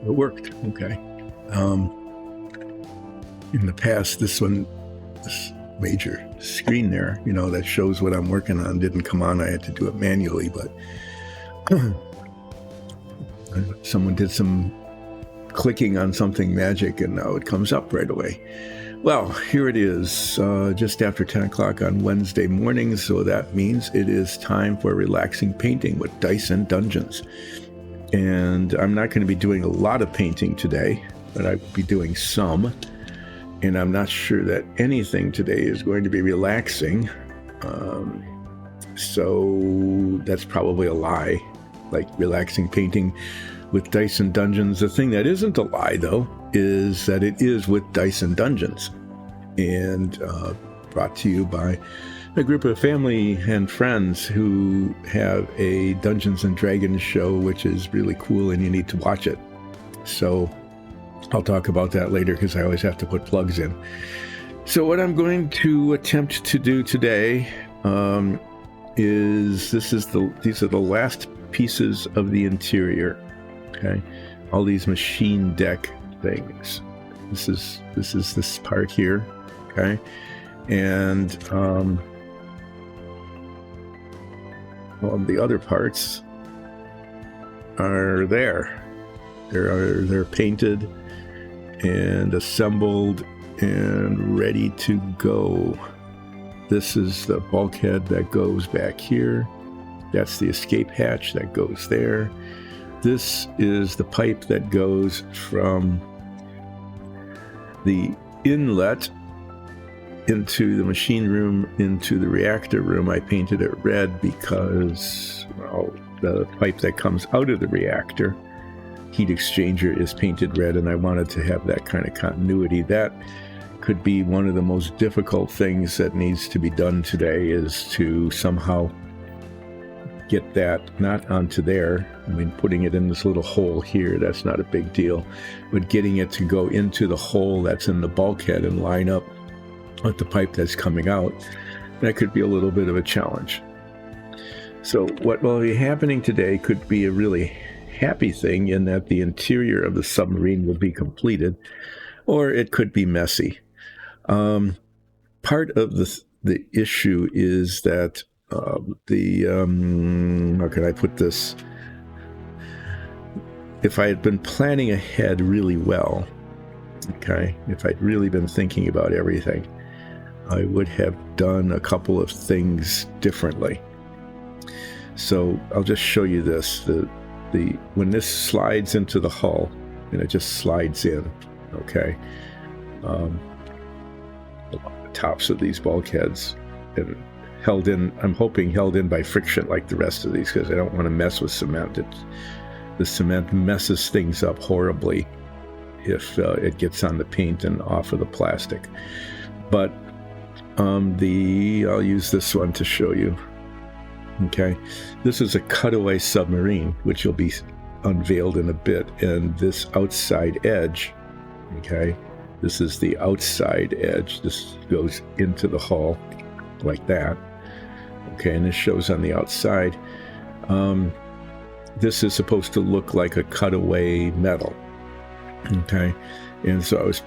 It worked. Okay. In the past, this major screen there, that shows what I'm working on didn't come on. I had to do it manually, but someone did some clicking on something magic and now it comes up right away. Well, here it is, just after 10 o'clock on Wednesday morning, so that means it is time for relaxing painting with Dice and Dungeons. And I'm not going to be doing a lot of painting today, but I'll be doing some. And I'm not sure that anything today is going to be relaxing. So that's probably a lie, like relaxing painting with Dice and Dungeons. The thing that isn't a lie, though, is that it is with Dice and Dungeons. And brought to you by a group of family and friends who have a Dungeons and Dragons show, which is really cool and you need to watch it. So I'll talk about that later because I always have to put plugs in. So what I'm going to attempt to do today is these are the last pieces of the interior. Okay, all these machine deck things. This is this part here. Okay, and all the other parts are there. They're painted and assembled and ready to go. This is the bulkhead that goes back here. That's the escape hatch that goes there. This is the pipe that goes from the inlet into the machine room, into the reactor room. I painted it red because, well, the pipe that comes out of the reactor heat exchanger is painted red, and I wanted to have that kind of continuity. That could be one of the most difficult things that needs to be done today, is to somehow get that not onto there. I mean, putting it in this little hole here, that's not a big deal, but getting it to go into the hole that's in the bulkhead and line up with the pipe that's coming out, that could be a little bit of a challenge. So what will be happening today could be a really happy thing, in that the interior of the submarine will be completed, or it could be messy. Part of the issue is that how can I put this? If I had been planning ahead really well, okay, if I'd really been thinking about everything, I would have done a couple of things differently. So I'll just show you this. When this slides into the hull, and it just slides in, okay, along the tops of these bulkheads, and held in, I'm hoping held in by friction like the rest of these, because I don't want to mess with cement. The cement messes things up horribly if it gets on the paint and off of the plastic. But I'll use this one to show you. Okay, this is a cutaway submarine, which will be unveiled in a bit, and this outside edge, okay, this is the outside edge. This goes into the hull like that, okay, and this shows on the outside. This is supposed to look like a cutaway metal, okay, and so I was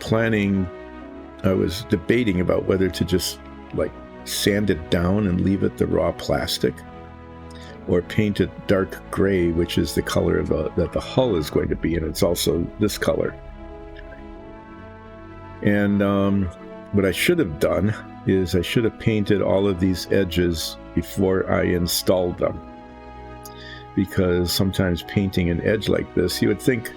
debating about whether to just like sand it down and leave it the raw plastic, or paint it dark gray, which is the color that the hull is going to be, and it's also this color. And what I should have done is I should have painted all of these edges before I installed them, because sometimes painting an edge like this, you would think,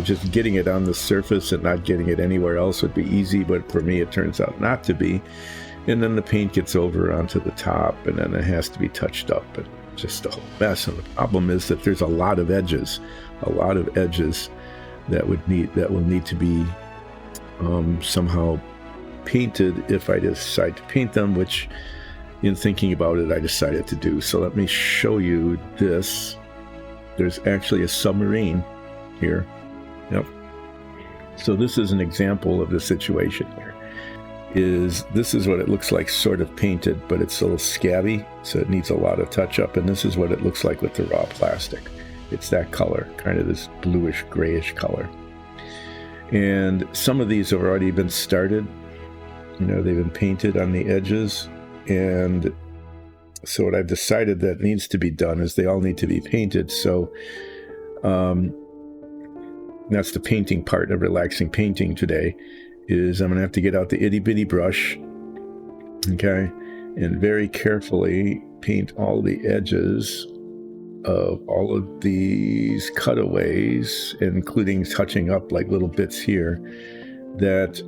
just getting it on the surface and not getting it anywhere else would be easy, but for me it turns out not to be. And then the paint gets over onto the top, and then it has to be touched up, and just a whole mess. And the problem is that there's a lot of edges that will need to be somehow painted if I decide to paint them, which, in thinking about it, I decided to do. So let me show you this. There's actually a submarine here. Yep. So this is an example of the situation here. This is what it looks like sort of painted, but it's a little scabby, so it needs a lot of touch up, and this is what it looks like with the raw plastic. It's that color, kind of this bluish grayish color. And some of these have already been started. They've been painted on the edges. And so what I've decided that needs to be done is they all need to be painted. So that's the painting part of relaxing painting today, is I'm going to have to get out the itty bitty brush, okay, and very carefully paint all the edges of all of these cutaways, including touching up like little bits here that,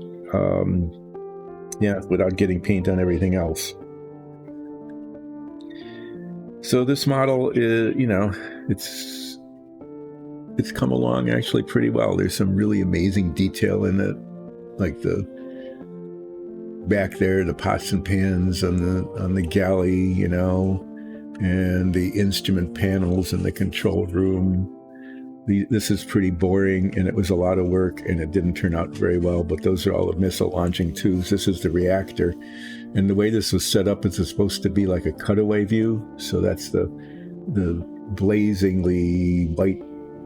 without getting paint on everything else. So this model is, it's come along actually pretty well. There's some really amazing detail in it, like the back there, the pots and pans on the galley, and the instrument panels in the control room. This is pretty boring, and it was a lot of work, and it didn't turn out very well, but those are all the missile launching tubes. This is the reactor, and the way this was set up is it's supposed to be like a cutaway view. So that's the blazingly white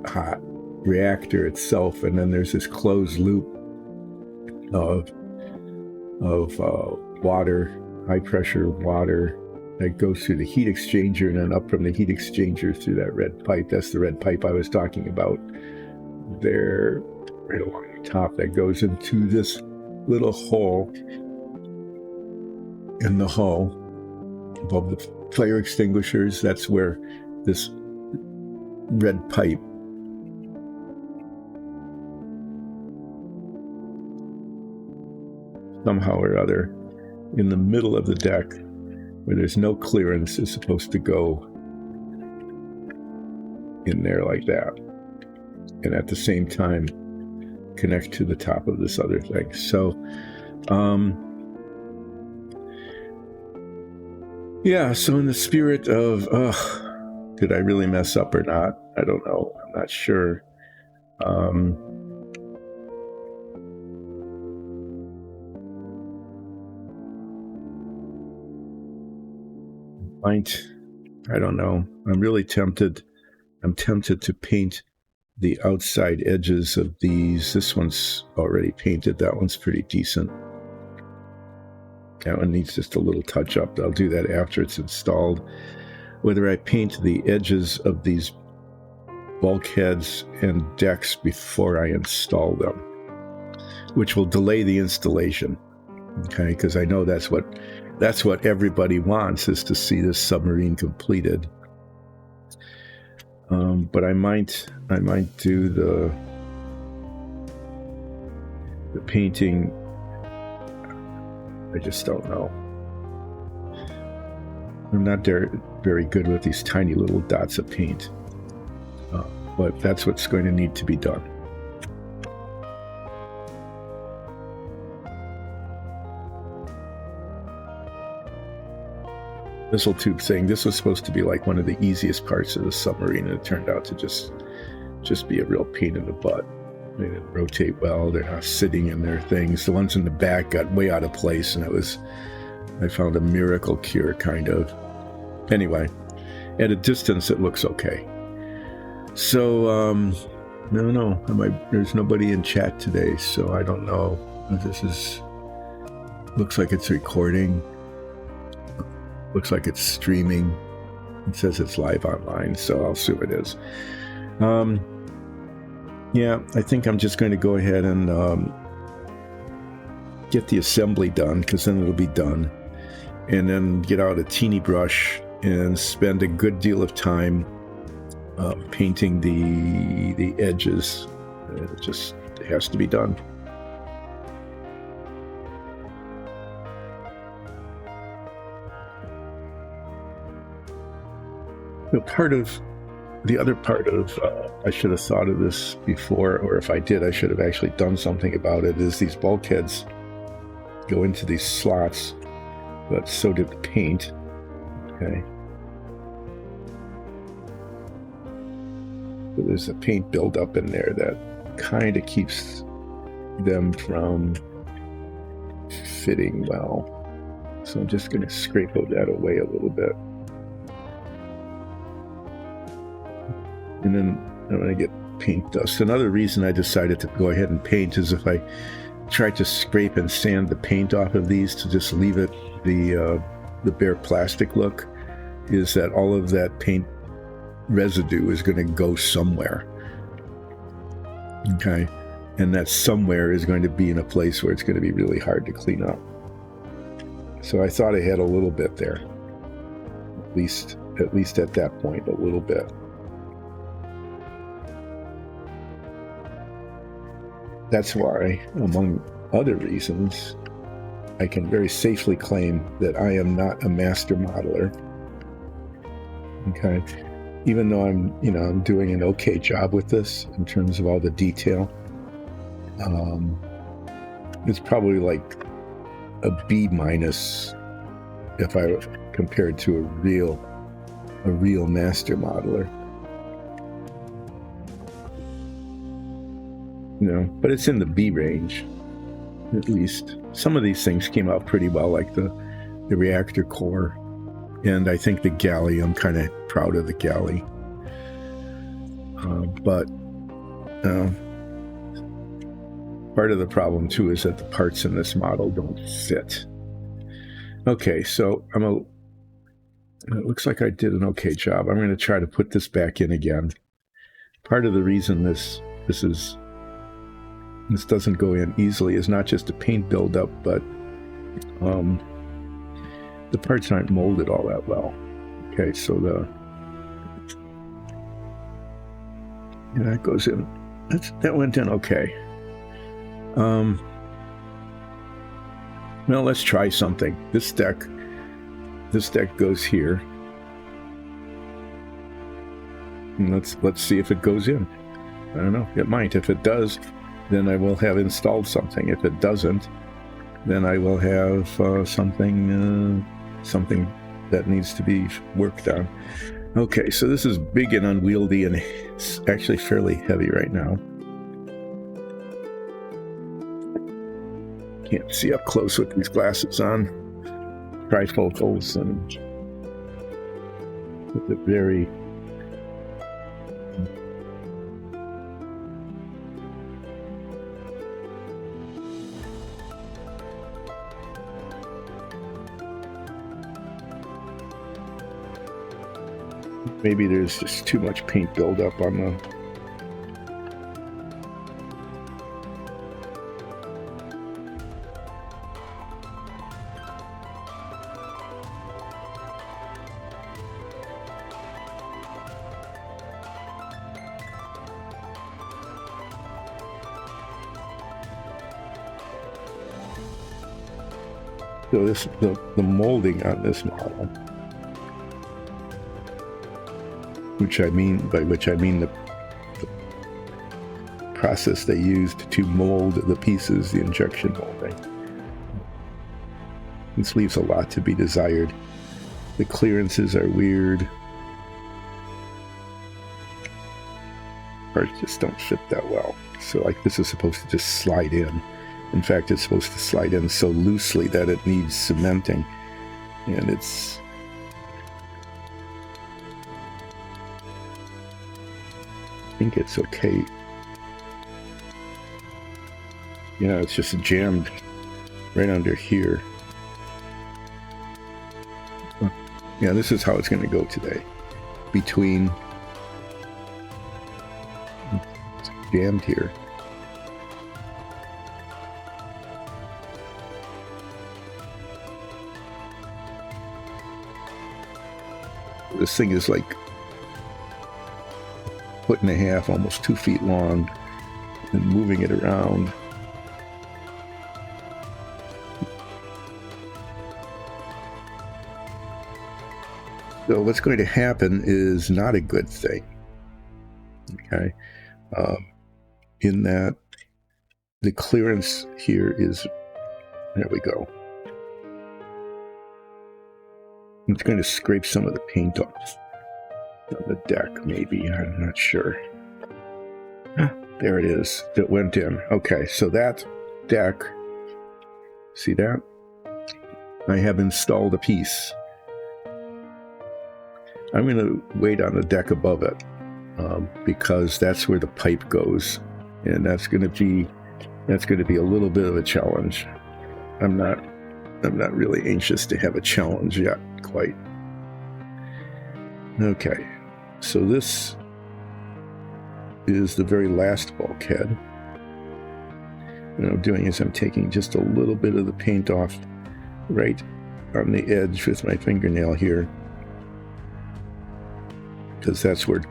hot reactor itself, and then there's this closed loop of water, high pressure water, that goes through the heat exchanger and then up from the heat exchanger through that red pipe. That's the red pipe I was talking about there, right along the top, that goes into this little hole in the hull above the fire extinguishers. That's where this red pipe somehow or other in the middle of the deck, where there's no clearance, is supposed to go in there like that, and at the same time connect to the top of this other thing. So so in the spirit of did I really mess up or not? I don't know, I'm not sure. I don't know. I'm really tempted. I'm tempted to paint the outside edges of these. This one's already painted. That one's pretty decent. That one needs just a little touch up. I'll do that after it's installed. Whether I paint the edges of these bulkheads and decks before I install them, which will delay the installation. Okay, because I know that's what everybody wants, is to see this submarine completed. But I might do the painting. I just don't know. I'm not very good with these tiny little dots of paint, but that's what's going to need to be done. Missile tube thing, this was supposed to be like one of the easiest parts of the submarine, and it turned out to just be a real pain in the butt. They didn't rotate well, they're not sitting in their things. The ones in the back got way out of place, and I found a miracle cure, kind of. Anyway, at a distance it looks okay. So, no, there's nobody in chat today, so I don't know if this looks like it's recording. Looks like it's streaming. It says it's live online, so I'll assume it is. I think I'm just going to go ahead and get the assembly done, because then it'll be done. And then get out a teeny brush and spend a good deal of time painting the edges. It has to be done. The other part of, I should have thought of this before, or if I did, I should have actually done something about it, is these bulkheads go into these slots, but so did the paint. Okay. So there's a paint buildup in there that kind of keeps them from fitting well. So I'm just going to scrape that away a little bit. And then I'm going to get paint dust. Another reason I decided to go ahead and paint is if I tried to scrape and sand the paint off of these to just leave it the bare plastic look, is that all of that paint residue is going to go somewhere. Okay, and that somewhere is going to be in a place where it's going to be really hard to clean up. So I thought I had a little bit there, at least at that point, a little bit. That's why, among other reasons, I can very safely claim that I am not a master modeler. Okay, even though I'm doing an okay job with this in terms of all the detail. It's probably like a B- if I compared to a real master modeler. But it's in the B range, at least. Some of these things came out pretty well, like the reactor core, and I think the galley. I'm kind of proud of the galley. But part of the problem too is that the parts in this model don't fit. Okay, so it looks like I did an okay job. I'm going to try to put this back in again. Part of the reason this doesn't go in easily is not just a paint buildup, but the parts aren't molded all that well. Okay, so that goes in. That went in okay. Well, let's try something. This deck goes here. And let's see if it goes in. I don't know. It might. If it does, then I will have installed something. If it doesn't, then I will have something that needs to be worked on. Okay, so this is big and unwieldy, and it's actually fairly heavy right now. Can't see up close with these glasses on. Trifocals, and with a very maybe there's just too much paint buildup on the so the molding on this model, by which I mean the process they used to mold the pieces, the injection molding. This leaves a lot to be desired. The clearances are weird. Parts just don't fit that well. So like this is supposed to just slide in. In fact, it's supposed to slide in so loosely that it needs cementing. And it's I think it's okay. Yeah, it's just jammed right under here. Yeah, this is how it's going to go today. Between it's jammed here. This thing is like 1.5 feet, almost 2 feet long, and moving it around. So what's going to happen is not a good thing. Okay, in that the clearance here is, there we go. It's going to scrape some of the paint off on the deck, maybe. I'm not sure. There it is. It went in. Okay, so that deck, see that? I have installed a piece. I'm going to wait on the deck above it because that's where the pipe goes, and that's going to be a little bit of a challenge. I'm not really anxious to have a challenge yet, quite. Okay, so this is the very last bulkhead. What I'm doing is I'm taking just a little bit of the paint off right on the edge with my fingernail here, because that's where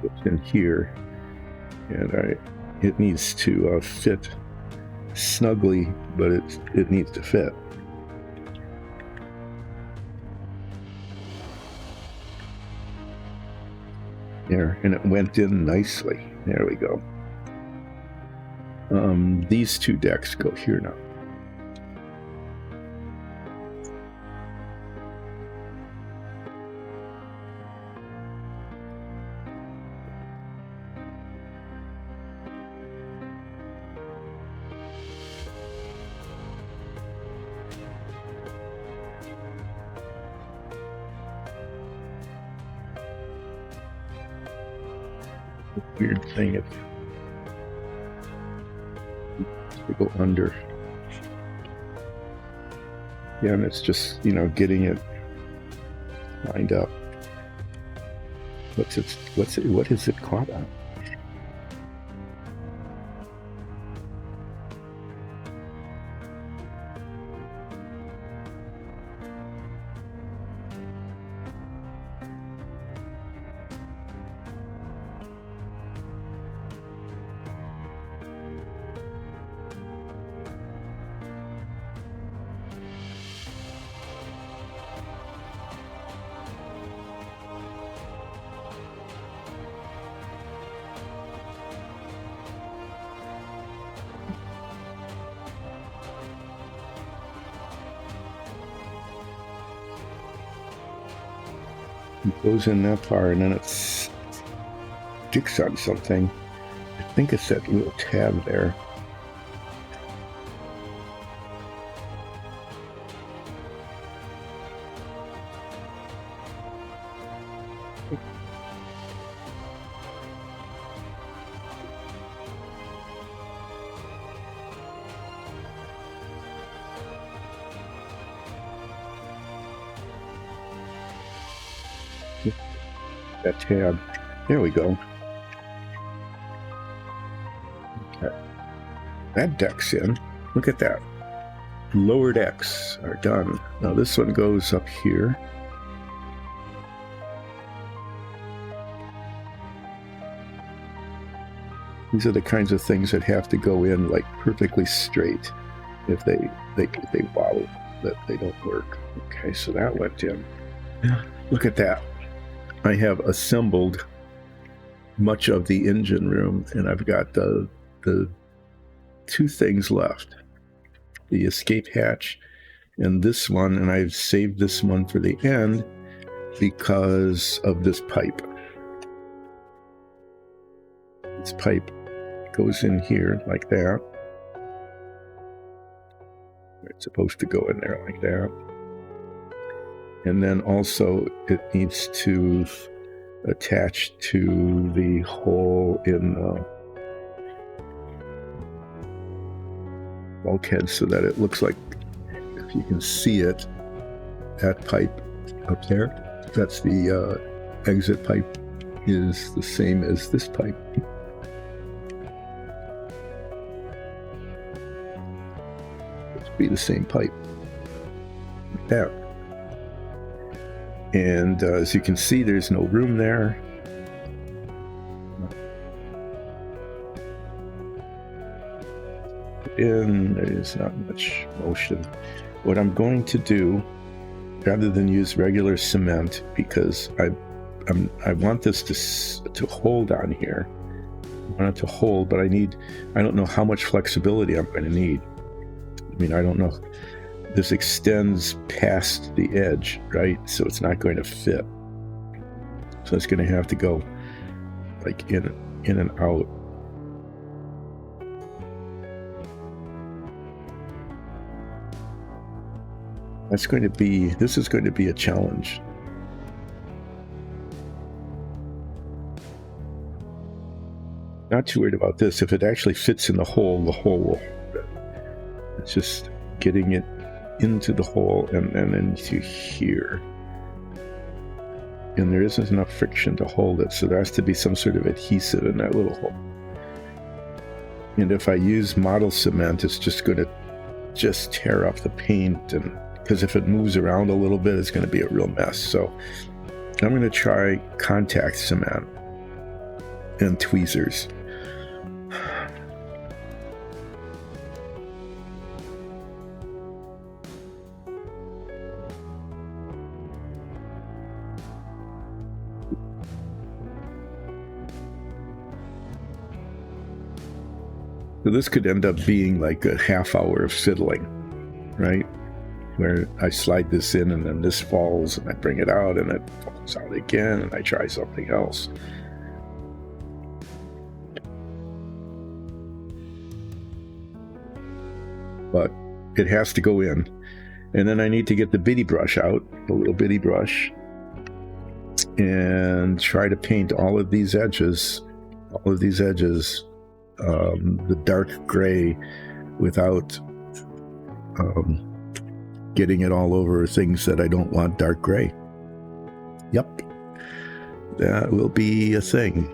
it's in here, and it needs to fit snugly, but it needs to fit. There, and it went in nicely. There we go. These two decks go here now. Weird thing if we go under. Yeah, and it's just, getting it lined up. What is it caught on? It goes in that far, and then it sticks on something. I think it's that little tab there. That tab. There we go. Okay. That deck's in. Look at that. Lower decks are done. Now this one goes up here. These are the kinds of things that have to go in like perfectly straight. If they wobble, that they don't work. Okay, so that went in. Look at that. I have assembled much of the engine room, and I've got the two things left. The escape hatch and this one, and I've saved this one for the end because of this pipe. This pipe goes in here like that. It's supposed to go in there like that. And then also it needs to attach to the hole in the bulkhead so that it looks like, if you can see it, that pipe up there, that's the exit pipe, is the same as this pipe. It should be the same pipe. Like that. And as you can see, there's no room there. There's not much motion. What I'm going to do, rather than use regular cement, because I want this to hold on here. I want it to hold, but I don't know how much flexibility I'm going to need. I mean, I don't know. This extends past the edge, right? So it's not going to fit. So it's going to have to go like in and out. this is going to be a challenge. Not too worried about this. If it actually fits in the hole will. It's just getting it into the hole and then into here. And there isn't enough friction to hold it, so there has to be some sort of adhesive in that little hole. And if I use model cement, it's just going to tear up the paint, and because if it moves around a little bit, it's going to be a real mess. So I'm going to try contact cement and tweezers. So this could end up being like a half hour of fiddling, right? Where I slide this in and then this falls and I bring it out and it falls out again and I try something else. But it has to go in. And then I need to get the bitty brush out, the little bitty brush, and try to paint all of these edges, the dark gray without getting it all over things that I don't want dark gray. Yep, that will be a thing.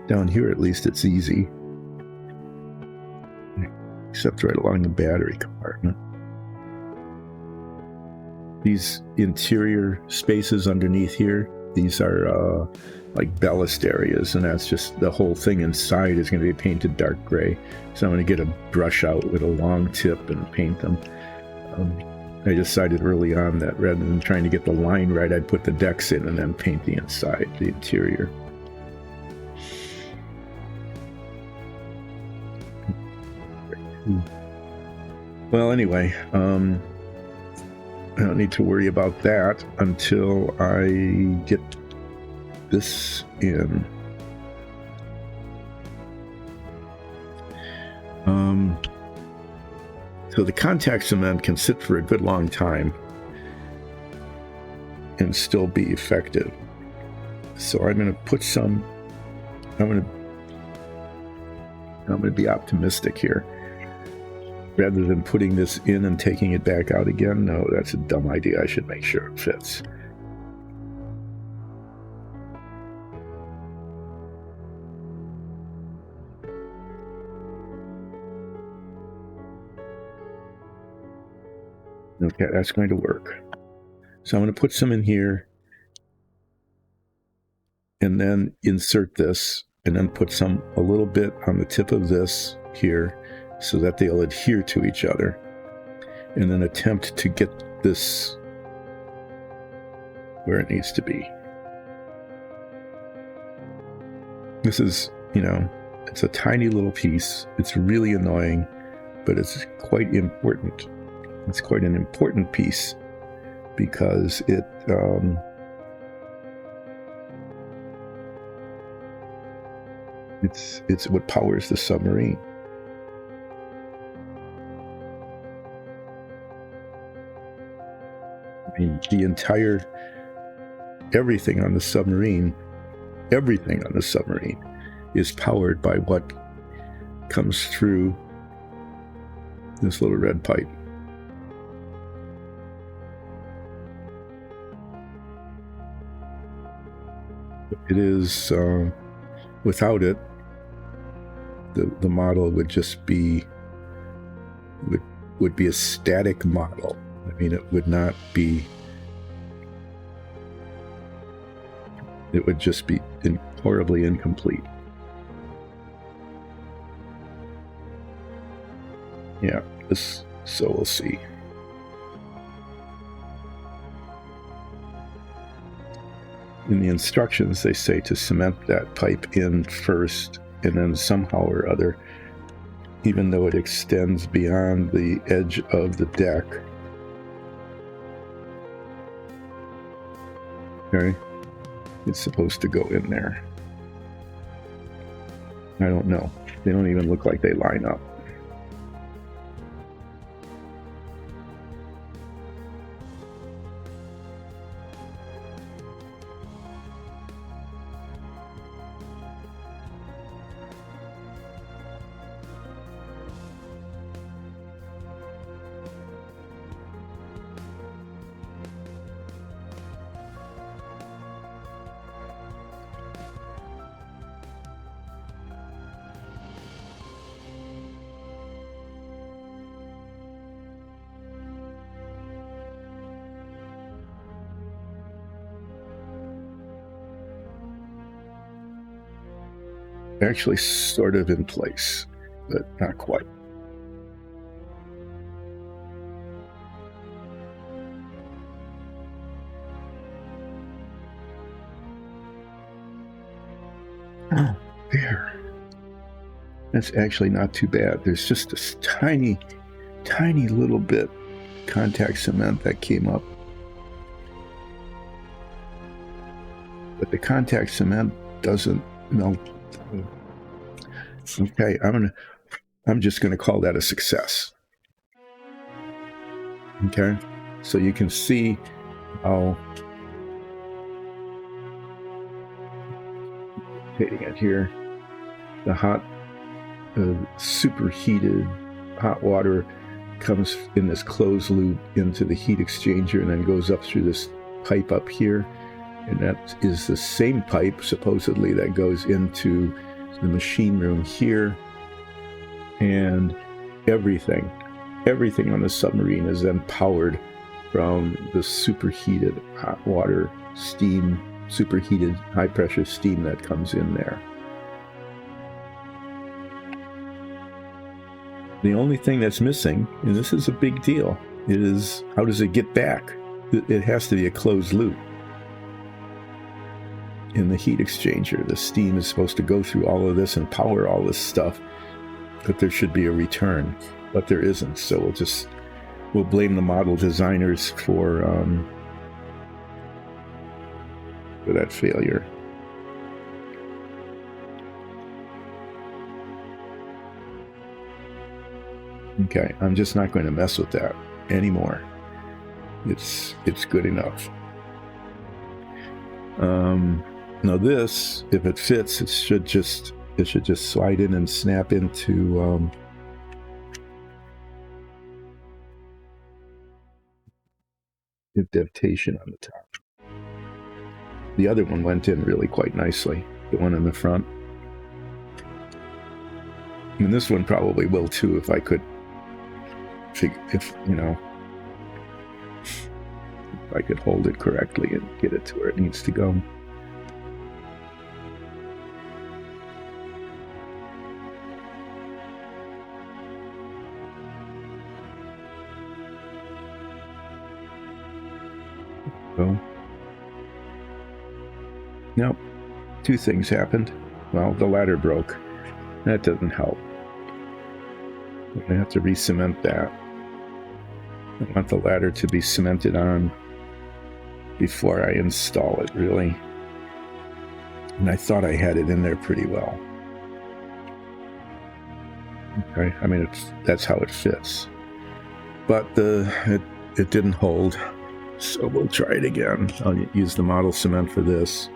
Down here at least it's easy, except right along the battery compartment. These interior spaces underneath here, these are like ballast areas, and that's just the whole thing inside is going to be painted dark gray. So I'm going to get a brush out with a long tip and paint them. I decided early on that rather than trying to get the line right, I'd put the decks in and then paint the inside, the interior. Well, anyway, I don't need to worry about that until I get this in. So the contact cement can sit for a good long time and still be effective. So I'm going to put some, I'm going to be optimistic here. Rather than putting this in and taking it back out again, no, that's a dumb idea. I should make sure it fits. Okay, that's going to work. So I'm going to put some in here and then insert this and then put some a little bit on the tip of this here so that they'll adhere to each other, and then attempt to get this where it needs to be. This is, it's a tiny little piece. It's really annoying, but it's quite important. It's quite an important piece because it's what powers the submarine. I mean, everything on the submarine is powered by what comes through this little red pipe. It is, without it, the model would just be, would be a static model. I mean, it would not be, it would just be horribly incomplete. Yeah, so we'll see. In the instructions, they say to cement that pipe in first, and then somehow or other, even though it extends beyond the edge of the deck, okay, it's supposed to go in there. I don't know. They don't even look like they line up. actually sort of in place, but not quite. Oh, there. That's actually not too bad. There's just this tiny little bit contact cement that came up. But the contact cement doesn't melt. Okay, I'm just gonna call that a success. Okay, so you can see how hitting it here, the hot, superheated hot water comes in this closed loop into the heat exchanger and then goes up through this pipe up here, and that is the same pipe supposedly that goes into the machine room here, and everything on the submarine is then powered from the superheated hot water steam, superheated high pressure steam that comes in there. The only thing that's missing, and this is a big deal, is how does it get back? It has to be a closed loop. In the heat exchanger, the steam is supposed to go through all of this and power all this stuff, but there should be a return, but there isn't. So we'll blame the model designers for that failure. Okay, I'm just not going to mess with that anymore. It's good enough. Now this, if it fits, it should just slide in and snap into indentation on the top. The other one went in really quite nicely, the one in the front. And this one probably will too, if I could if I could hold it correctly and get it to where it needs to go. So, nope, two things happened. Well, the ladder broke. That doesn't help. I'm gonna have to re-cement that. I want the ladder to be cemented on before I install it, really. And I thought I had it in there pretty well. Okay, I mean, that's how it fits. But it didn't hold, so we'll try it again. I'll use the model cement for this.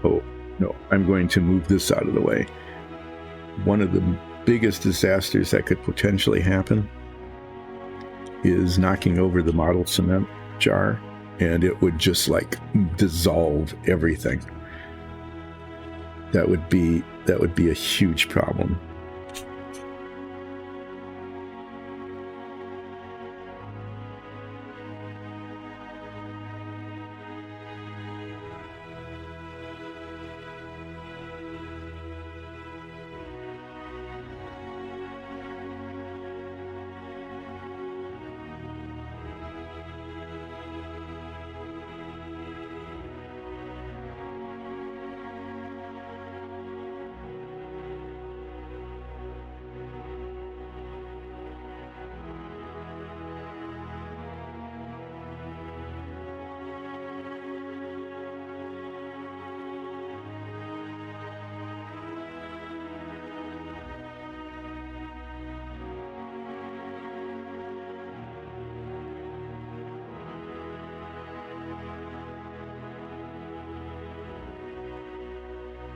Oh, no, I'm going to move this out of the way. One of the biggest disasters that could potentially happen is knocking over the model cement jar, and it would just like dissolve everything. That would be a huge problem.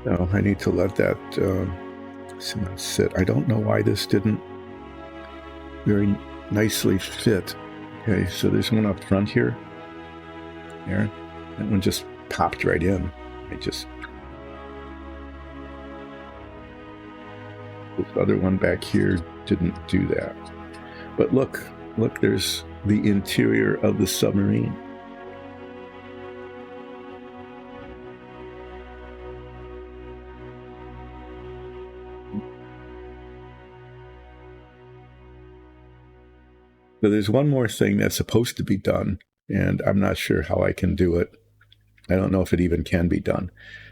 No, I need to let that cement sit. I don't know why this didn't very nicely fit. Okay, so there's one up front here. There. That one just popped right in. This other one back here didn't do that. But look, there's the interior of the submarine. So there's one more thing that's supposed to be done, and I'm not sure how I can do it. I don't know if it even can be done.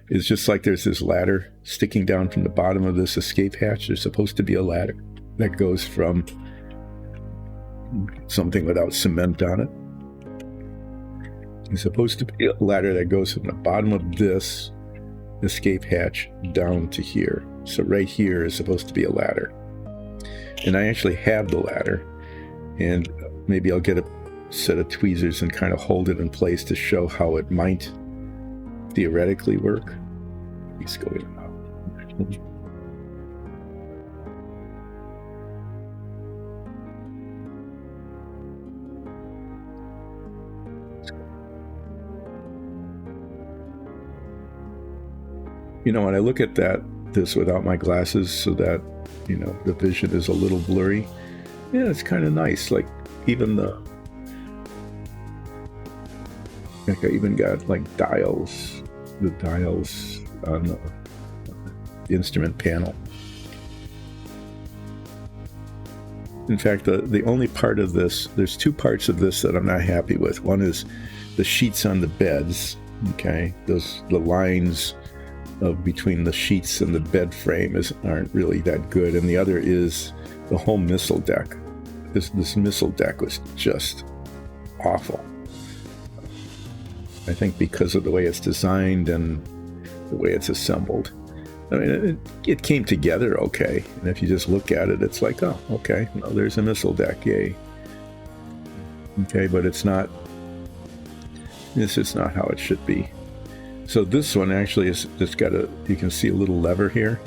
It's just like there's this ladder sticking down from the bottom of this escape hatch. There's supposed to be a ladder that goes from something without cement on it. There's supposed to be a ladder that goes from the bottom of this escape hatch down to here. So right here is supposed to be a ladder. And I actually have the ladder. And maybe I'll get a set of tweezers and kind of hold it in place to show how it might theoretically work. Let's go in and out. You know, when I look at this without my glasses, so that, you know, the vision is a little blurry, yeah, it's kind of nice. Like even I even got like dials, the dials on the instrument panel. In fact, the only part of this, there's two parts of this that I'm not happy with. One is the sheets on the beds, okay? The lines between the sheets and the bed frame aren't really that good. And the other is the whole missile deck. This missile deck was just awful. I think because of the way it's designed and the way it's assembled. I mean, it came together okay. And if you just look at it, it's like, oh, okay, well, there's a missile deck, yay. Okay, but it's just not how it should be. So this one actually is just got you can see a little lever here.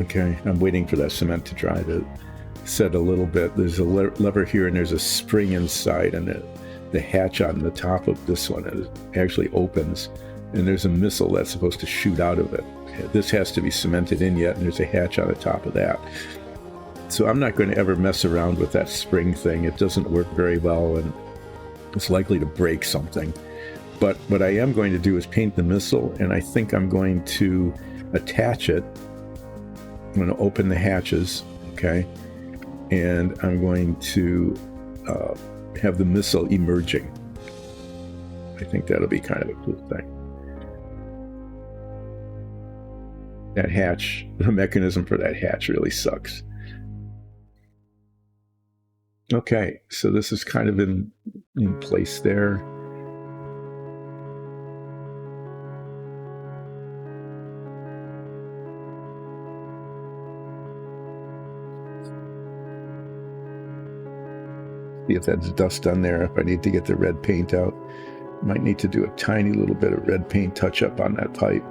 Okay, I'm waiting for that cement to dry to set a little bit. There's a lever here and there's a spring inside, and the hatch on the top of this one actually opens, and there's a missile that's supposed to shoot out of it. This has to be cemented in yet, and there's a hatch on the top of that. So I'm not going to ever mess around with that spring thing. It doesn't work very well, and it's likely to break something. But what I am going to do is paint the missile, and I think I'm going to attach it. I'm going to open the hatches, okay? And I'm going to have the missile emerging. I think that'll be kind of a cool thing. That hatch, the mechanism for that hatch really sucks. Okay, so this is kind of in place there. See if that's dust on there. If I need to get the red paint out, might need to do a tiny little bit of red paint touch up on that pipe.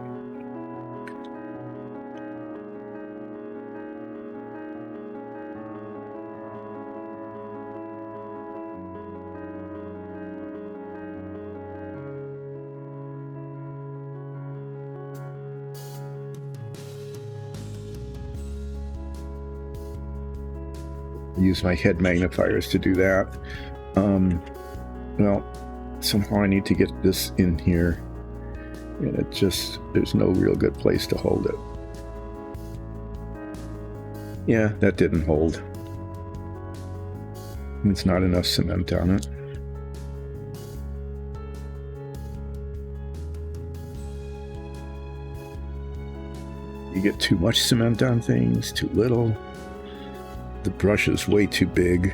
Use my head magnifiers to do that. Well, somehow I need to get this in here, and there's no real good place to hold it. Yeah, that didn't hold. It's not enough cement on it. You get too much cement on things, too little. The brush is way too big.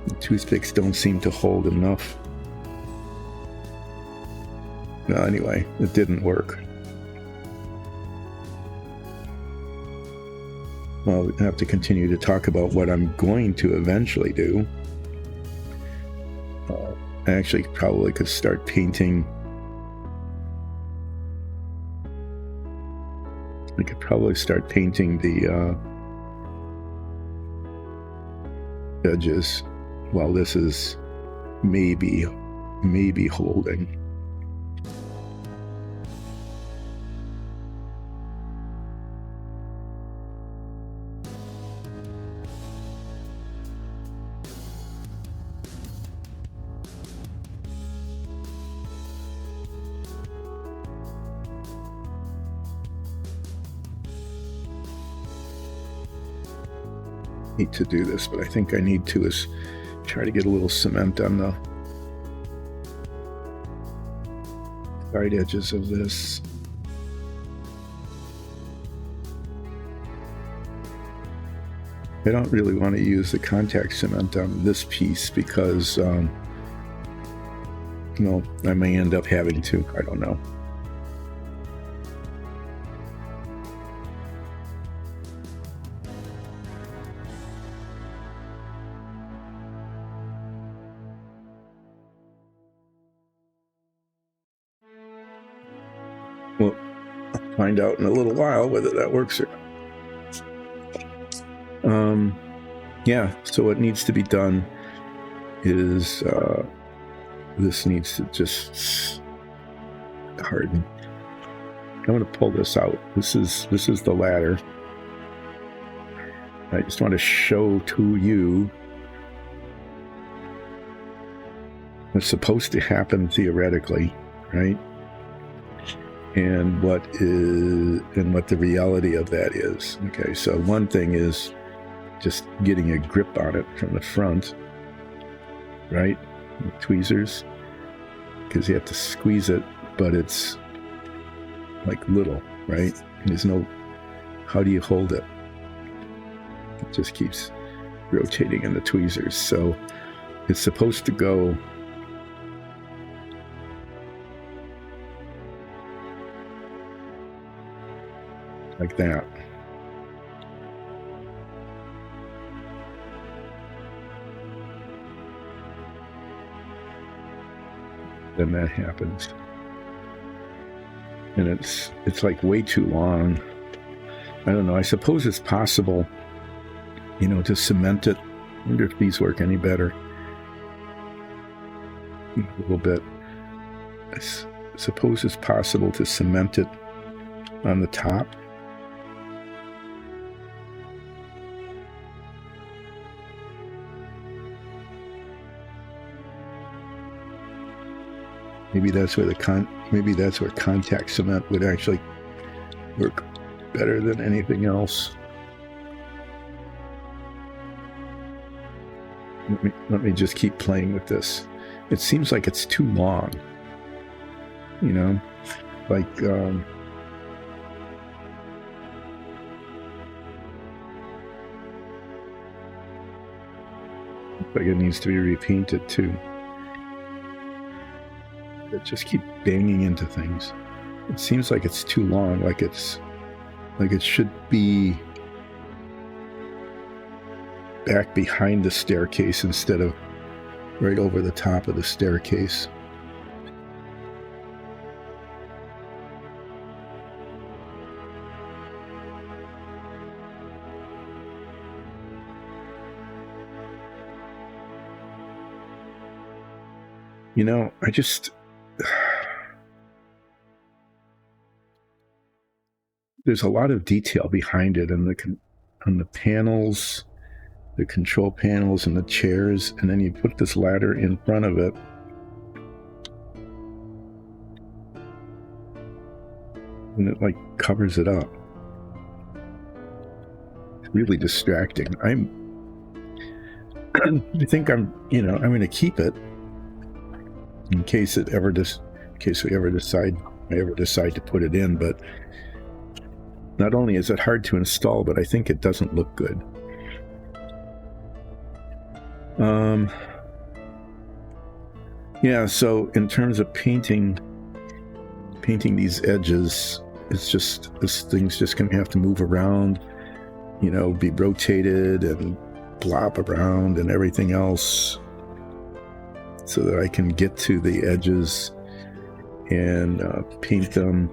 The toothpicks don't seem to hold enough. Well, anyway, it didn't work. Well, we have to continue to talk about what I'm going to eventually do. I actually probably could start painting. I could probably start painting the edges while this is maybe holding. need to do this, but I think I need to is try to get a little cement on the side edges of this. I don't really want to use the contact cement on this piece because, I may end up having to. I don't know. Well, I'll find out in a little while whether that works or not. Yeah, so what needs to be done is this needs to just harden. I'm going to pull this out. This is the ladder. I just want to show to you what's supposed to happen theoretically, right? And what the reality of that is. Okay, so one thing is just getting a grip on it from the front, right? With tweezers, because you have to squeeze it, but it's like little, right? And there's no, how do you hold it? It just keeps rotating in the tweezers. So it's supposed to go like that. Then that happens. And it's like way too long. I don't know. I suppose it's possible, to cement it. I wonder if these work any better. A little bit. I suppose it's possible to cement it on the top. Maybe that's where contact cement would actually work better than anything else. Let me just keep playing with this. It seems like it's too long. Like it needs to be repainted too. That just keep banging into things. It seems like it's too long, like it should be back behind the staircase instead of right over the top of the staircase. I just there's a lot of detail behind it, and on the panels, the control panels, and the chairs, and then you put this ladder in front of it. And it like covers it up. It's really distracting. I think I'm going to keep it in case we ever decide to put it in, but not only is it hard to install, but I think it doesn't look good. Yeah, so in terms of painting these edges, it's just, this thing's just going to have to move around, be rotated and blop around and everything else so that I can get to the edges and paint them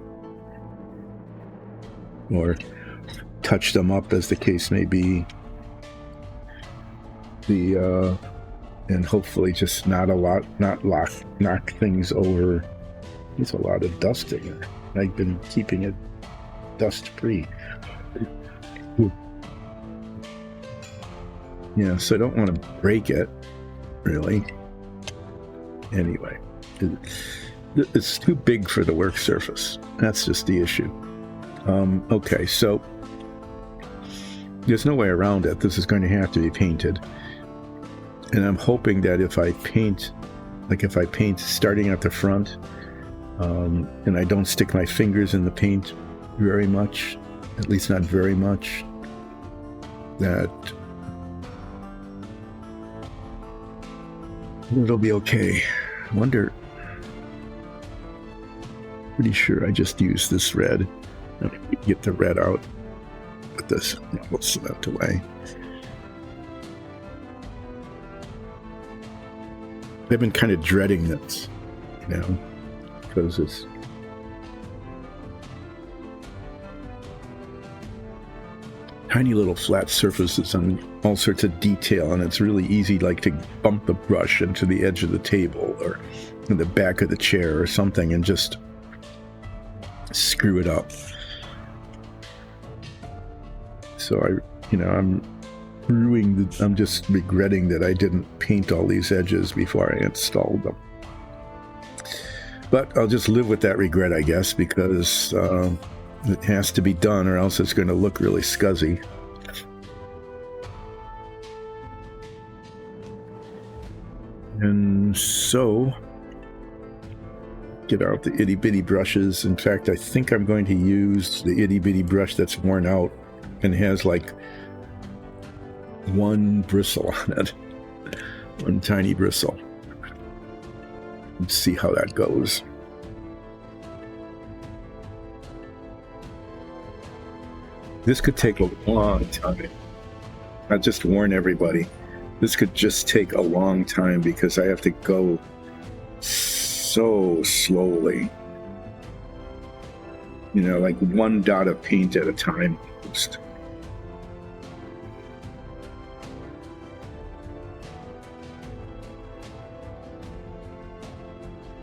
or touch them up, as the case may be. And hopefully just not knock things over. There's a lot of dust in there. I've been keeping it dust free. Yeah, so I don't want to break it, really. Anyway, it's too big for the work surface. That's just the issue. Okay, so there's no way around it. This is going to have to be painted. And I'm hoping that if I paint starting at the front, and I don't stick my fingers in the paint very much, at least not very much, that it'll be okay. I wonder, pretty sure I just used this red. Let me get the red out. Put this cement away. I've been kind of dreading this, because it's tiny little flat surfaces on all sorts of detail, and it's really easy to bump the brush into the edge of the table or in the back of the chair or something and just screw it up. So I'm just regretting that I didn't paint all these edges before I installed them. But I'll just live with that regret, I guess, because it has to be done, or else it's going to look really scuzzy. And so, get out the itty-bitty brushes. In fact, I think I'm going to use the itty-bitty brush that's worn out and has one bristle on it. One tiny bristle. Let's see how that goes. This could take a long time. I just warn everybody. This could just take a long time because I have to go so slowly. One dot of paint at a time. Just.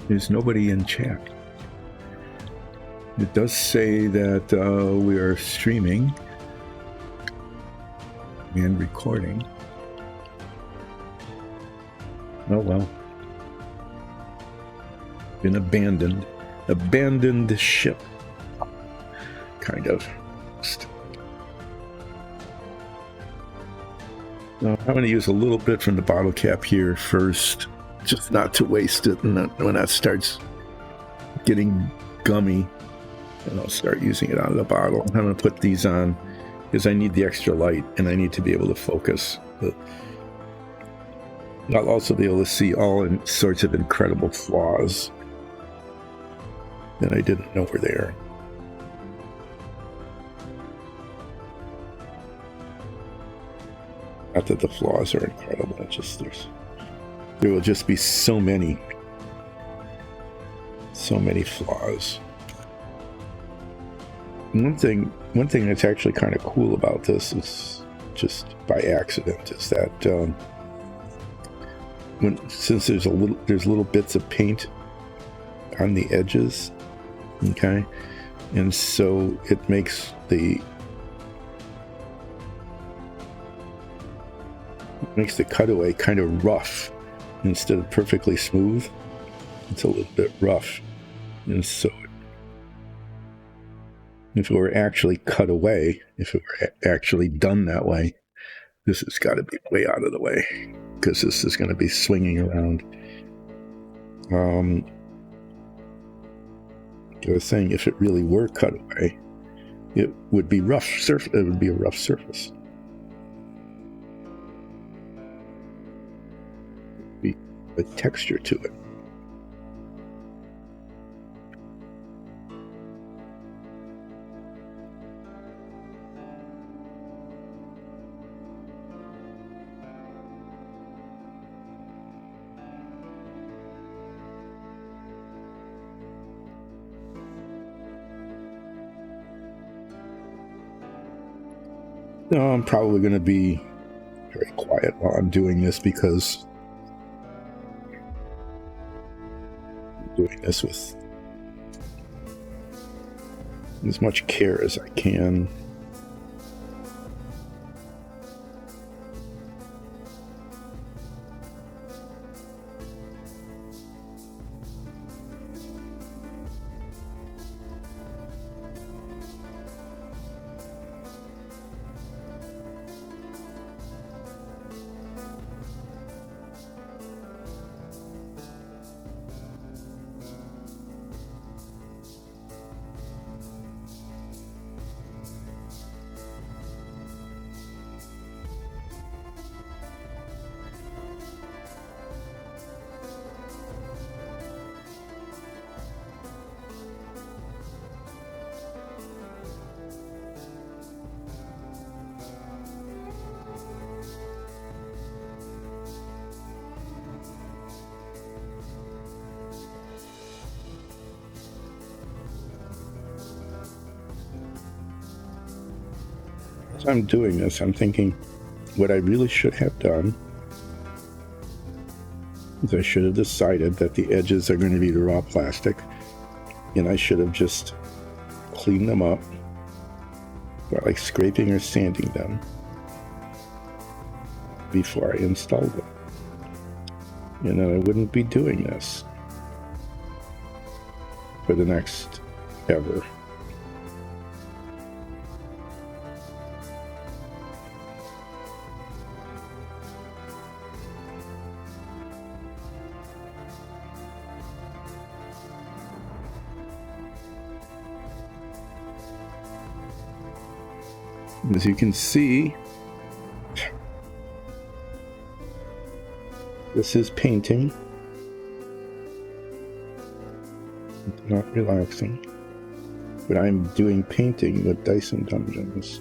There's nobody in chat. It does say that we are streaming and recording. Oh well. Been abandoned. Abandoned ship. Kind of. I'm going to use a little bit from the bottle cap here first, just not to waste it, and when that starts getting gummy, then I'll start using it out of the bottle. I'm going to put these on because I need the extra light and I need to be able to focus. But I'll also be able to see all sorts of incredible flaws that I didn't know were there. Not that the flaws are incredible, it's just there will just be so many flaws. One thing that's actually kind of cool about this is just by accident is that since there's little bits of paint on the edges, okay, and so it makes the cutaway kind of rough instead of perfectly smooth. It's a little bit rough, and so if it were actually cut away, if it were actually done that way, this has got to be way out of the way because this is going to be swinging around. I was saying if it really were cut away, it would be rough. It would be a rough surface. Be a texture to it. No, I'm probably going to be very quiet while I'm doing this because I'm doing this with as much care as I can. as I'm doing this, I'm thinking what I really should have done is I should have decided that the edges are going to be the raw plastic, and I should have just cleaned them up by like scraping or sanding them before I installed them. And then I wouldn't be doing this for the next ever. As you can see, this is painting, not relaxing, but I'm doing painting with Dyson Dungeons.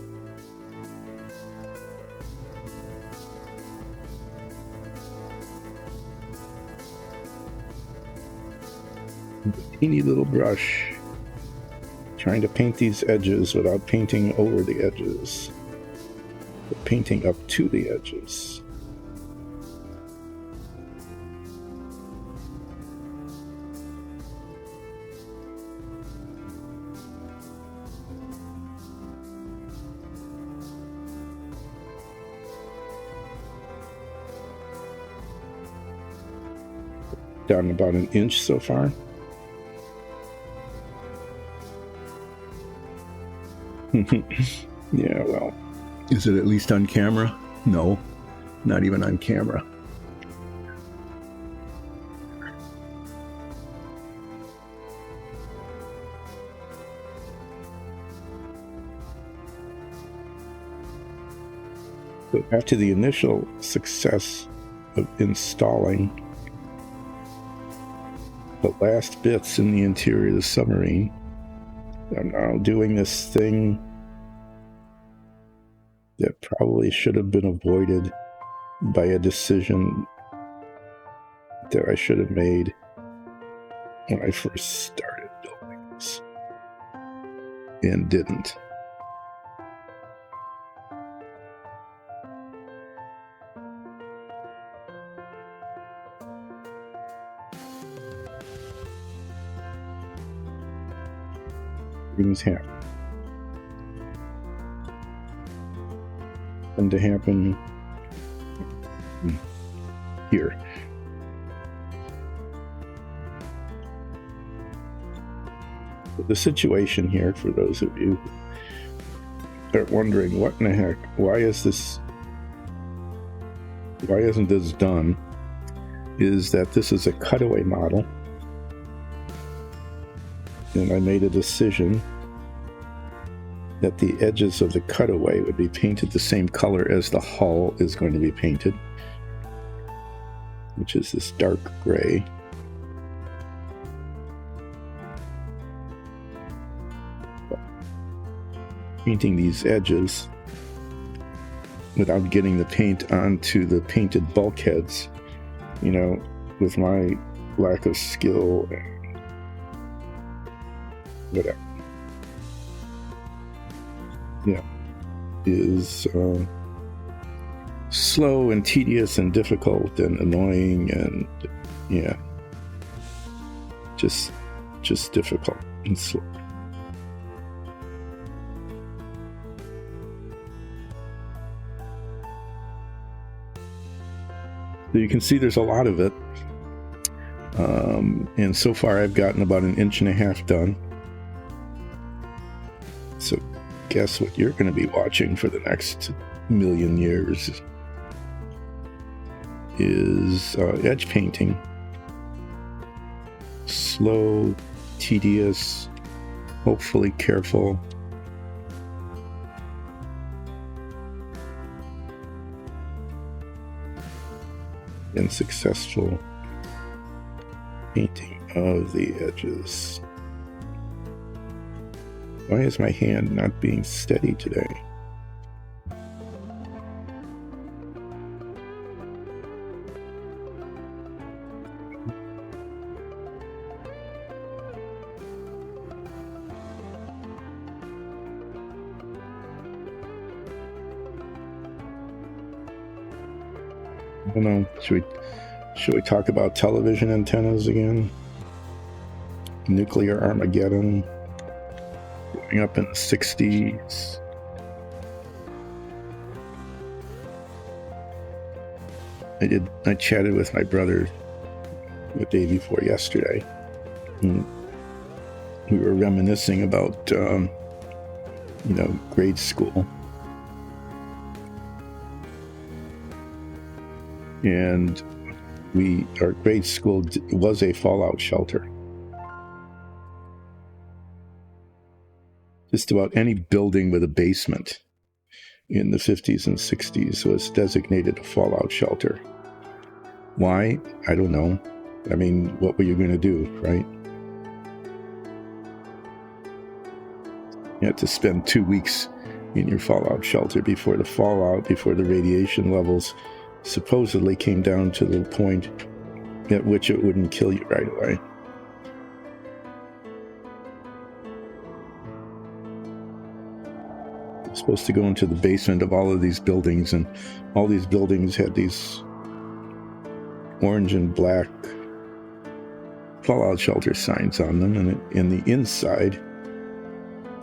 With a teeny little brush, trying to paint these edges without painting over the edges, but painting up to the edges. Down about an inch so far. Yeah, well, is it at least on camera? No, not even on camera. So after the initial success of installing the last bits in the interior of the submarine, I'm now doing this thing that probably should have been avoided by a decision that I should have made when I first started building this, and didn't. Things happen. And to happen here. But the situation here, for those of you who are wondering what in the heck, why isn't this done, is that this is a cutaway model. And I made a decision that the edges of the cutaway would be painted the same color as the hull is going to be painted, which is this dark gray. Painting these edges without getting the paint onto the painted bulkheads, you know, with my lack of skill and whatever, yeah, is slow and tedious and difficult and annoying and, yeah, just difficult and slow. So you can see there's a lot of it, and so far I've gotten about 1.5 inches done. So guess what you're going to be watching for the next million years is edge painting. Slow, tedious, hopefully careful. And successful painting of the edges. Why is my hand not being steady today? I don't know. Should we talk about television antennas again? Nuclear Armageddon. Growing up in the 60s. I chatted with my brother the day before yesterday. And we were reminiscing about, grade school. And our grade school was a fallout shelter. Just about any building with a basement in the 50s and 60s was designated a fallout shelter. Why? I don't know. I mean, what were you going to do, right? You had to spend 2 weeks in your fallout shelter before the radiation levels supposedly came down to the point at which it wouldn't kill you right away. You're supposed to go into the basement of all of these buildings, and all these buildings had these orange and black fallout shelter signs on them, and in the inside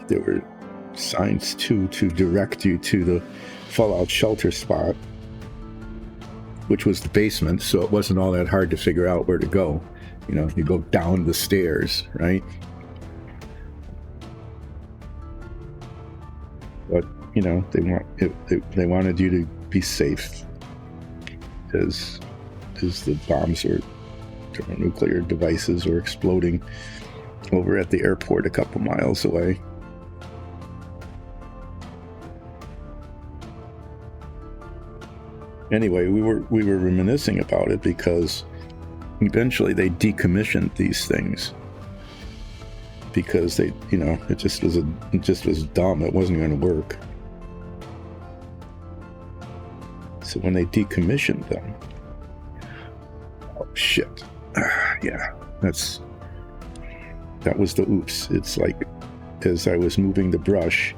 there were signs too to direct you to the fallout shelter spot, which was the basement, so it wasn't all that hard to figure out where to go. You go down the stairs, right? But they wanted you to be safe, as the bombs or thermonuclear devices were exploding over at the airport a couple miles away. Anyway, we were reminiscing about it because eventually they decommissioned these things because it just was dumb. It wasn't going to work. So when they decommissioned them, oh shit, yeah, that was the oops. It's like, as I was moving the brush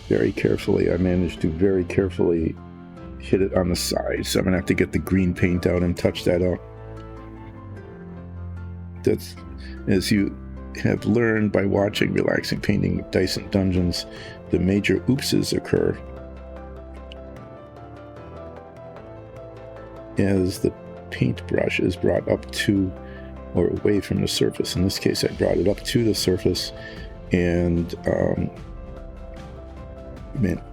very carefully, I managed to very carefully hit it on the side, so I'm gonna have to get the green paint out and touch that up. That's, as you have learned by watching Relaxing Painting with Dyson Dungeons, the major oopses occur as the paintbrush is brought up to or away from the surface. In this case, I brought it up to the surface and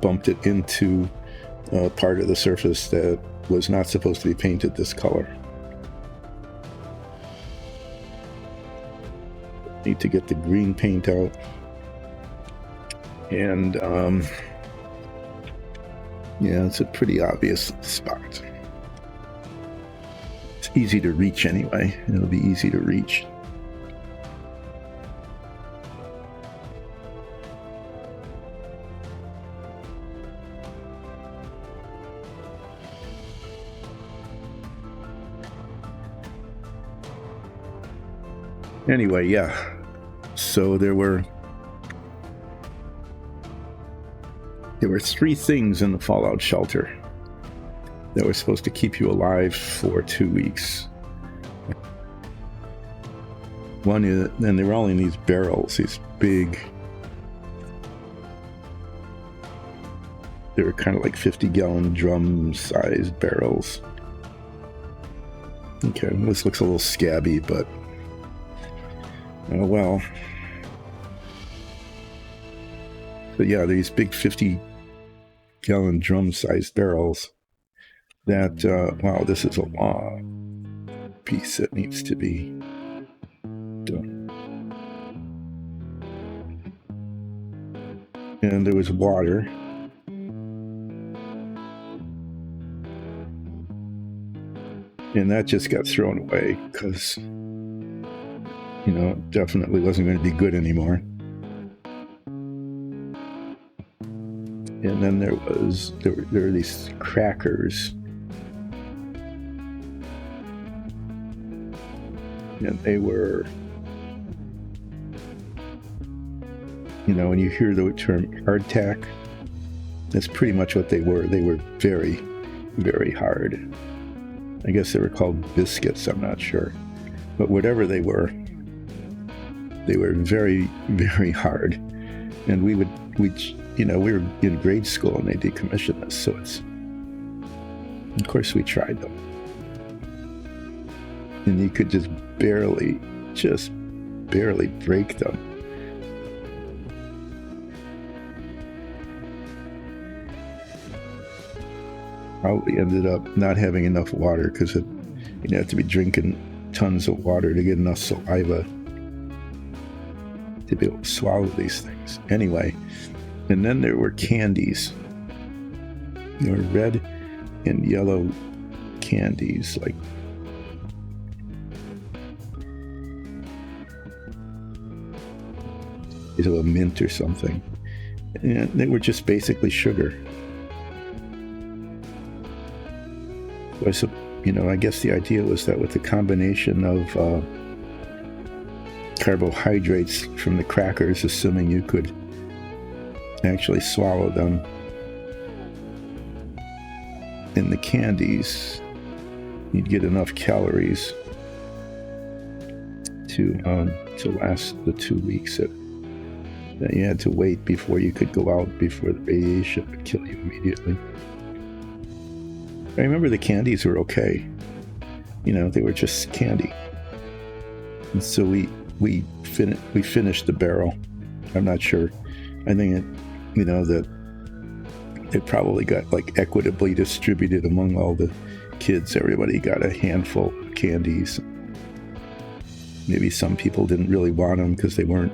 bumped it into part of the surface that was not supposed to be painted this color. Need to get the green paint out, and it's a pretty obvious spot. It's easy to reach anyway. It'll be easy to reach. Anyway, yeah. So there were 3 things in the fallout shelter that were supposed to keep you alive for 2 weeks. One is, and they were all in these barrels, these big, they were kind of like 50-gallon drum-sized barrels. Okay, this looks a little scabby, but oh well. But yeah, these big 50-gallon drum-sized barrels that, wow, this is a long piece that needs to be done. And there was water. And that just got thrown away because, it definitely wasn't going to be good anymore. And then there were these crackers. And they were, when you hear the term hardtack, that's pretty much what they were. They were very, very hard. I guess they were called biscuits, I'm not sure. But whatever they were very, very hard. And we were in grade school and they decommissioned us, so of course we tried them. And you could just barely break them. Probably ended up not having enough water because you have to be drinking tons of water to get enough saliva to be able to swallow these things. Anyway, and then there were candies. There were red and yellow candies, like a mint or something. And they were just basically sugar. So, I guess the idea was that with the combination of carbohydrates from the crackers, assuming you could actually swallow them, in the candies, you'd get enough calories to last the 2 weeks that you had to wait before you could go out, before the radiation would kill you immediately. I remember the candies were okay. They were just candy. And so we finished the barrel. I'm not sure. I think that it probably got like equitably distributed among all the kids. Everybody got a handful of candies. Maybe some people didn't really want them because they weren't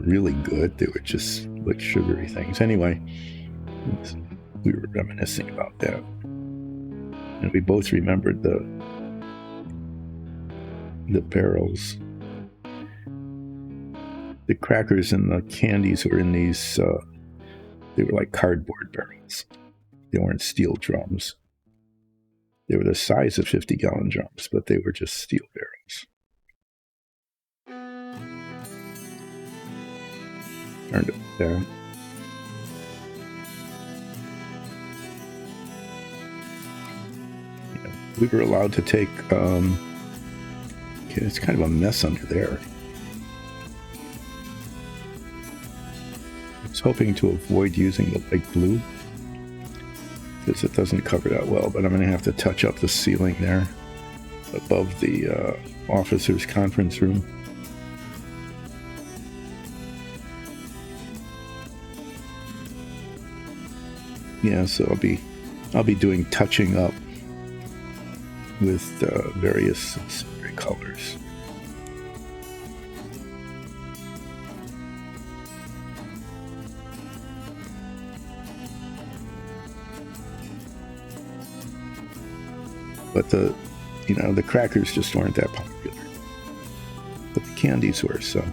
really good. They were just like sugary things. Anyway, we were reminiscing about that. And we both remembered the barrels. The crackers and the candies were in these, they were like cardboard barrels. They weren't steel drums. They were the size of 50-gallon drums, but they were just steel barrels. Turned it down. We were allowed to take, it's kind of a mess under there. I was hoping to avoid using the light blue because it doesn't cover that well, but I'm going to have to touch up the ceiling there above the officers' conference room. Yeah, so I'll be doing touching up with various spray colors. But the crackers just weren't that popular. But the candies were, so.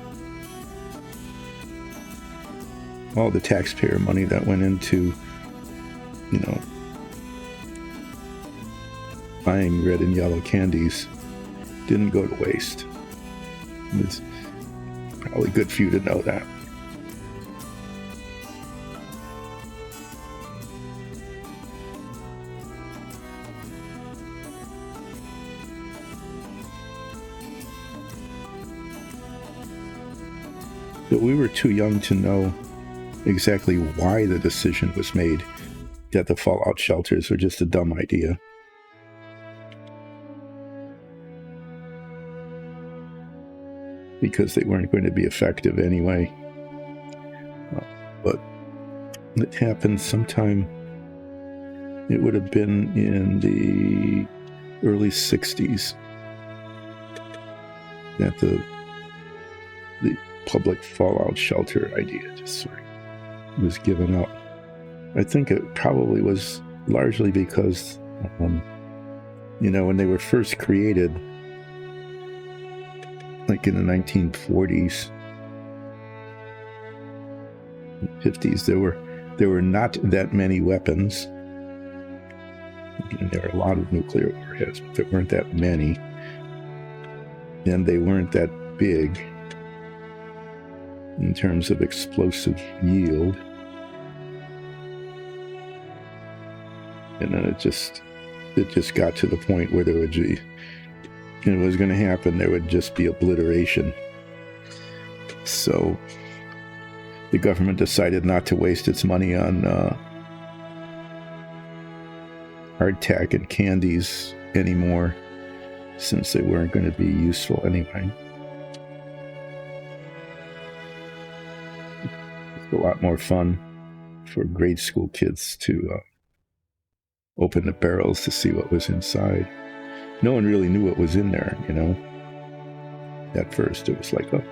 All the taxpayer money that went into, buying red and yellow candies didn't go to waste. It's probably good for you to know that. But we were too young to know exactly why the decision was made that the fallout shelters were just a dumb idea. Because they weren't going to be effective anyway. But it happened sometime, it would have been in the early 60s that the public fallout shelter idea just sort of was given up. I think it probably was largely because, when they were first created, like in the 1940s, 50s, there were not that many weapons. And there were a lot of nuclear warheads, but there weren't that many. And they weren't that big in terms of explosive yield. And then it just it just got to the point where there would be, it was going to happen, there would just be obliteration. So the government decided not to waste its money on hardtack and candies anymore, since they weren't going to be useful anyway. It's a lot more fun for grade school kids to open the barrels to see what was inside. No one really knew what was in there, you know. At first, it was like, oh,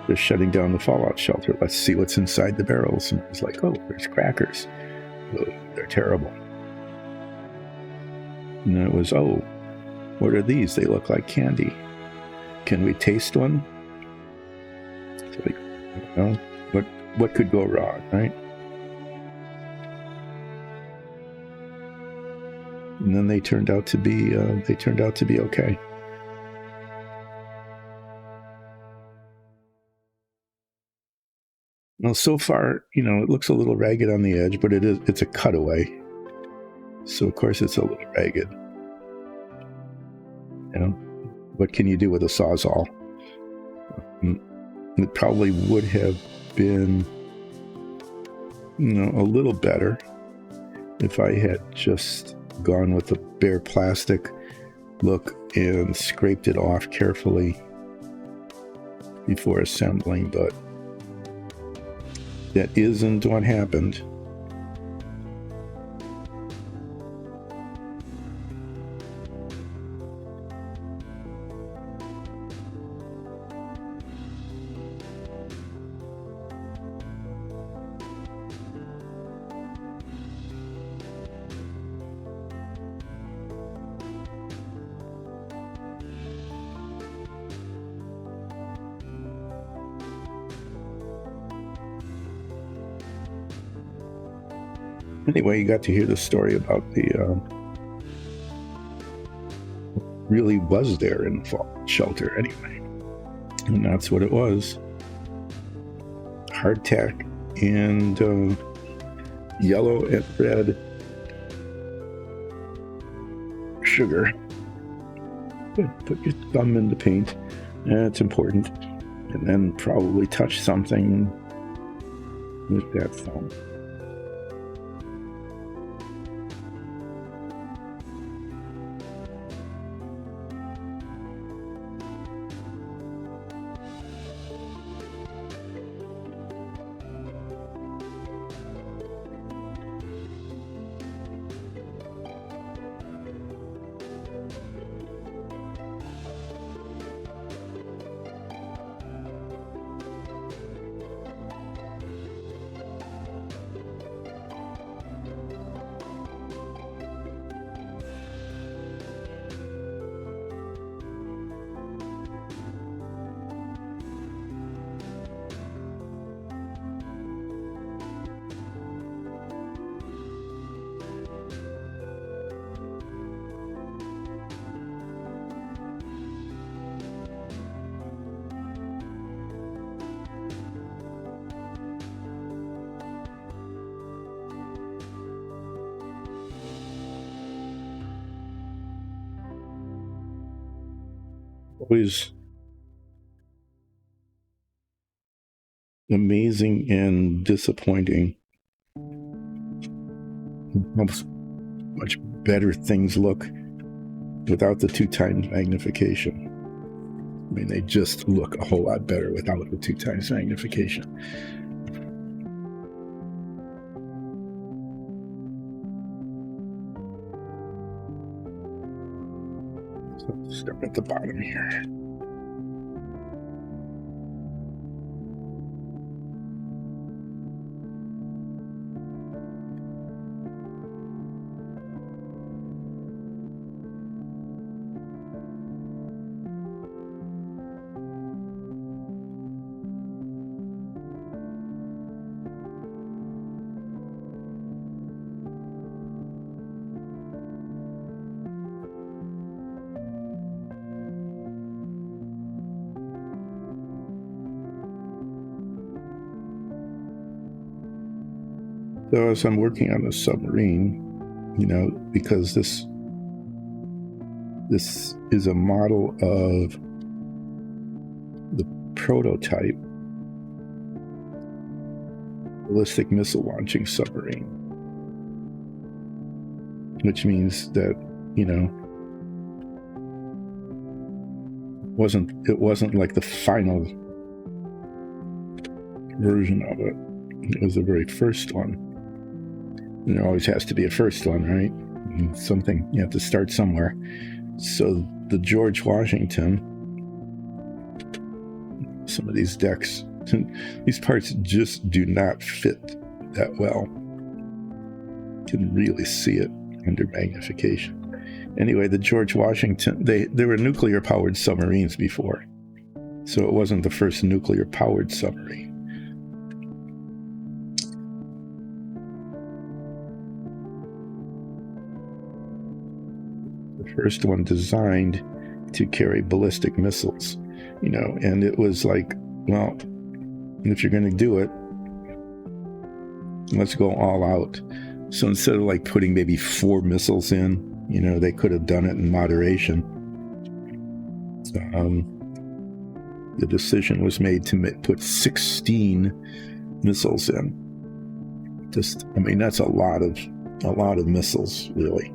they're shutting down the fallout shelter. Let's see what's inside the barrels. And it was like, oh, there's crackers. Oh, they're terrible. And then it was, oh, what are these? They look like candy. Can we taste one? It's like, well, what could go wrong, right? And then they turned out to be okay. Well, so far, you know, it looks a little ragged on the edge, but it's a cutaway. So of course it's a little ragged. You know, what can you do with a Sawzall? It probably would have been, you know, a little better if I had just gone with the bare plastic look and scraped it off carefully before assembling, but that isn't what happened. Anyway, you got to hear the story about the really was there in the fallout shelter anyway. And that's what it was. Hardtack and yellow and red sugar. Put your thumb in the paint. That's important. And then probably touch something with that thumb. Always amazing and disappointing how much better things look without the 2x magnification. I mean, they just look a whole lot better without the 2x magnification. So start at the bottom here. So as I'm working on a submarine, you know, because this This is a model of the prototype ballistic missile launching submarine, which means that, you know, it wasn't like the final version of it. It was the very first one. And there always has to be a first one, right? And something, you have to start somewhere. So the George Washington, some of these decks, these parts just do not fit that well. You can really see it under magnification. Anyway, the George Washington, they were nuclear-powered submarines before. So it wasn't the first nuclear-powered submarine. The first one designed to carry ballistic missiles, you know, and it was like, well, if you're going to do it, let's go all out. So instead of like putting maybe 4 missiles in, you know, they could have done it in moderation. The decision was made to put 16 missiles in. Just, I mean, that's a lot of missiles, really.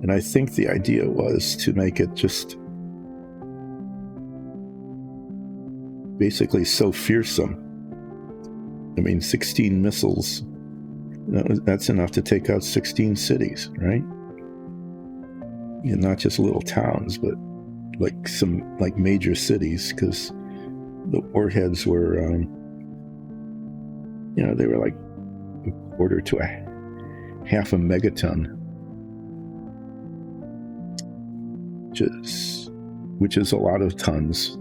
And I think the idea was to make it just basically so fearsome. I mean, 16 missiles, that's enough to take out 16 cities, right? And not just little towns, but like some like major cities, because the warheads were, you know, they were like a quarter to half a megaton, which is a lot of tons.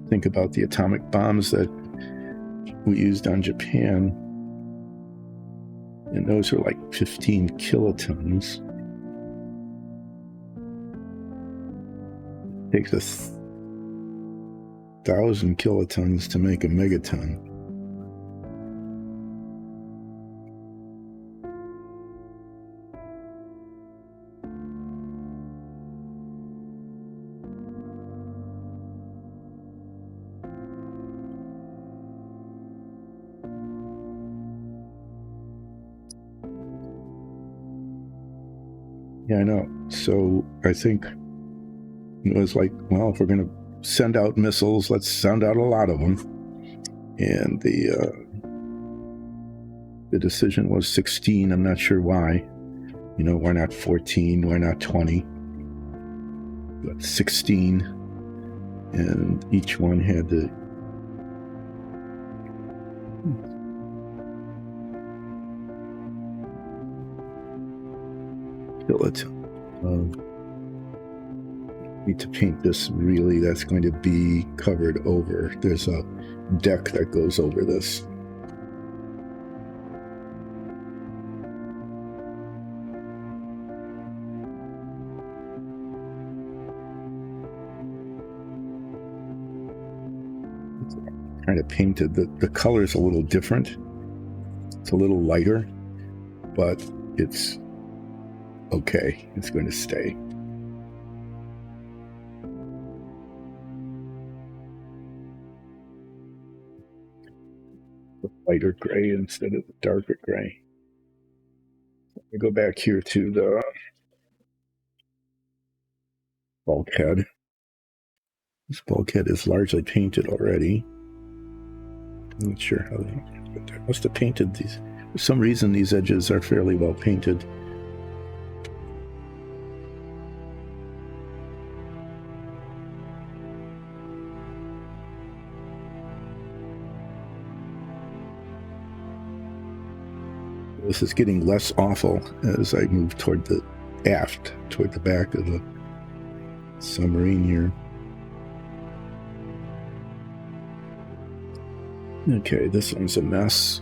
Think about the atomic bombs that we used on Japan, and those are like 15 kilotons. It takes 1,000 kilotons to make a megaton. Yeah, I know. So I think it was like, well, if we're going to send out missiles, let's send out a lot of them. And the decision was 16. I'm not sure why. You know, why not 14? Why not 20? But 16. And each one had the billet. Need to paint this really. That's going to be covered over. There's a deck that goes over this. Kind of painted. The color is a little different. It's a little lighter, but it's okay. It's going to stay. The lighter gray instead of the darker gray. Let me go back here to the bulkhead. This bulkhead is largely painted already. I'm not sure how they must have painted these. For some reason, these edges are fairly well painted. This is getting less awful as I move toward the aft, toward the back of the submarine here. Okay, this one's a mess.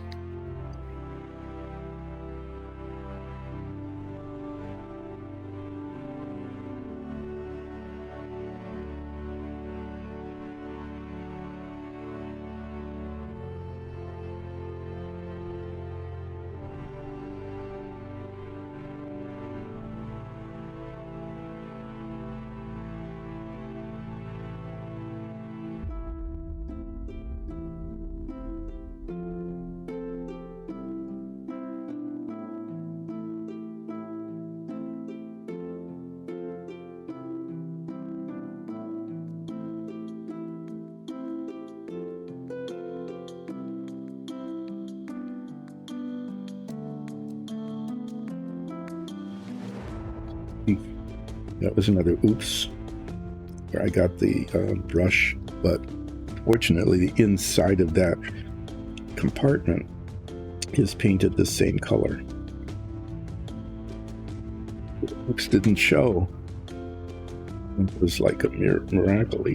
That was another oops, where I got the brush, but fortunately the inside of that compartment is painted the same color. The oops didn't show. It was like a miracle.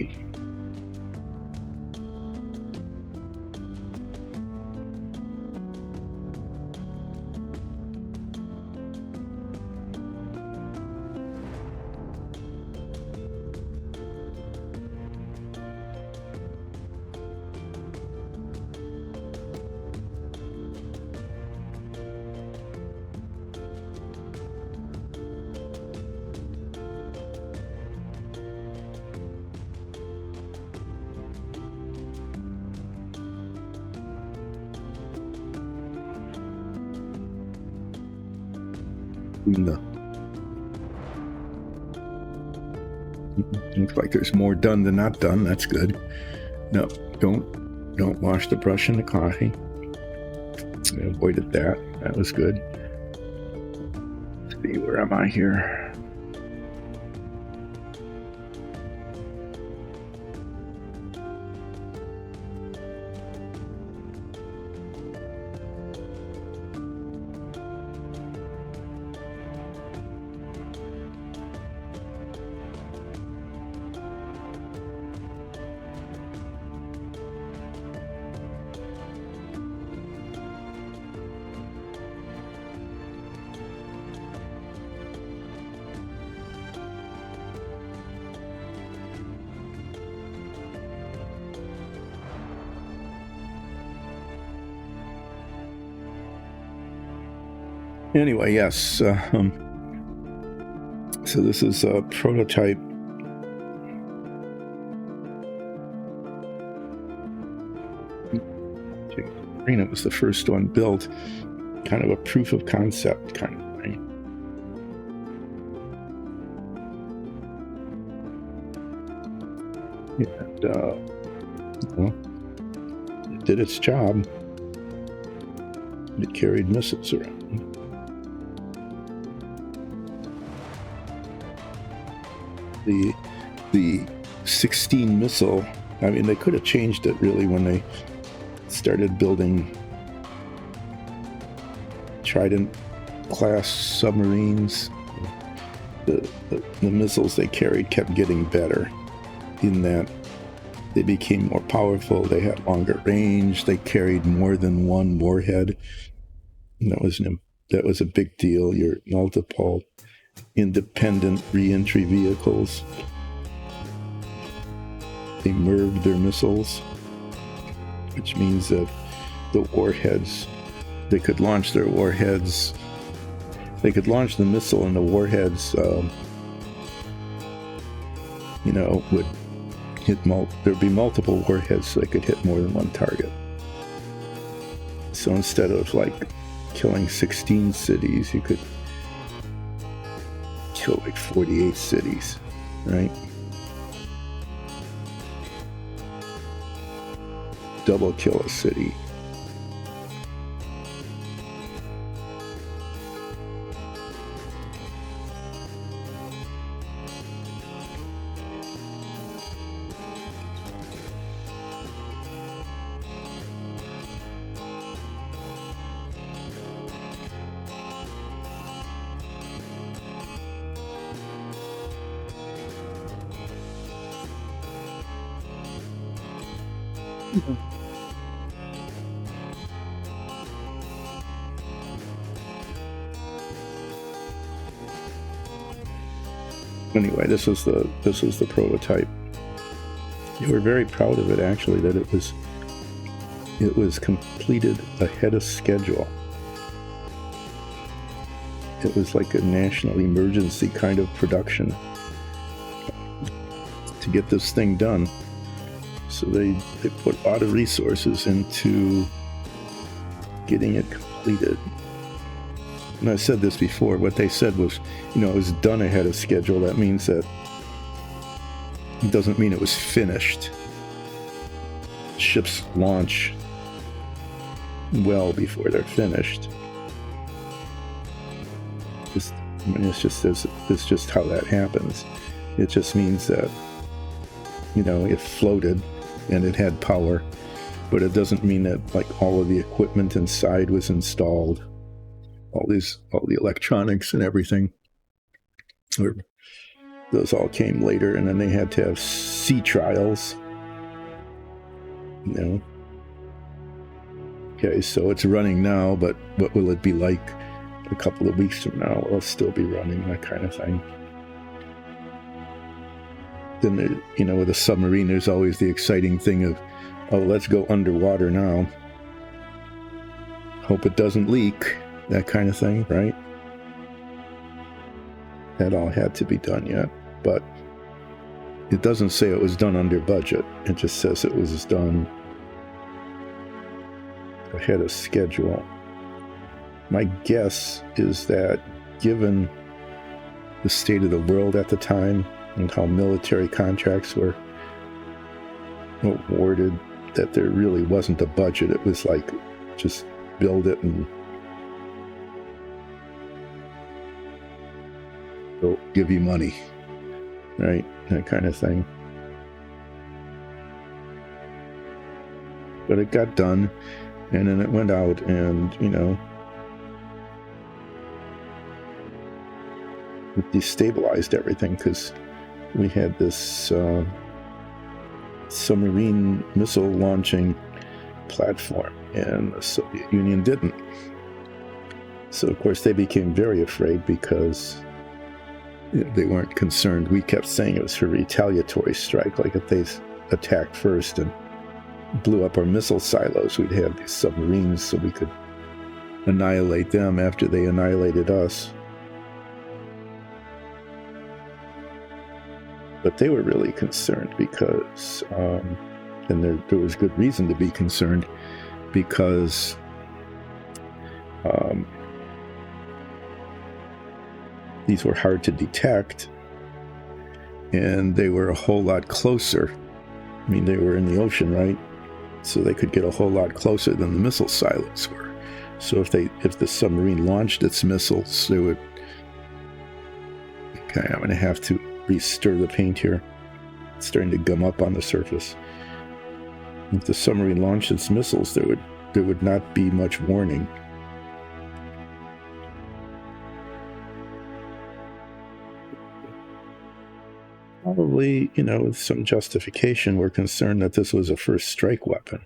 No. Looks like there's more done than not done. That's good. No, don't wash the brush in the coffee. I avoided that. That was good. Let's see, where am I here? Anyway, yes. So this is a prototype. It was the first one built, kind of a proof of concept kind of thing. And well, it did its job. It carried missiles around. The 16 missile, I mean, they could have changed it really when they started building Trident class submarines. The missiles they carried kept getting better in that they became more powerful, they had longer range, they carried more than one warhead. And that was a big deal. Your multiple independent re-entry vehicles. They MIRVed their missiles, which means that the warheads, they could launch their warheads, they could launch the missile and the warheads, would hit, there'd be multiple warheads so they could hit more than one target. So instead of like killing 16 cities, you could kill like 48 cities, right? Double kill a city. Anyway, this was the prototype. We were very proud of it, actually, that it was completed ahead of schedule. It was like a national emergency kind of production to get this thing done. So they put a lot of resources into getting it completed. And I said this before, what they said was, it was done ahead of schedule. That means that it doesn't mean it was finished. Ships launch well before they're finished. It's just is just how that happens. It just means that, it floated and it had power, but it doesn't mean that like all of the equipment inside was installed, all the electronics and everything. Those all came later, and then they had to have sea trials. Okay, so it's running now, but what will it be like a couple of weeks from now? Will it still be running, that kind of thing? Then, with a submarine, there's always the exciting thing of, oh, let's go underwater now. Hope it doesn't leak, that kind of thing, right? That all had to be done yet, but it doesn't say it was done under budget. It just says it was done ahead of schedule. My guess is that given the state of the world at the time and how military contracts were awarded, that there really wasn't a budget. It was like, just build it and they'll give you money, right? That kind of thing. But it got done, and then it went out, and, it destabilized everything, because we had this submarine missile launching platform, and the Soviet Union didn't. So, of course, they became very afraid because they weren't concerned. We kept saying it was for retaliatory strike, like if they attacked first and blew up our missile silos, we'd have these submarines so we could annihilate them after they annihilated us. But they were really concerned because, and there was good reason to be concerned, because these were hard to detect, and they were a whole lot closer. I mean, they were in the ocean, right? So they could get a whole lot closer than the missile silos were. So if the submarine launched its missiles, they would... Okay, I'm going to have to re-stir the paint here. It's starting to gum up on the surface. If the submarine launched its missiles, there would not be much warning. Probably, with some justification, we're concerned that this was a first strike weapon,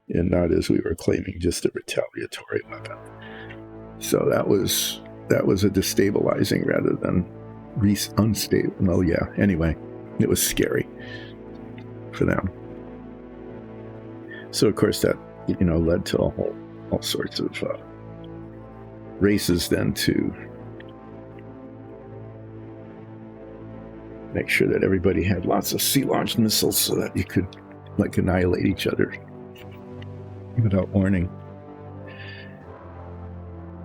and not, as we were claiming, just a retaliatory weapon. So that was a destabilizing rather than unstable. Well, yeah. Anyway, it was scary for them. So of course that led to all sorts of races then to make sure that everybody had lots of sea-launched missiles so that you could annihilate each other without warning.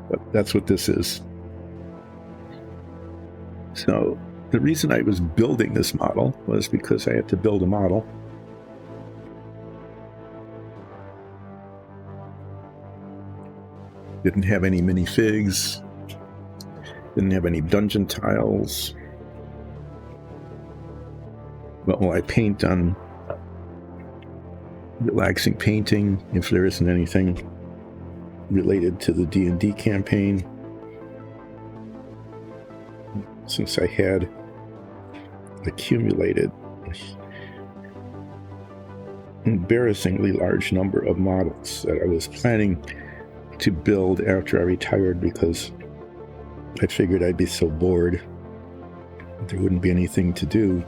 But that's what this is. So the reason I was building this model was because I had to build a model. Didn't have any minifigs. Didn't have any dungeon tiles. Well, I paint on relaxing painting if there isn't anything related to the D&D campaign. Since I had accumulated an embarrassingly large number of models that I was planning to build after I retired, because I figured I'd be so bored there wouldn't be anything to do.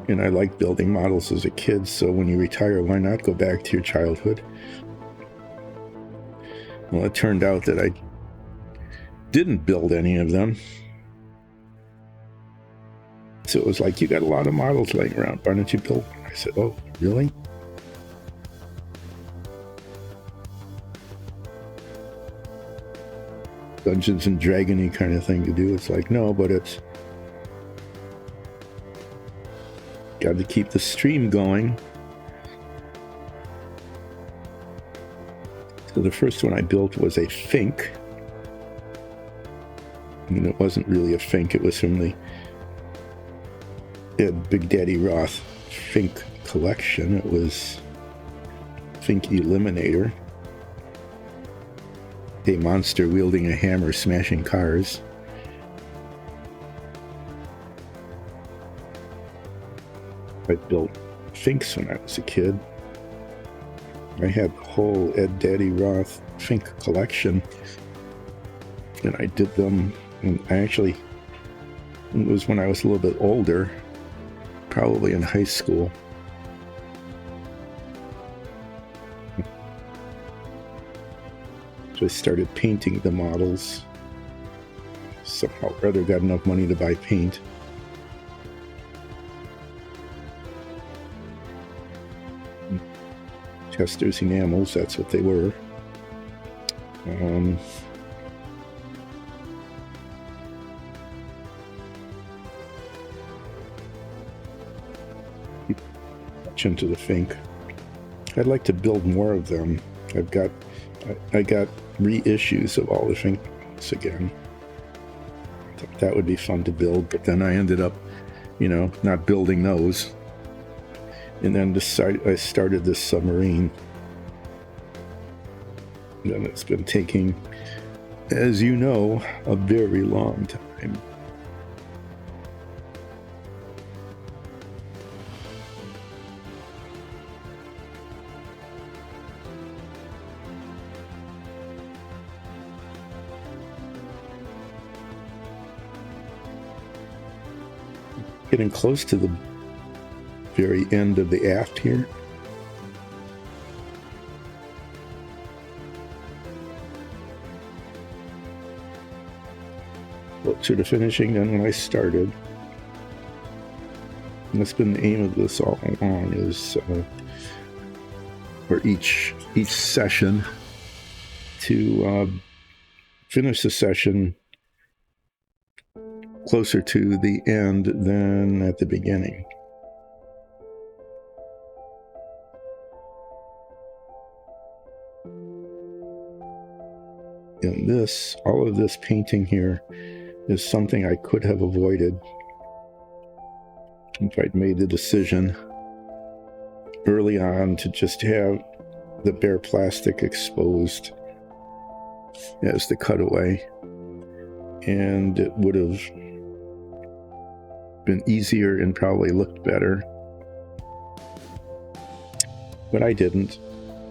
And I liked building models as a kid, so when you retire, why not go back to your childhood? Well, it turned out that I didn't build any of them. So it was like, you got a lot of models laying around, why don't you build one? I said, oh, really? Dungeons and Dragons-y kind of thing to do. It's like, no, but it's got to keep the stream going. So the first one I built was a Fink. And it wasn't really a Fink, it was from the Big Daddy Roth Fink collection. It was Fink Eliminator, a monster wielding a hammer smashing cars. I built Finks when I was a kid. I had the whole Ed Daddy Roth Fink collection, and I did them, and it was when I was a little bit older, probably in high school. So I started painting the models. Somehow or other got enough money to buy paint. Chester's enamels, that's what they were. Much into the Fink. I'd like to build more of them. I got reissues of all the Finks again. I thought that would be fun to build, but then I ended up, not building those. And then I started this submarine. And then it's been taking, as you know, a very long time. Getting close to the very end of the aft here. Closer to finishing than when I started. And that's been the aim of this all along, is for each session to finish the session closer to the end than at the beginning. And all of this painting here is something I could have avoided if I'd made the decision early on to just have the bare plastic exposed as the cutaway. And it would have been easier and probably looked better. But I didn't.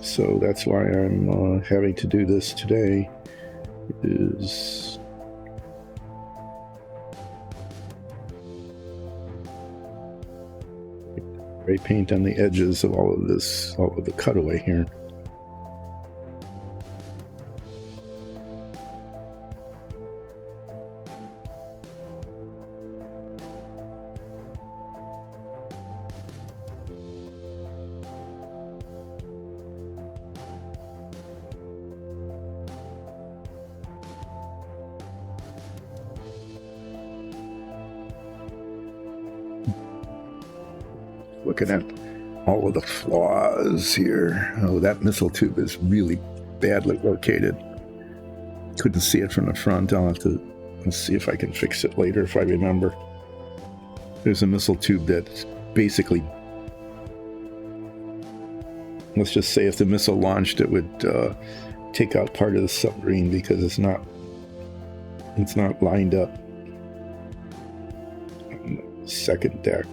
So that's why I'm having to do this today. Is spray paint on the edges of all of the cutaway here. Looking at all of the flaws here. Oh, that missile tube is really badly located. Couldn't see it from the front. I'll see if I can fix it later if I remember. There's a missile tube that's basically, let's just say if the missile launched, it would take out part of the submarine because it's not lined up on the second deck.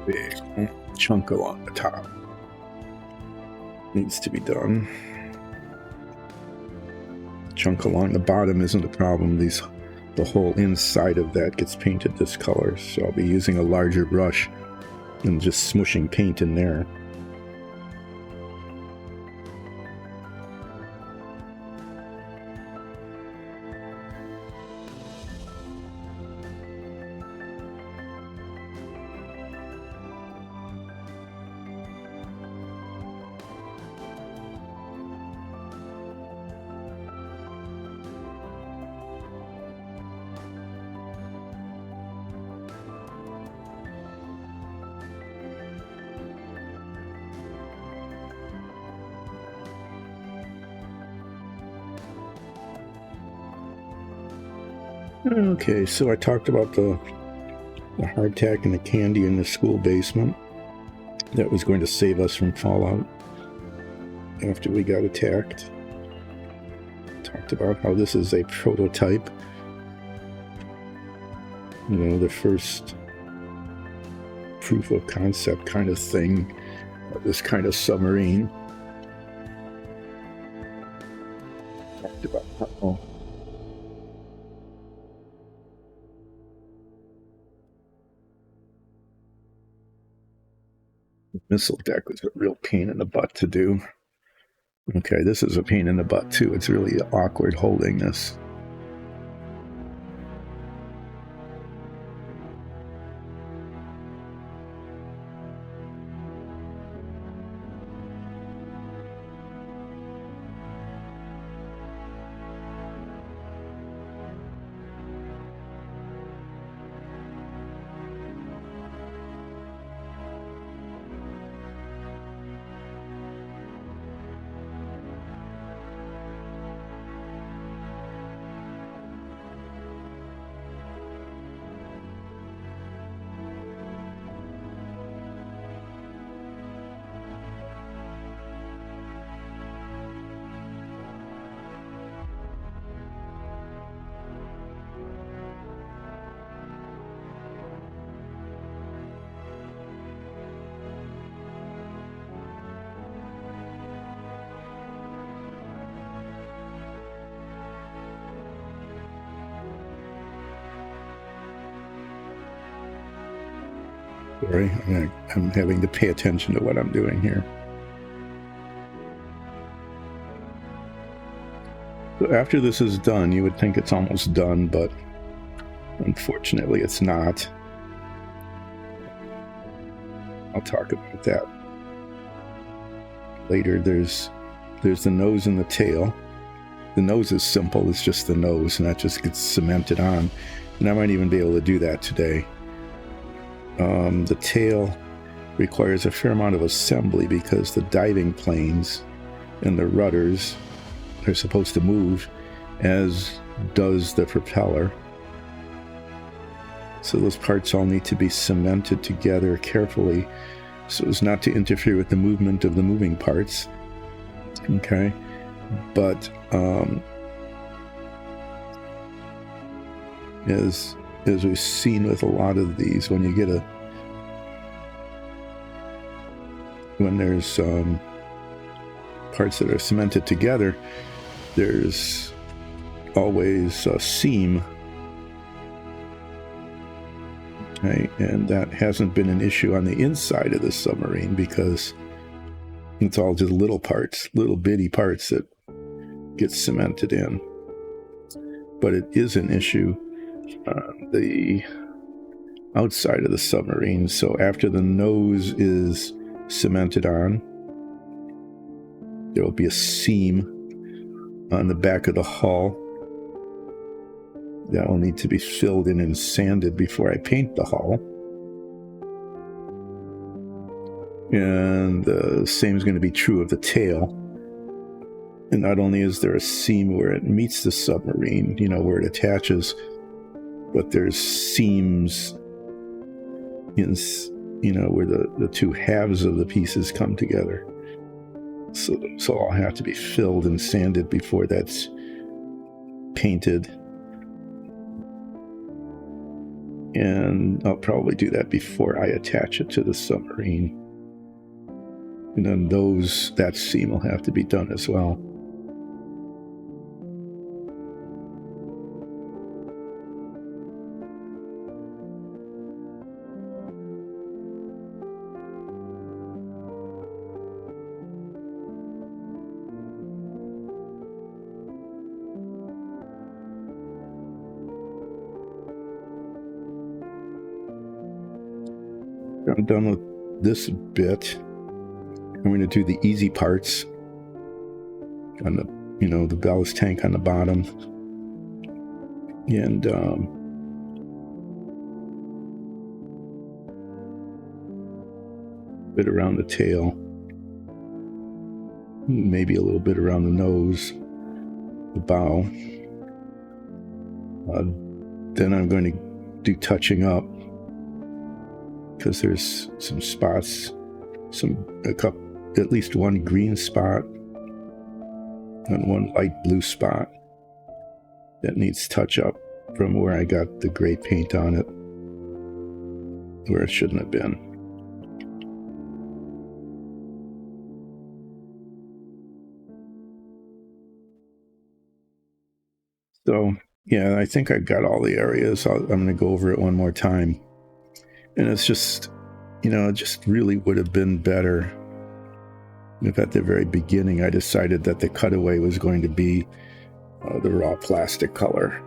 Big chunk along the top needs to be done. Chunk along the bottom isn't a problem. The whole inside of that gets painted this color, so I'll be using a larger brush and just smushing paint in there. Okay, so I talked about the hardtack and the candy in the school basement that was going to save us from fallout after we got attacked. Talked about how this is a prototype, you know, the first proof of concept kind of thing, this kind of submarine. Talked about how the missile deck was a real pain in the butt to do. Okay, this is a pain in the butt too. It's really awkward holding this. Sorry, I'm having to pay attention to what I'm doing here. So after this is done, you would think it's almost done, but unfortunately it's not. I'll talk about that later. There's the nose and the tail. The nose is simple, it's just the nose, and that just gets cemented on. And I might even be able to do that today. The tail requires a fair amount of assembly because the diving planes and the rudders are supposed to move, as does the propeller. So those parts all need to be cemented together carefully so as not to interfere with the movement of the moving parts. Okay, but as we've seen with a lot of these, when there's parts that are cemented together, there's always a seam. Okay, and that hasn't been an issue on the inside of the submarine because it's all just little parts, little bitty parts that get cemented in. But it is an issue on the outside of the submarine. So after the nose is cemented on, there will be a seam on the back of the hull that will need to be filled in and sanded before I paint the hull. And the same is going to be true of the tail. And not only is there a seam where it meets the submarine, you know, where it attaches, but there's seams in, you know, where the two halves of the pieces come together. So I'll have to be filled and sanded before that's painted. And I'll probably do that before I attach it to the submarine. And then that seam will have to be done as well. I'm done with this bit. I'm going to do the easy parts on the ballast tank on the bottom, and bit around the tail, maybe a little bit around the nose, the bow. then I'm going to do touching up, because there's some spots, at least one green spot and one light blue spot that needs touch up from where I got the gray paint on it, where it shouldn't have been. So, yeah, I think I got all the areas. I'm going to go over it one more time. And it's just, it just really would have been better if at the very beginning I decided that the cutaway was going to be the raw plastic color,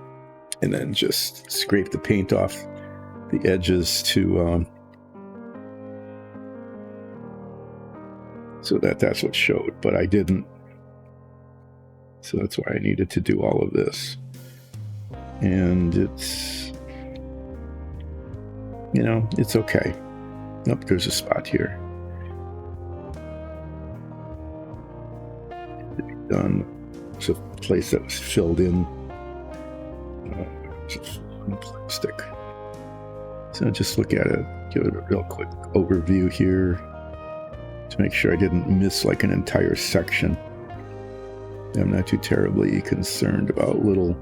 and then just scrape the paint off the edges to so that's what showed, but I didn't. So that's why I needed to do all of this. And it's, it's okay. Nope, there's a spot here. Done. It's a place that was filled in. Plastic. So just look at it, give it a real quick overview here to make sure I didn't miss like an entire section. I'm not too terribly concerned about little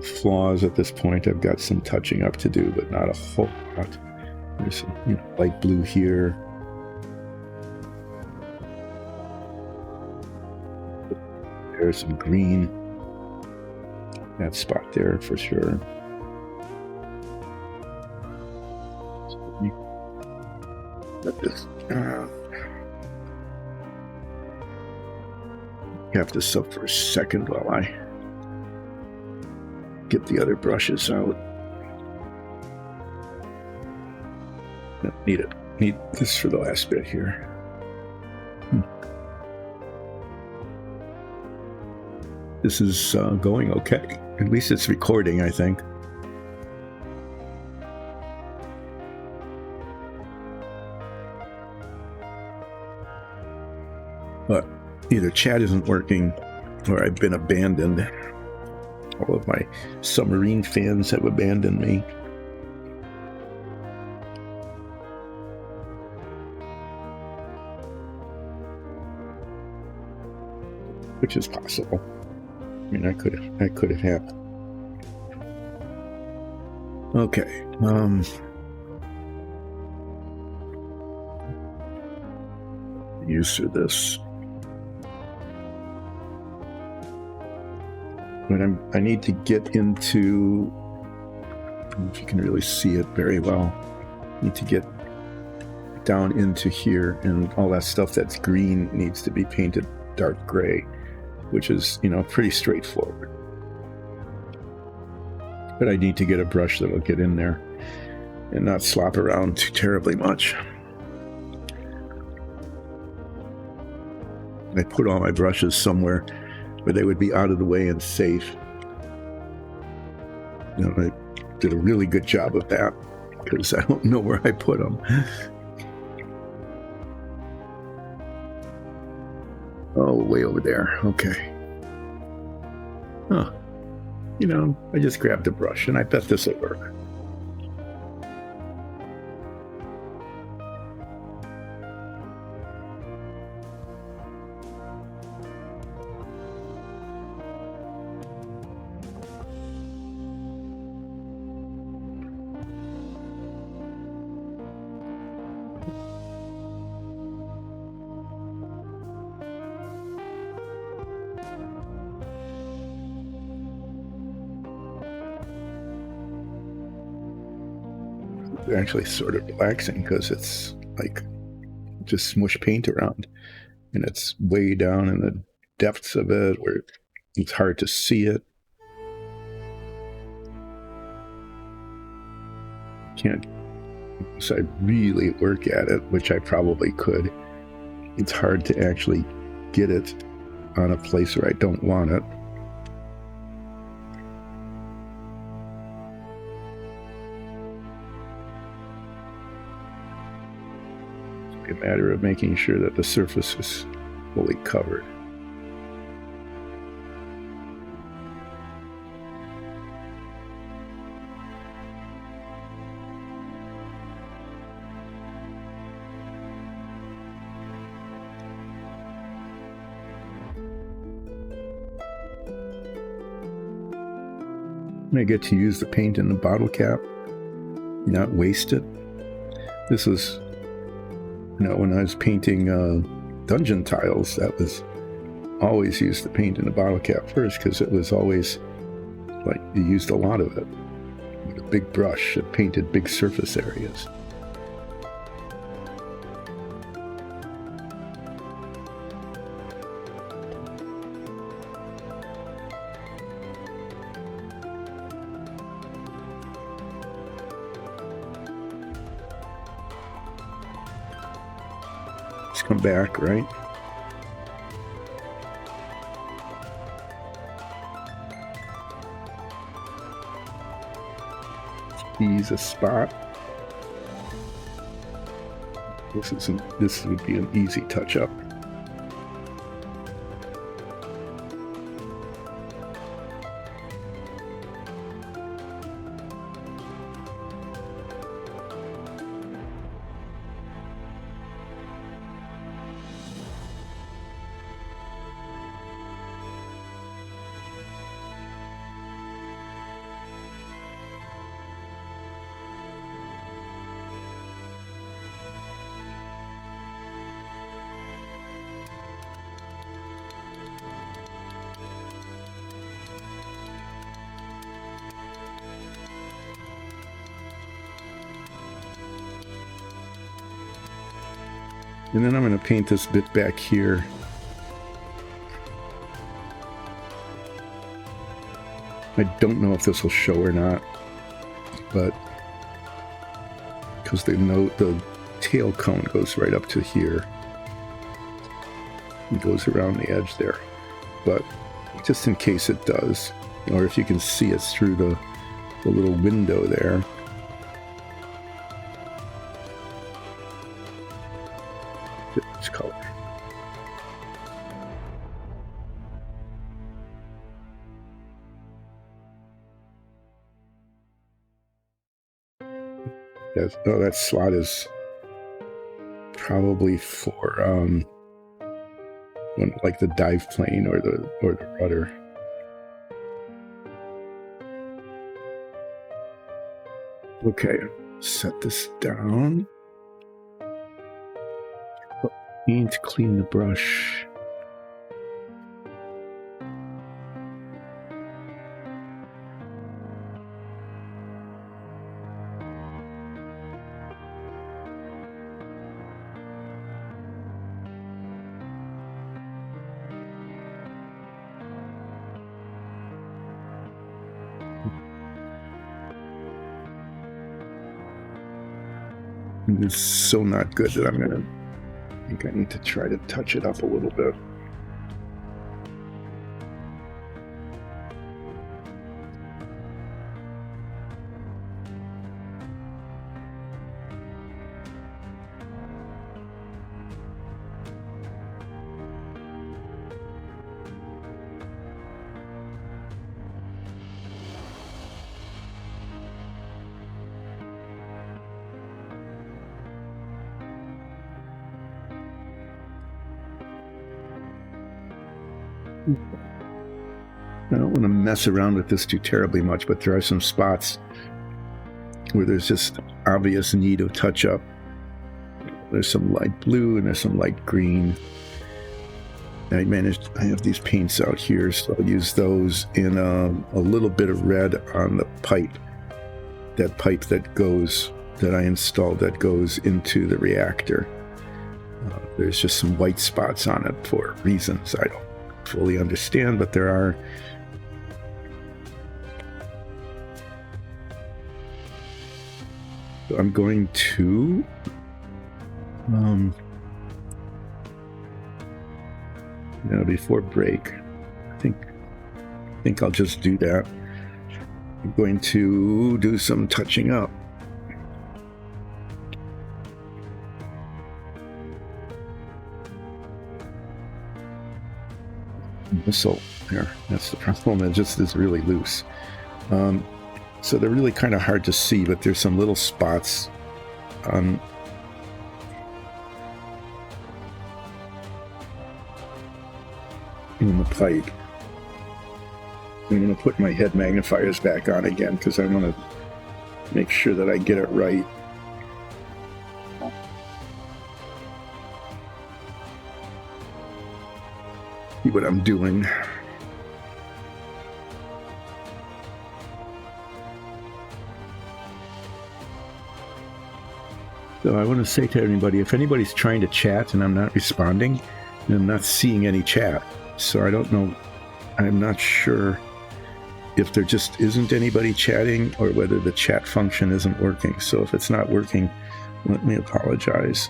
flaws at this point. I've got some touching up to do, but not a whole lot. There's some, light blue here. There's some green. That spot there for sure. Let this. Have this up for a second while I get the other brushes out. Need this for the last bit here. This is going okay. At least it's recording, I think. But either chat isn't working or I've been abandoned. All of my submarine fans have abandoned me. Which is possible. I mean, that could have happened. Okay. Use for this. But I need to get into, I don't know if you can really see it very well. I need to get down into here, and all that stuff that's green needs to be painted dark gray, which is, pretty straightforward. But I need to get a brush that will get in there and not slop around too terribly much. I put all my brushes somewhere where they would be out of the way and safe. I did a really good job of that because I don't know where I put them. Oh, way over there. Okay. Huh. I just grabbed a brush, and I bet this will work. Actually sort of relaxing because it's like just smush paint around, and it's way down in the depths of it where it's hard to see it. Can't, so I really work at it, which I probably could. It's hard to actually get it on a place where I don't want it. A matter of making sure that the surface is fully covered. I get to use the paint in the bottle cap, not waste it. This was, when I was painting dungeon tiles, that was always use the paint in the bottle cap first, because it was always like you used a lot of it with a big brush. It painted big surface areas. Let's come back, right? Ease a spot. This would be an easy touch-up. And then I'm going to paint this bit back here. I don't know if this will show or not, but because the tail cone goes right up to here. It goes around the edge there. But just in case it does, or if you can see it through the little window there. This color. That slot is probably for like the dive plane or the rudder. Okay, set this down. Need to clean the brush. It's so not good that I think I need to try to touch it up a little bit. I don't want to mess around with this too terribly much, but there are some spots where there's just obvious need of touch-up. There's some light blue and there's some light green. I have these paints out here, so I'll use those in a little bit of red on the pipe. That pipe that I installed that goes into the reactor. There's just some white spots on it for reasons I don't fully understand, but there are. So I'm going to before break, I think I'll just do that. I'm going to do some touching up. Missile there. That's the problem. It just is really loose. So they're really kind of hard to see, but there's some little spots in the pipe. I'm going to put my head magnifiers back on again because I want to make sure that I get it right. See what I'm doing. So I want to say to everybody, if anybody's trying to chat and I'm not responding, then I'm not seeing any chat. So I don't know. I'm not sure if there just isn't anybody chatting or whether the chat function isn't working. So if it's not working, let me apologize.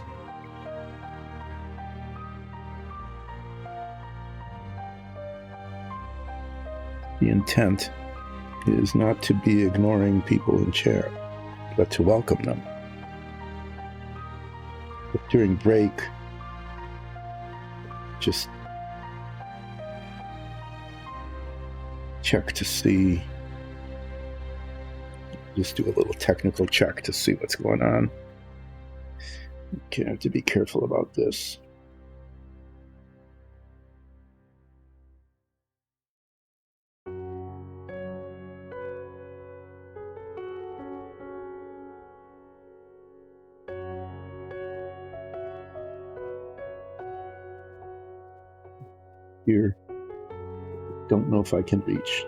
The intent is not to be ignoring people in chat, but to welcome them. But during break, just check to see, just do a little technical check to see what's going on. Okay, I have to be careful about this. Here, don't know if I can reach.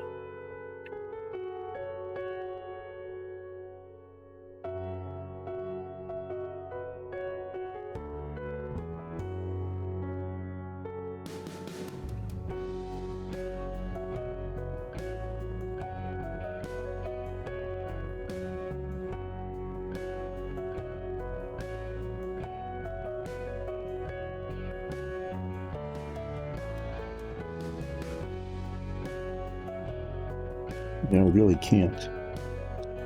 I really can't.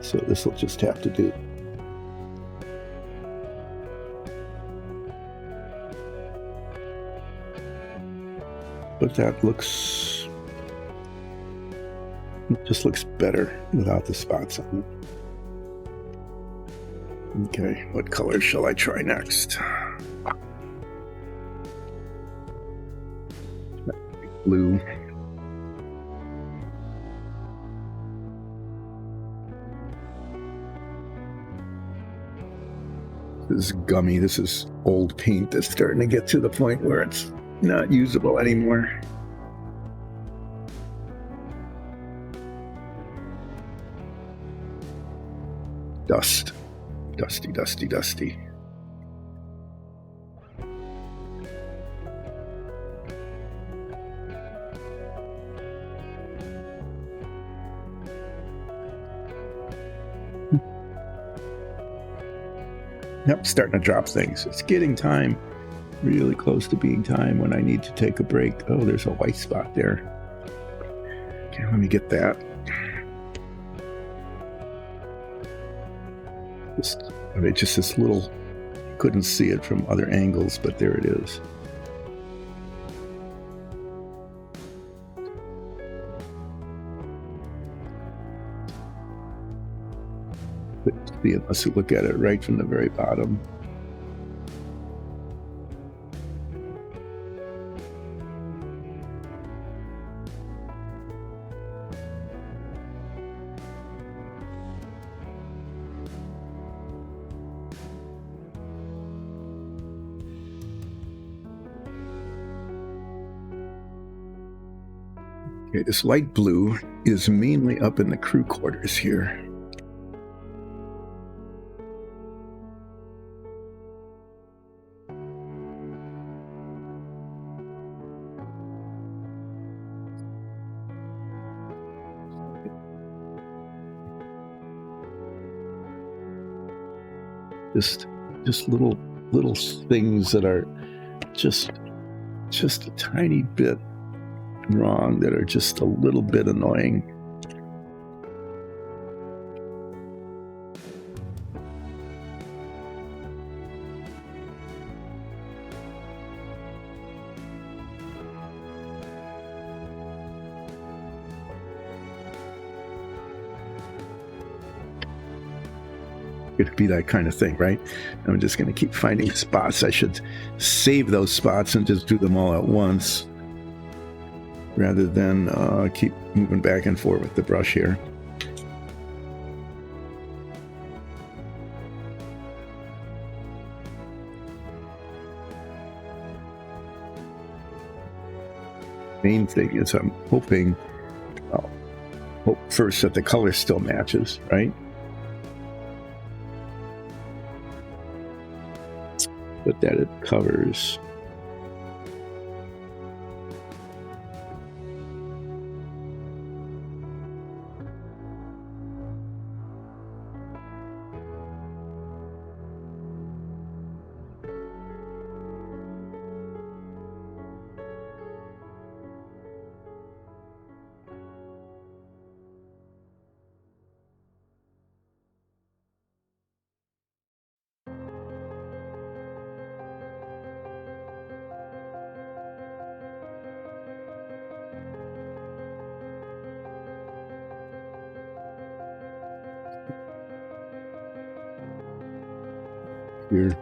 So this will just have to do. But that looks, it just looks better without the spots on it. Okay, what color shall I try next? Blue. This is gummy. This is old paint that's starting to get to the point where it's not usable anymore. Dust. Dusty, dusty, dusty. Yep, starting to drop things. It's getting time, really close to being time when I need to take a break. Oh, there's a white spot there. Okay, let me get that. Just this little, couldn't see it from other angles, but there it is. Couldn't see it unless you look at it right from the very bottom. Okay, this light blue is mainly up in the crew quarters here. Just little things that are just a tiny bit wrong, that are just a little bit annoying. It'd be that kind of thing, right? I'm just going to keep finding spots. I should save those spots and just do them all at once. rather than keep moving back and forth with the brush here. Main thing is I'm hoping, hope first that the color still matches, right? But that it covers. Here.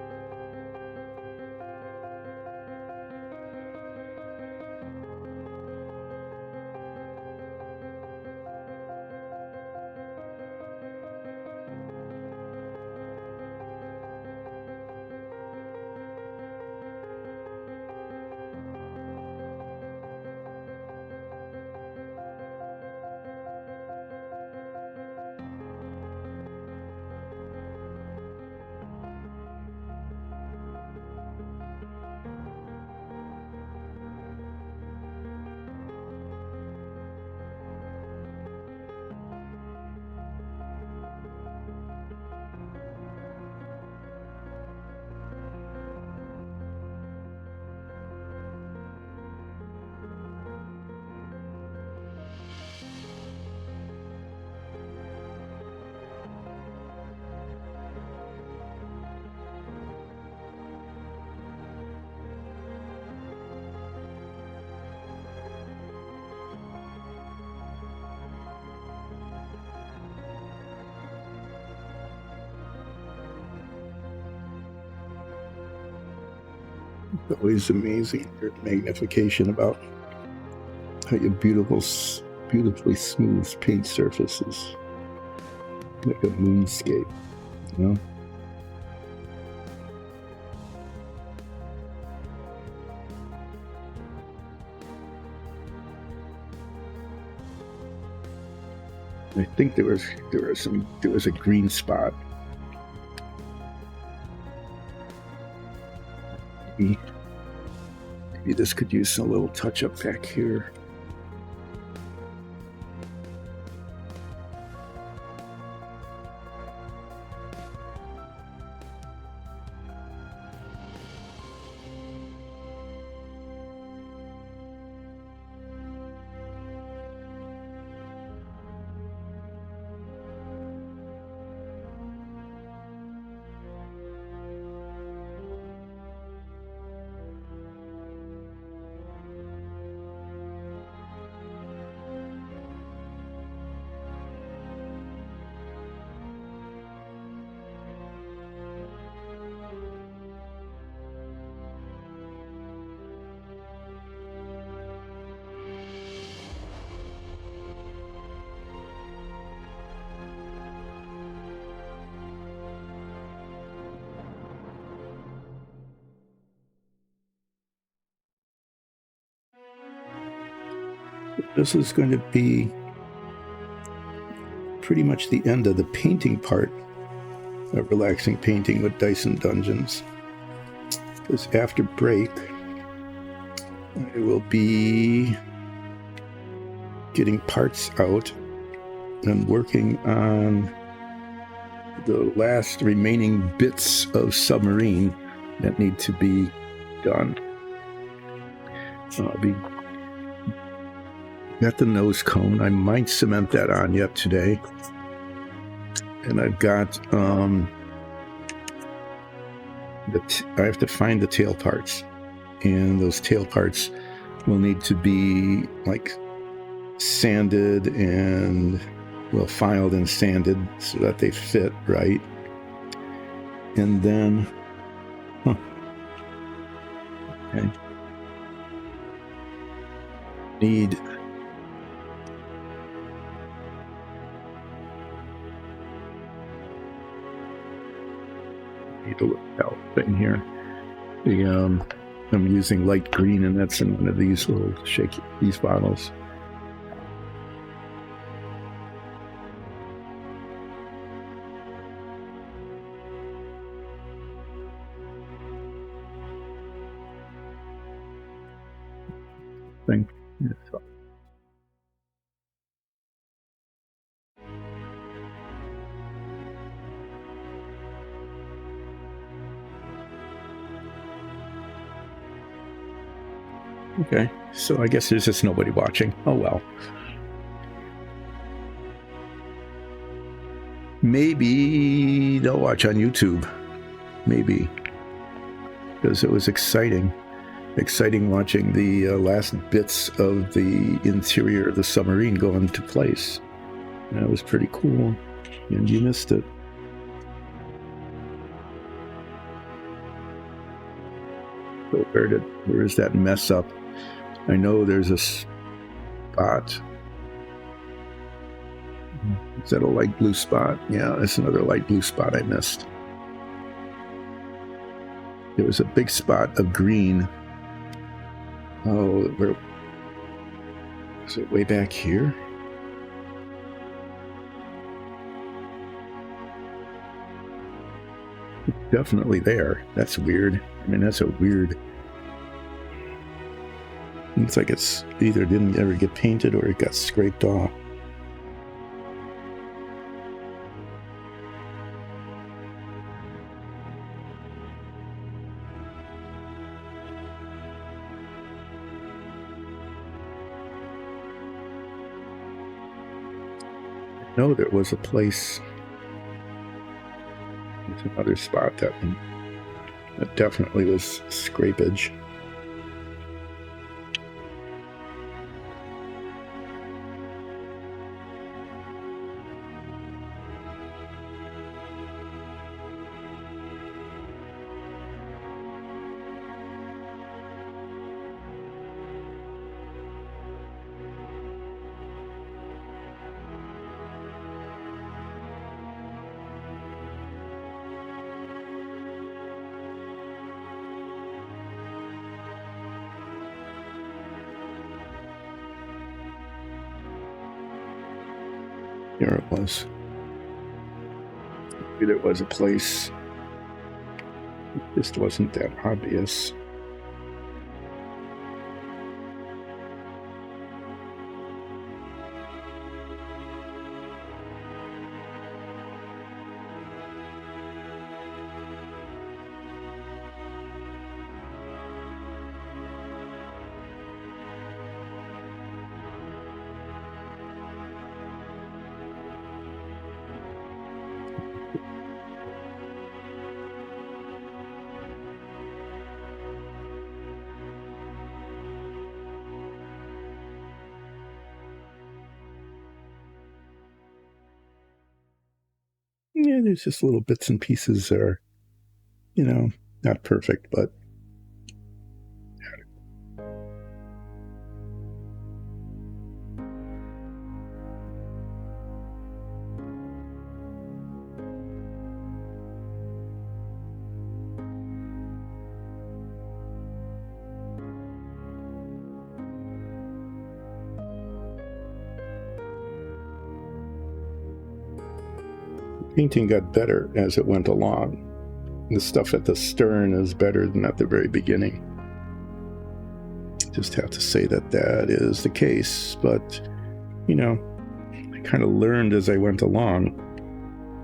It's always amazing your magnification about how your beautifully smooth paint surfaces, like a moonscape, you know? I think there was a green spot. Maybe this could use a little touch up back here. This is going to be pretty much the end of the painting part of relaxing painting with Dyson Dungeons. Because after break, I will be getting parts out and working on the last remaining bits of submarine that need to be done. I'll be got the nose cone. I might cement that on yet today. And I've got I have to find the tail parts, and those tail parts will need to be like sanded and filed and sanded so that they fit right. And then okay. need a little help thing here. I'm using light green, and that's in one of these little shaky bottles. Thing. Okay, so I guess there's just nobody watching. Oh well. Maybe they'll watch on YouTube. Maybe. Because it was exciting watching the last bits of the interior of the submarine go into place. That was pretty cool, and you missed it. So where is that mess up? I know there's a spot. Is that a light blue spot? Yeah, that's another light blue spot I missed. There was a big spot of green. Oh, where is it? Way back here? Definitely there. That's weird. I mean, that's a weird. Looks like it's either didn't ever get painted or it got scraped off. I know there was a place. There's another spot that definitely was scrapage. There it was. Maybe there was a place. It just wasn't that obvious. Yeah, there's just little bits and pieces that are, not perfect, but painting got better as it went along. The stuff at the stern is better than at the very beginning. Just have to say that is the case, but I kind of learned as I went along.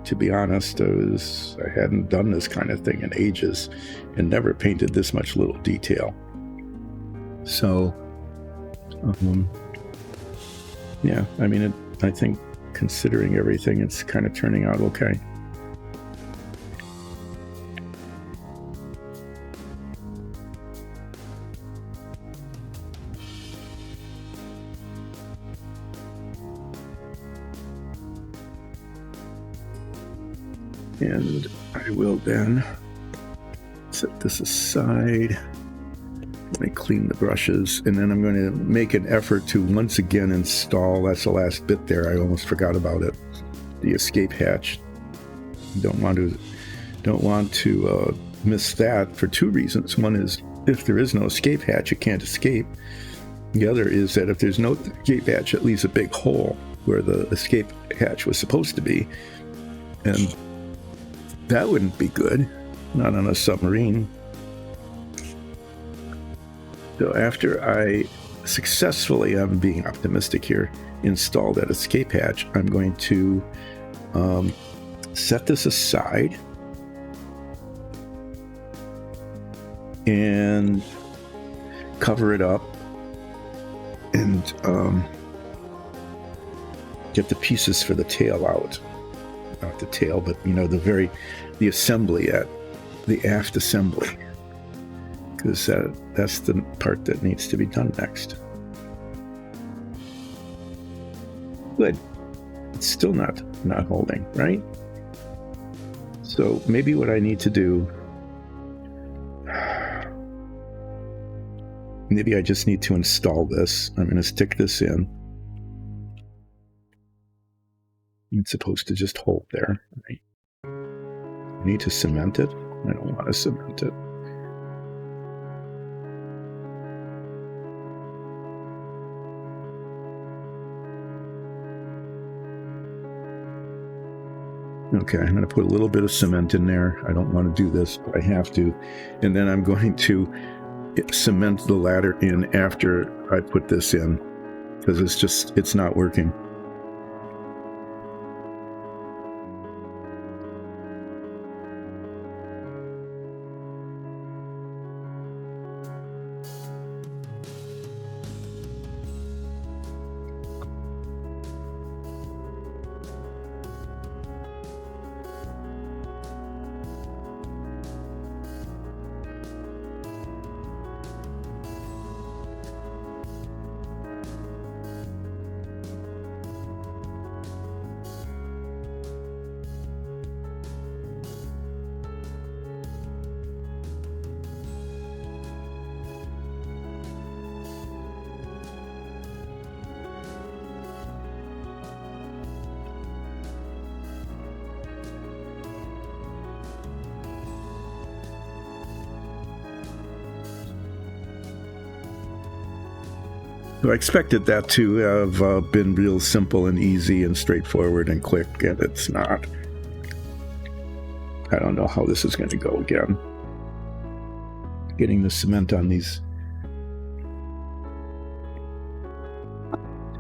To be honest, I hadn't done this kind of thing in ages and never painted this much little detail. So, yeah, I mean, I think considering everything, it's kind of turning out okay. And I will then set this aside. Let me clean the brushes, and then I'm going to make an effort to once again install, that's the last bit there, I almost forgot about it, the escape hatch. Don't want to miss that for two reasons. One is, if there is no escape hatch, it can't escape. The other is that if there's no escape hatch, it leaves a big hole where the escape hatch was supposed to be, and that wouldn't be good, not on a submarine. So after I successfully, I'm being optimistic here, install that escape hatch, I'm going to set this aside and cover it up and get the pieces for the tail out. Not the tail, but the assembly, the aft assembly. Because that's the part that needs to be done next. Good. It's still not holding, right? So maybe what I need to do, maybe I just need to install this. I'm going to stick this in. It's supposed to just hold there, right? I need to cement it. I don't want to cement it. Okay, I'm going to put a little bit of cement in there. I don't want to do this, but I have to. And then I'm going to cement the ladder in after I put this in, because it's not working. So I expected that to have been real simple and easy and straightforward and quick, and it's not. I don't know how this is going to go again. Getting the cement on these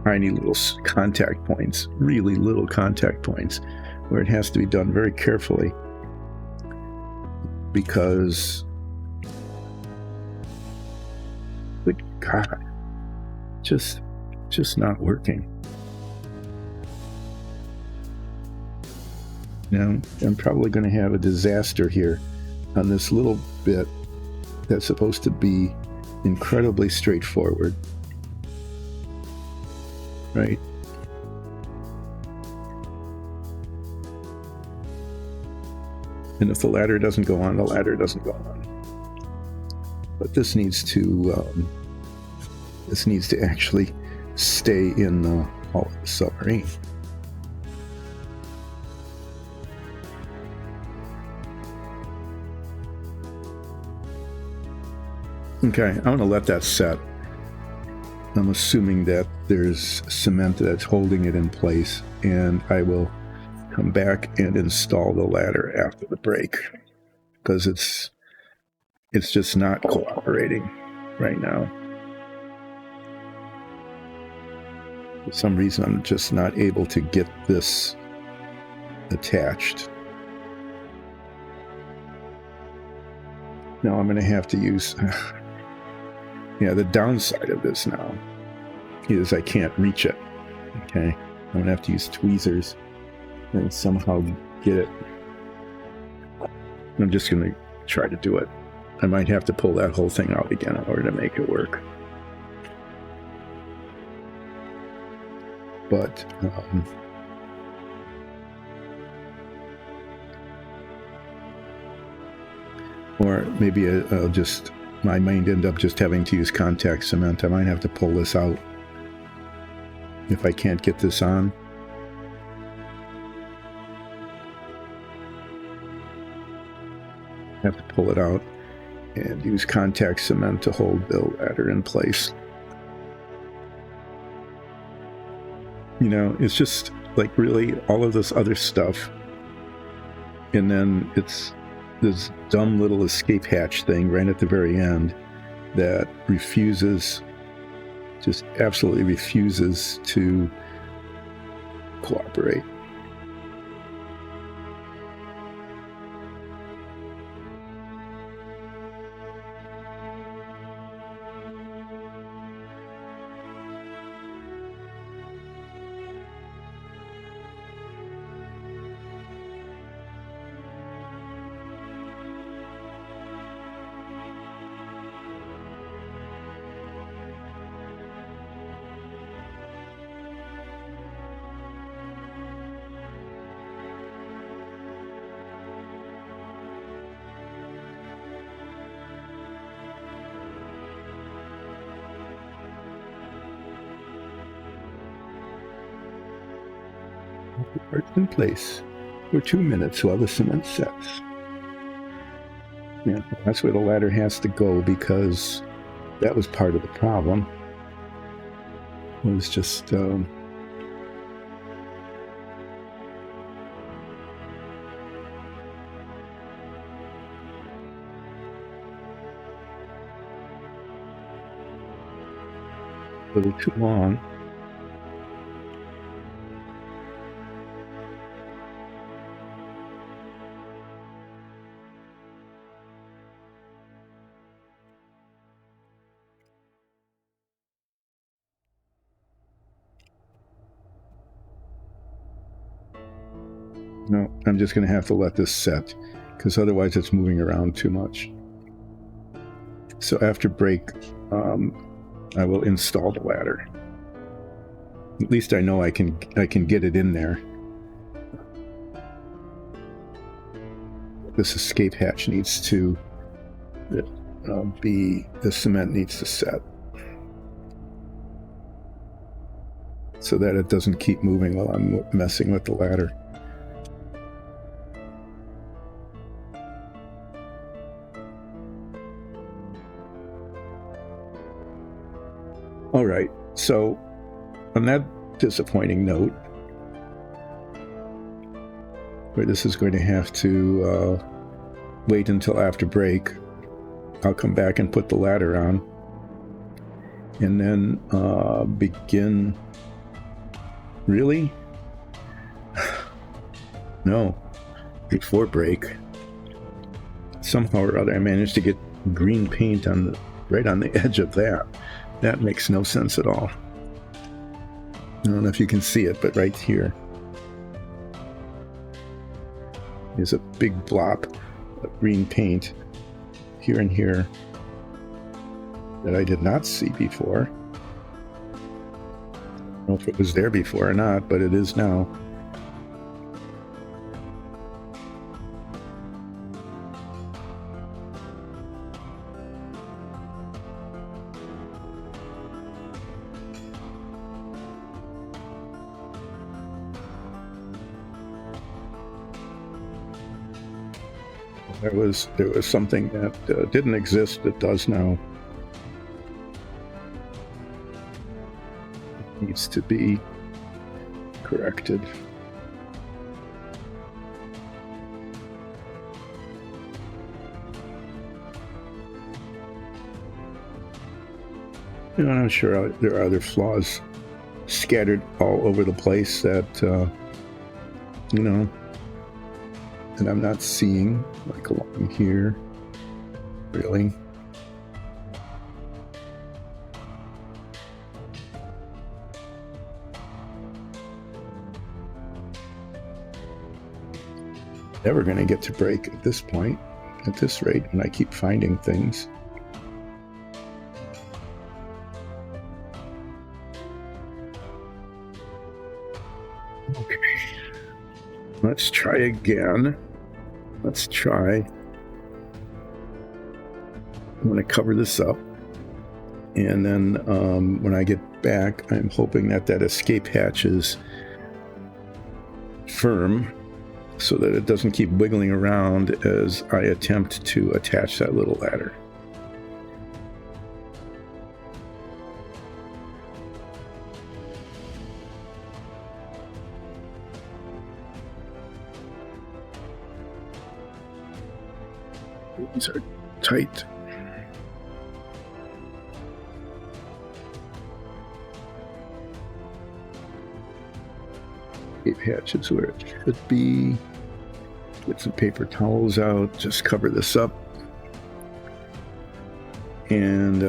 tiny little contact points, really little contact points, where it has to be done very carefully, because, good God, just not working. Now, I'm probably going to have a disaster here on this little bit that's supposed to be incredibly straightforward. Right? And if the ladder doesn't go on, the ladder doesn't go on. But this needs to actually stay in the hull of the submarine. Okay, I'm going to let that set. I'm assuming that there's cement that's holding it in place, and I will come back and install the ladder after the break, because it's just not cooperating right now. For some reason, I'm just not able to get this attached. Now I'm going to have to use... the downside of this now is I can't reach it. Okay? I'm going to have to use tweezers and somehow get it. I'm just going to try to do it. I might have to pull that whole thing out again in order to make it work. But or maybe I'll just I might end up just having to use contact cement. I might have to pull this out if I can't get this on. I have to pull it out and use contact cement to hold the ladder in place. You know, it's just like really all of this other stuff. And then it's this dumb little escape hatch thing right at the very end that refuses, just absolutely refuses to cooperate. Parts in place for 2 minutes while the cement sets. Yeah, that's where the ladder has to go, because that was part of the problem. It was just a little too long. No, I'm just going to have to let this set, because otherwise it's moving around too much. So after break, I will install the ladder. At least I know I can get it in there. This escape hatch needs to be, the cement needs to set, so that it doesn't keep moving while I'm messing with the ladder. All right, so on that disappointing note, where this is going to have to wait until after break, I'll come back and put the ladder on, and then begin. Really? No, before break. Somehow or other, I managed to get green paint on right on the edge of that. That makes no sense at all. I don't know if you can see it, but right here is a big blob of green paint here and here that I did not see before. I don't know if it was there before or not, but it is now. There was something that didn't exist that does now. It needs to be corrected. You know, I'm sure there are other flaws scattered all over the place that, you know, that I'm not seeing, like along here, really. Never going to get to break at this point, at this rate, and I keep finding things. Okay, let's try again. Let's try I'm going to cover this up. And then when I get back, I'm hoping that escape hatch is firm so that it doesn't keep wiggling around as I attempt to attach that little ladder. These are tight. Escape hatch is where it should be. Get some paper towels out, just cover this up. And,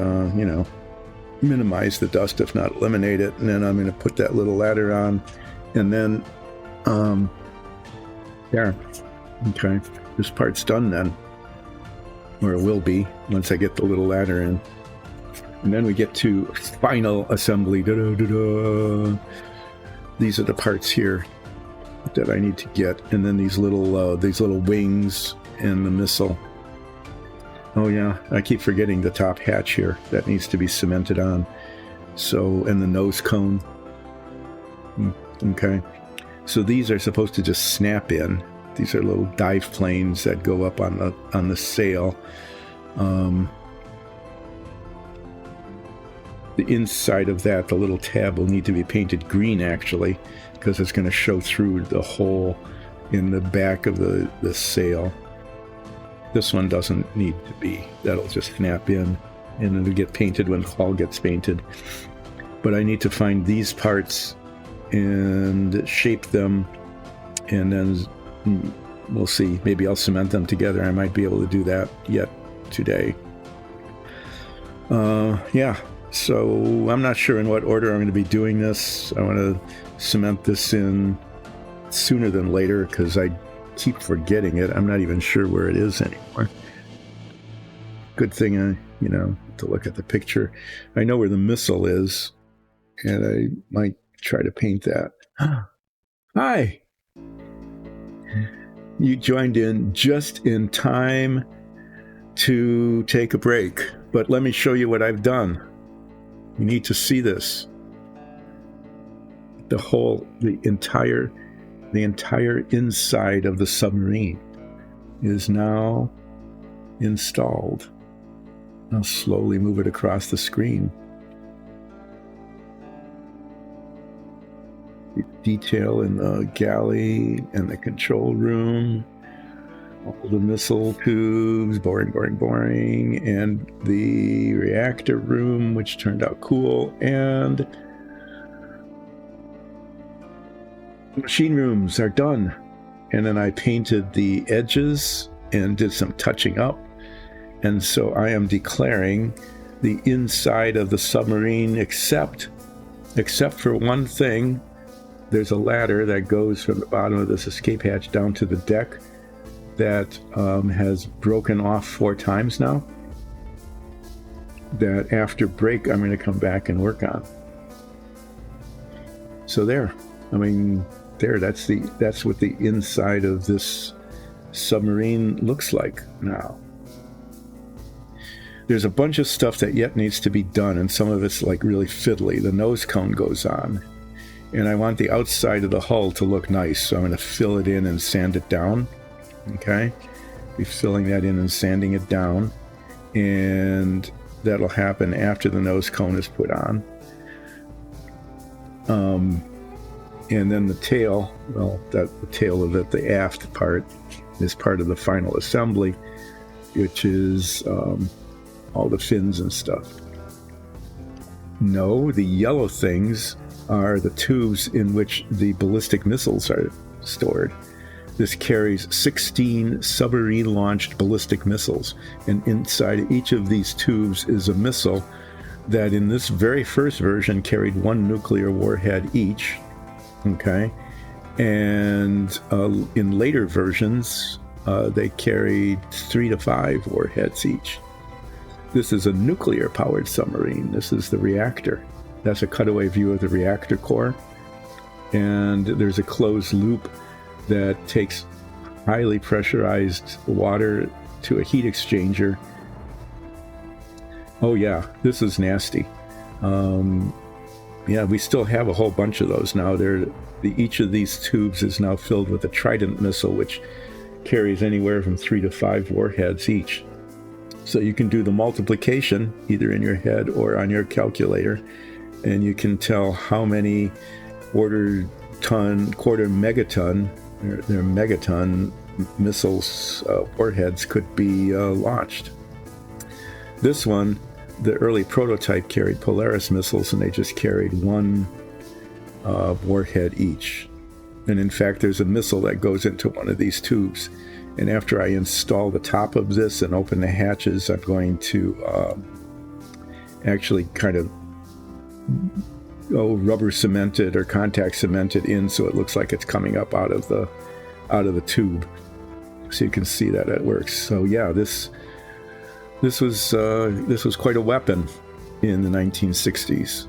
minimize the dust, if not eliminate it. And then I'm going to put that little ladder on. And then, there. Okay. This part's done then. Or it will be once I get the little ladder in. And then we get to final assembly. Da-da-da-da. These are the parts here that I need to get. And then these little wings and the missile. Oh yeah, I keep forgetting the top hatch here. That needs to be cemented on. So, and the nose cone. Okay. So these are supposed to just snap in. These are little dive planes that go up on the sail. The inside of that, the little tab, will need to be painted green actually, because it's going to show through the hole in the back of the sail. This one doesn't need to be. That'll just snap in, and it'll get painted when the hull gets painted. But I need to find these parts and shape them, and then we'll see. Maybe I'll cement them together. I might be able to do that yet today. Yeah. So I'm not sure in what order I'm going to be doing this. I want to cement this in sooner than later because I keep forgetting it. I'm not even sure where it is anymore. Good thing, to look at the picture. I know where the missile is, and I might try to paint that. Hi! You joined in just in time to take a break, but let me show you what I've done. You need to see this. The entire inside of the submarine is now installed. I'll slowly move it across the screen. The detail in the galley and the control room, all the missile tubes, boring, and the reactor room, which turned out cool, and the machine rooms are done. And then I painted the edges and did some touching up. And so I am declaring the inside of the submarine, except for one thing. There's a ladder that goes from the bottom of this escape hatch down to the deck that has broken off 4 times now, that after break I'm going to come back and work on. So that's what the inside of this submarine looks like now. There's a bunch of stuff that yet needs to be done, and some of it's like really fiddly. The nose cone goes on, and I want the outside of the hull to look nice, so I'm going to fill it in and sand it down. Okay, be filling that in and sanding it down, and that'll happen after the nose cone is put on. And then the tail, the tail of it, the aft part, is part of the final assembly, which is all the fins and stuff. No, the yellow things are the tubes in which the ballistic missiles are stored. This carries 16 submarine-launched ballistic missiles, and inside each of these tubes is a missile that in this very first version carried 1 nuclear warhead each, okay? And in later versions, they carried 3 to 5 warheads each. This is a nuclear-powered submarine. This is the reactor. That's a cutaway view of the reactor core. And there's a closed loop that takes highly pressurized water to a heat exchanger Oh yeah, this is nasty. Yeah, we still have a whole bunch of those now. Each of these tubes is now filled with a Trident missile, which carries anywhere from 3 to 5 warheads each. So you can do the multiplication either in your head or on your calculator, and you can tell how many quarter megaton, their megaton missiles, warheads could be launched. This one, the early prototype, carried Polaris missiles, and they just carried 1 warhead each. And in fact, there's a missile that goes into one of these tubes. And after I install the top of this and open the hatches, I'm going to actually kind of rubber cement it or contact cement it in so it looks like it's coming up out of the tube. So you can see that it works. So yeah, this was quite a weapon in the 1960s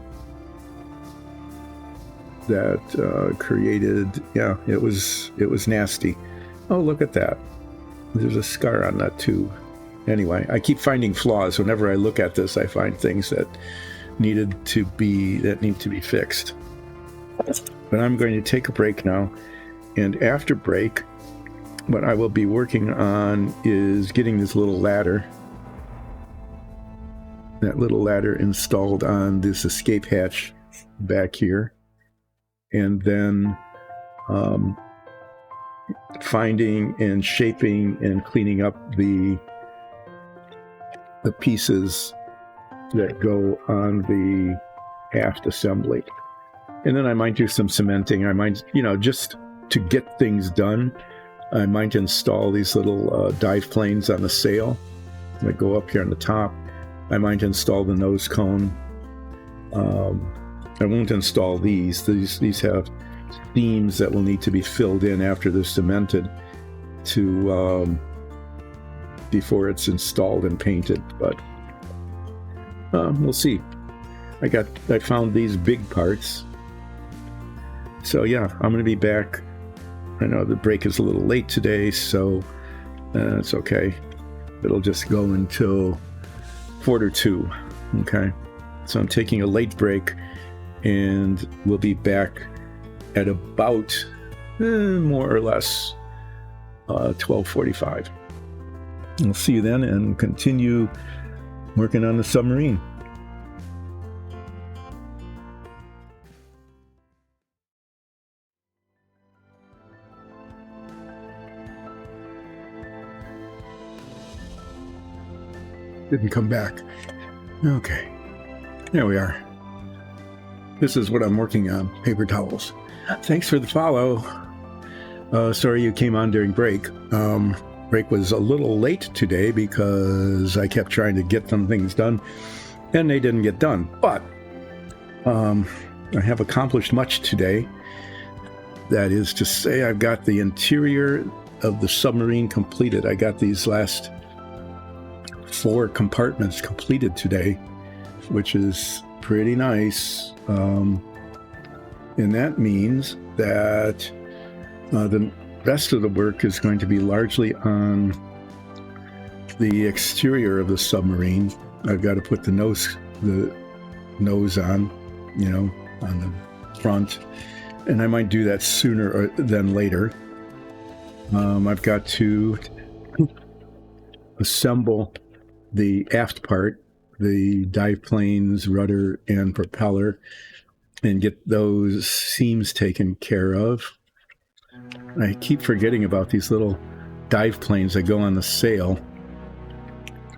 that created, it was nasty. Oh, look at that. There's a scar on that tube. Anyway, I keep finding flaws. Whenever I look at this, I find things that need to be fixed. But I'm going to take a break now, and after break, what I will be working on is getting this little ladder. That little ladder installed on this escape hatch back here, and then finding and shaping and cleaning up the pieces that go on the aft assembly. And then I might do some cementing. I might, just to get things done, I might install these little dive planes on the sail that go up here on the top. I might install the nose cone. I won't install these. These have seams that will need to be filled in after they're cemented before it's installed and painted. But we'll see. I found these big parts. So yeah, I'm going to be back. I know the break is a little late today, so it's okay. It'll just go until 1:45. Okay, so I'm taking a late break, and we'll be back at about more or less 12:45. I'll see you then and continue working on the submarine. Didn't come back. Okay, there we are. This is what I'm working on, paper towels. Thanks for the follow. Sorry you came on during break. Break was a little late today because I kept trying to get some things done and they didn't get done. But I have accomplished much today. That is to say, I've got the interior of the submarine completed. I got these last 4 compartments completed today, which is pretty nice. And that means that the rest of the work is going to be largely on the exterior of the submarine. I've got to put the nose on, on the front, and I might do that sooner than later. I've got to assemble the aft part, the dive planes, rudder, and propeller, and get those seams taken care of. I keep forgetting about these little dive planes that go on the sail,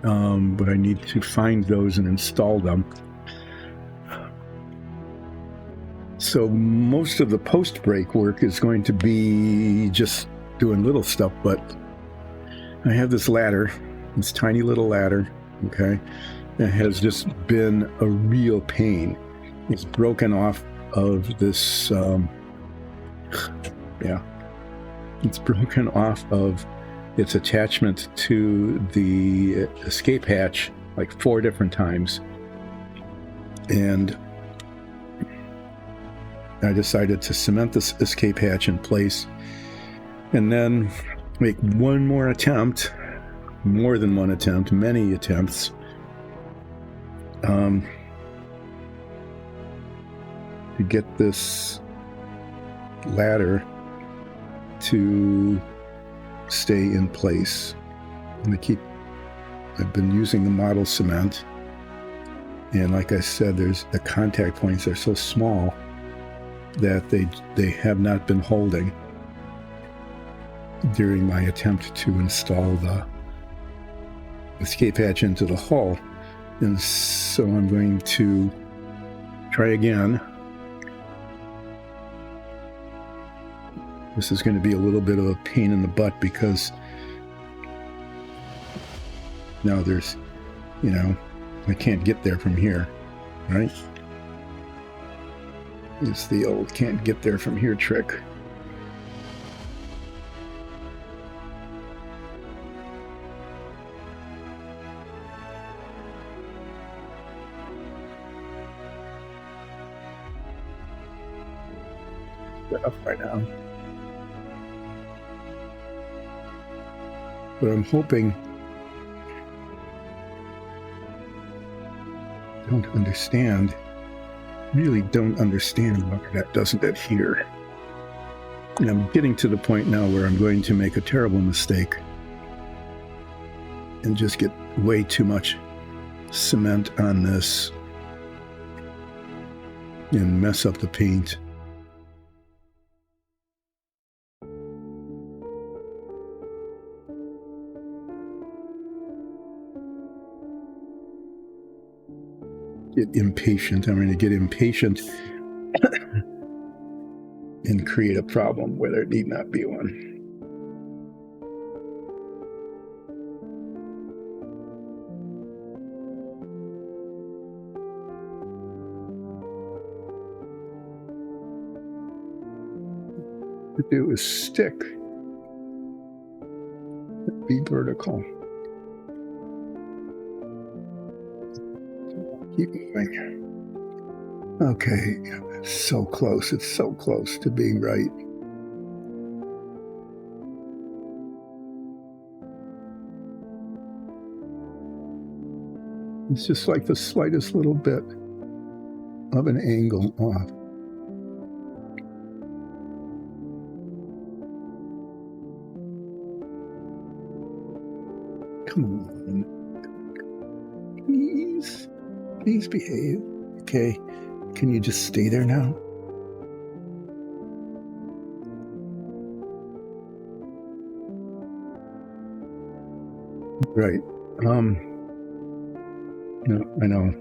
but I need to find those and install them. So most of the post-break work is going to be just doing little stuff, but I have this ladder, this tiny little ladder, okay, that has just been a real pain. It's broken off of this, it's broken off of its attachment to the escape hatch like 4 different times. And I decided to cement this escape hatch in place and then make one more attempt, more than one attempt, many attempts, to get this ladder to stay in place. And I've been using the model cement, and like I said, the contact points are so small that they have not been holding during my attempt to install the escape hatch into the hull. And so I'm going to try again. This is going to be a little bit of a pain in the butt because now there's, I can't get there from here, right? It's the old can't get there from here trick. Up right now. But I'm hoping really don't understand why that doesn't adhere. And I'm getting to the point now where I'm going to make a terrible mistake and just get way too much cement on this and mess up the paint. Get impatient. I'm going to get impatient and create a problem where there need not be one. To do is stick, be vertical. Keep moving. Okay, it's so close. It's so close to being right. It's just like the slightest little bit of an angle off. Come on. Please behave. Okay. Can you just stay there now? Right. No, I know.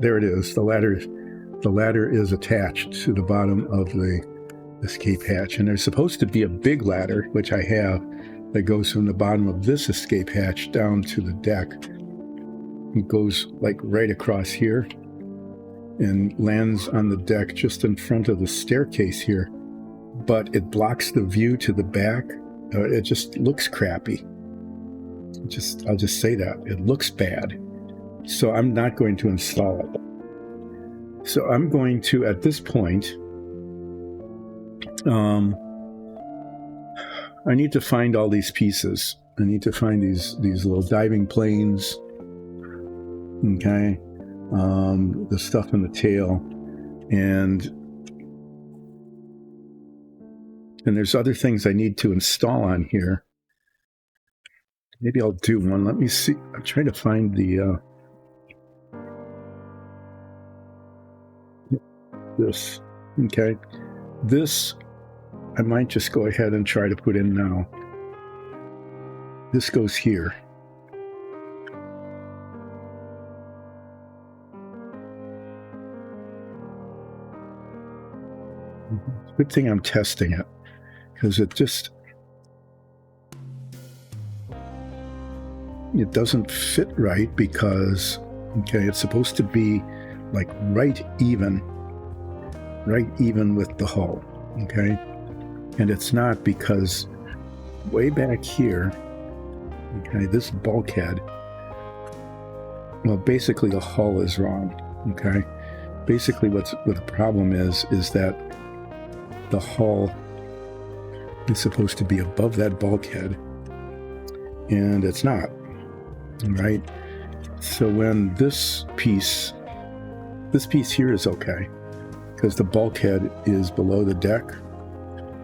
There it is. The ladder is attached to the bottom of the escape hatch, and there's supposed to be a big ladder, which I have, that goes from the bottom of this escape hatch down to the deck. It goes like right across here and lands on the deck just in front of the staircase here, but it blocks the view to the back. It just looks crappy. I'll just say that. It looks bad. So I'm not going to install it. So I'm going to, at this point, I need to find all these pieces. I need to find these little diving planes. Okay. The stuff in the tail. And there's other things I need to install on here. Maybe I'll do one. Let me see. I'm trying to find this. Okay. This, I might just go ahead and try to put in now. This goes here. Good thing I'm testing it, because it doesn't fit right, because, okay, it's supposed to be like right even with the hull, okay? And it's not, because way back here, okay, this bulkhead, well, basically the hull is wrong, okay? Basically what the problem is that the hull is supposed to be above that bulkhead, and it's not, right? So when this piece here is okay, because the bulkhead is below the deck,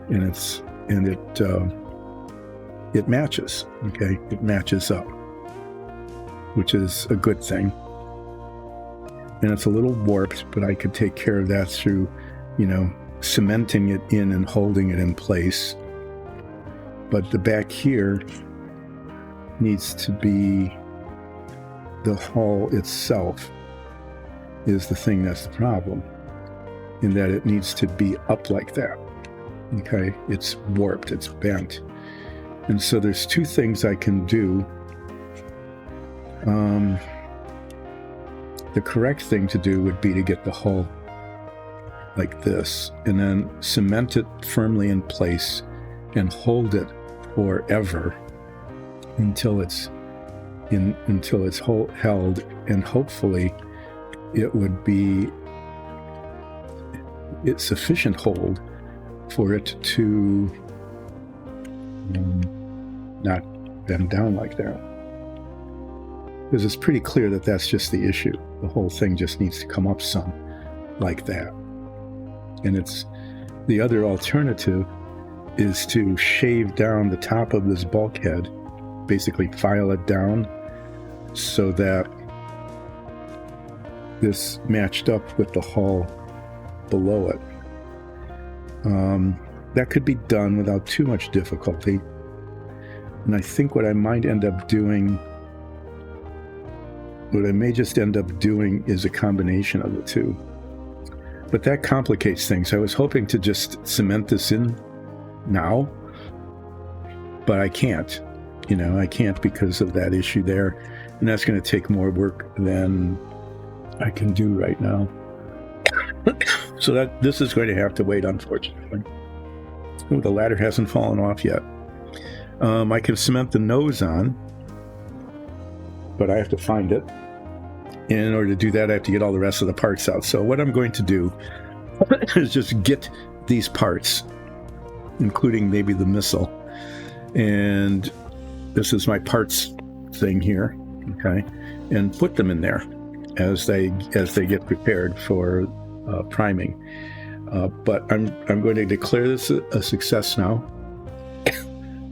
and it matches. Okay, it matches up, which is a good thing. And it's a little warped, but I could take care of that through, cementing it in and holding it in place. But the back here needs to be, the hull itself is the thing that's the problem, in that it needs to be up like that. Okay, it's warped, it's bent. And so there's two things I can do. The correct thing to do would be to get the hull like this, and then cement it firmly in place and hold it forever until it's held, and hopefully it would be sufficient hold for it to not bend down like that. Because it's pretty clear that that's just the issue. The whole thing just needs to come up some like that. And it's the other alternative is to shave down the top of this bulkhead, basically file it down so that this matched up with the hull below it. That could be done without too much difficulty. And I think what I might end up doing, what I may just end up doing, is a combination of the two. But that complicates things. I was hoping to just cement this in now, but I can't. I can't because of that issue there. And that's going to take more work than I can do right now. So this is going to have to wait, unfortunately. Ooh, the ladder hasn't fallen off yet. I can cement the nose on, but I have to find it. And in order to do that, I have to get all the rest of the parts out. So what I'm going to do is just get these parts, including maybe the missile. And this is my parts thing here, okay? And put them in there as they get prepared for priming. But I'm going to declare this a success now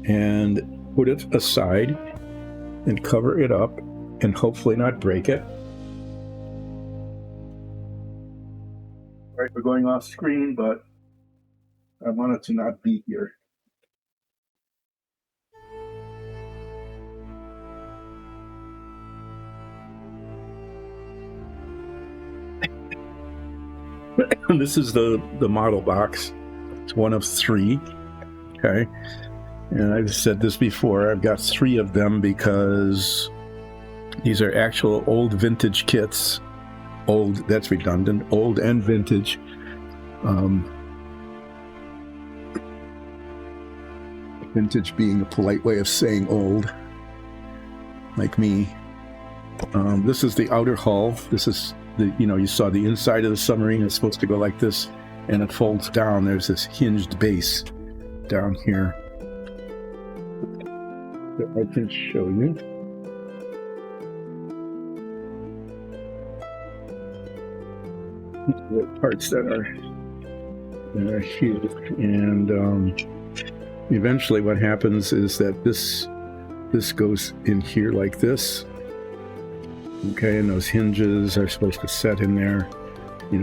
and put it aside and cover it up and hopefully not break it. All right, we're going off screen, but I want it to not be here. This is the model box. It's one of 3. Okay. And I've said this before, I've got 3 of them because these are actual old vintage kits. Old, that's redundant, old and vintage. Vintage being a polite way of saying old, like me. This is the outer hull. This is you saw the inside of the submarine. It's supposed to go like this, and it folds down. There's this hinged base down here that I can show you. The parts that are here, and eventually what happens is that this goes in here like this. Okay, and those hinges are supposed to set in there,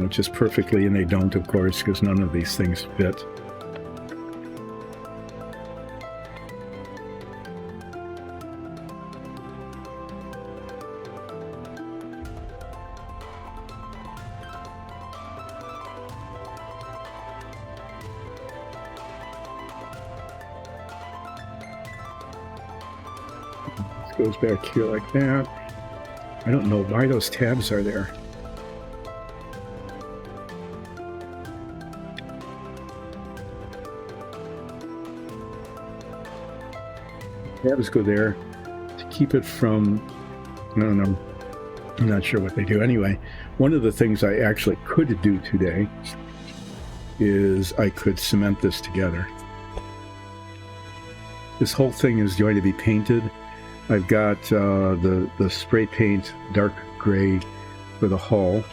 just perfectly, and they don't, of course, because none of these things fit. This goes back here like that. I don't know why those tabs are there. Tabs go there to keep it from, I don't know, I'm not sure what they do. Anyway, one of the things I actually could do today is I could cement this together. This whole thing is going to be painted, I've got the spray paint dark gray for the hull.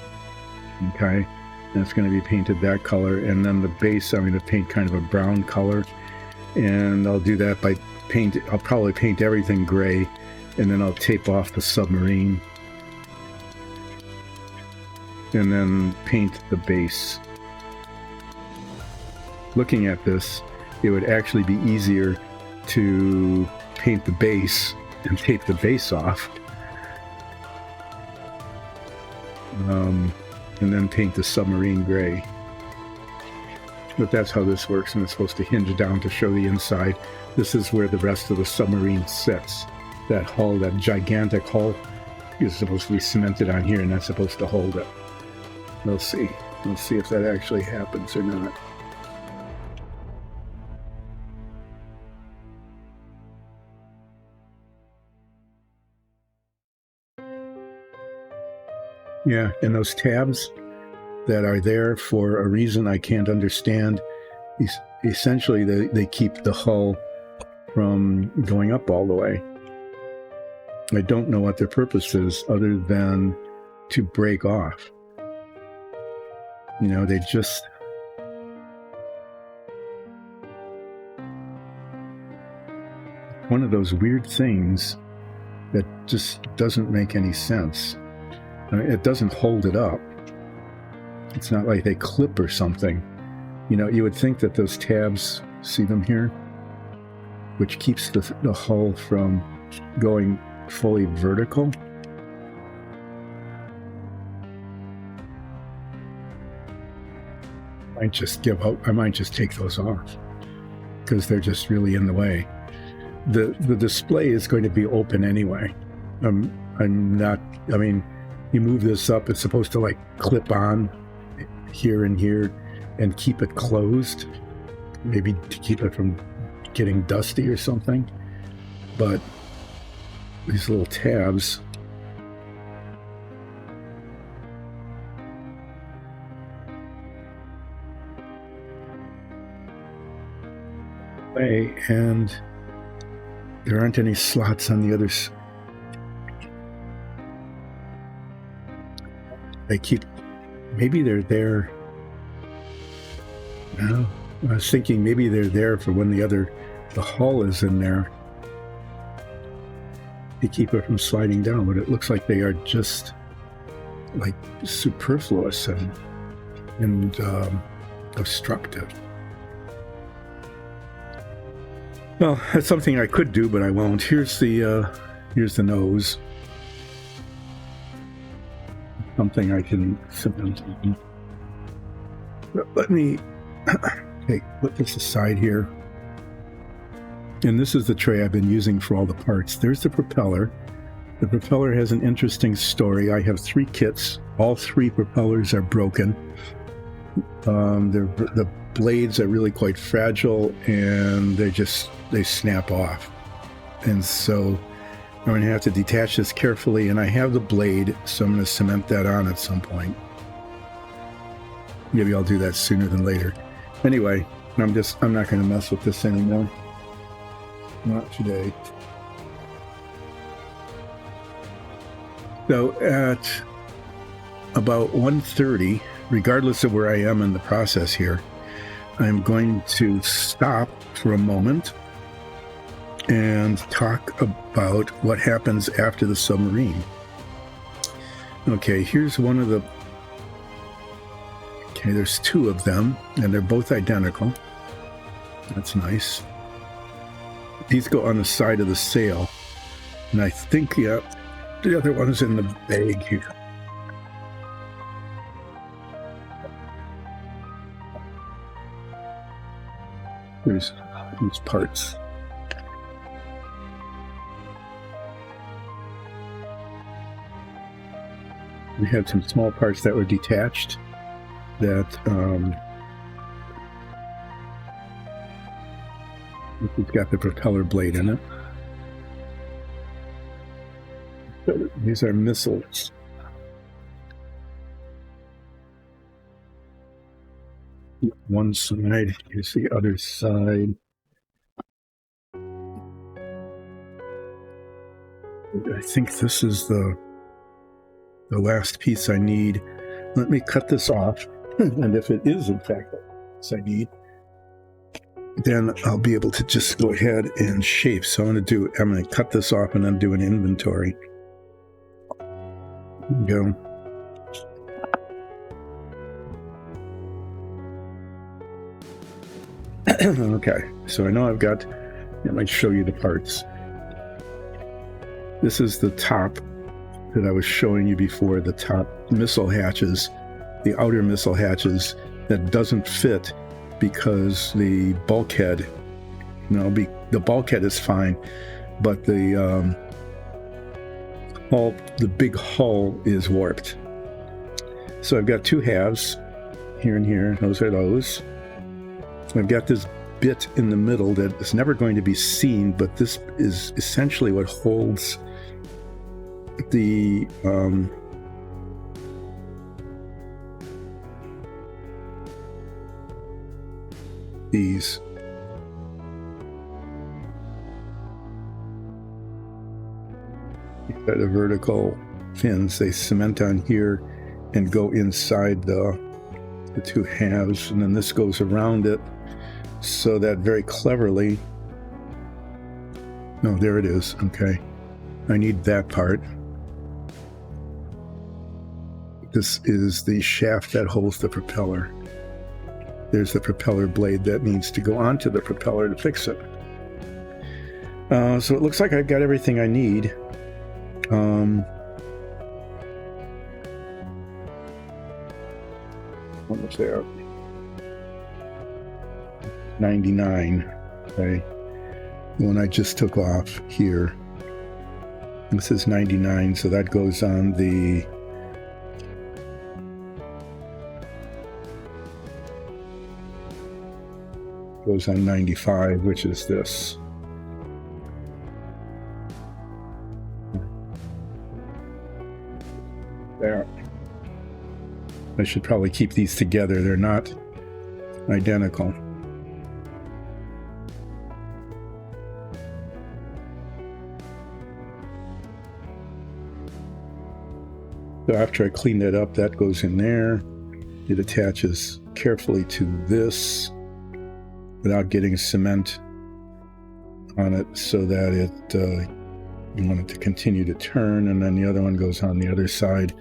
Okay, that's going to be painted that color, and then the base I'm going to paint kind of a brown color, and I'll do that by I'll probably paint everything gray, and then I'll tape off the submarine, and then paint the base. Looking at this, it would actually be easier to paint the base and tape the base off, and then paint the submarine gray. But that's how this works, and it's supposed to hinge down to show the inside. This is where the rest of the submarine sits. That hull, that gigantic hull, is supposed to be cemented on here, and that's supposed to hold it. We'll see. We'll see if that actually happens or not. Yeah, and those tabs that are there for a reason I can't understand, essentially they keep the hull from going up all the way. I don't know what their purpose is other than to break off. You know, they just... one of those weird things that just doesn't make any sense. I mean, it doesn't hold it up. It's not like they clip or something. You know, you would think that those tabs, see them here, which keeps the hull from going fully vertical. I might just give up. I might just take those off because they're just really in the way. The display is going to be open anyway. I'm not, I mean, you move this up, it's supposed to like clip on here and here and keep it closed, maybe to keep it from getting dusty or something. But these little tabs, and there aren't any slots on the others. They keep, maybe they're there. No, I was thinking maybe they're there for when the hull is in there. They keep it from sliding down, but it looks like they are just like superfluous and obstructive. Well, that's something I could do, but I won't. Here's the nose. Something I can cement. Let me put this aside here. And this is the tray I've been using for all the parts. There's the propeller. The propeller has an interesting story. I have 3 kits. All 3 propellers are broken. The blades are really quite fragile, and they snap off. And so I'm going to have to detach this carefully, and I have the blade, so I'm going to cement that on at some point. Maybe I'll do that sooner than later. Anyway, I'm not going to mess with this anymore. Not today. So at about 1:30, regardless of where I am in the process here, I'm going to stop for a moment and talk about what happens after the submarine. Okay, here's one of the... Okay, there's 2 of them, and they're both identical. That's nice. These go on the side of the sail, and I think, yeah, the other one's in the bag here. There's these parts. We had some small parts that were detached that it's got the propeller blade in it. These are missiles. One side, here's the other side. I think this is the last piece I need. Let me cut this off, and if it is in fact the piece I need, then I'll be able to just go ahead and shape. So I'm going to cut this off and then do an inventory. There we go. Okay, so I know I've got, I might show you the parts. This is the top that I was showing you before, the top missile hatches, the outer missile hatches that doesn't fit because the bulkhead, the bulkhead is fine, but the big hull is warped. So I've got two halves, here and here, those are those. I've got this bit in the middle that is never going to be seen, but this is essentially what holds the these are the vertical fins. They cement on here and go inside the two halves, and then this goes around it so that very cleverly, no, there it is. Okay, I need that part. This is the shaft that holds the propeller. There's the propeller blade that needs to go onto the propeller to fix it. So it looks like I've got everything I need. What was there? 99. Okay. The one I just took off here. This is 99, so that goes on the goes on 95, which is this. There. I should probably keep these together. They're not identical. So after I clean that up, that goes in there. It attaches carefully to this without getting cement on it, so that you want it to continue to turn, and then the other one goes on the other side.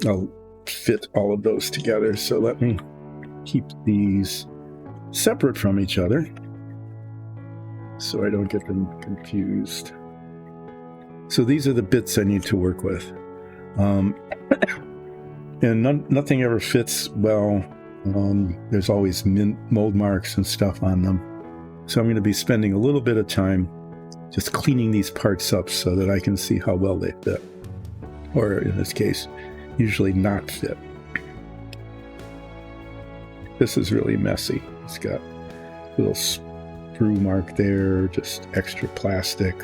I'll fit all of those together, so let me keep these separate from each other so I don't get them confused. So these are the bits I need to work with. And nothing ever fits well. There's always mold marks and stuff on them. So I'm going to be spending a little bit of time just cleaning these parts up so that I can see how well they fit. Or in this case, usually not fit. This is really messy. It's got a little sprue mark there, just extra plastic.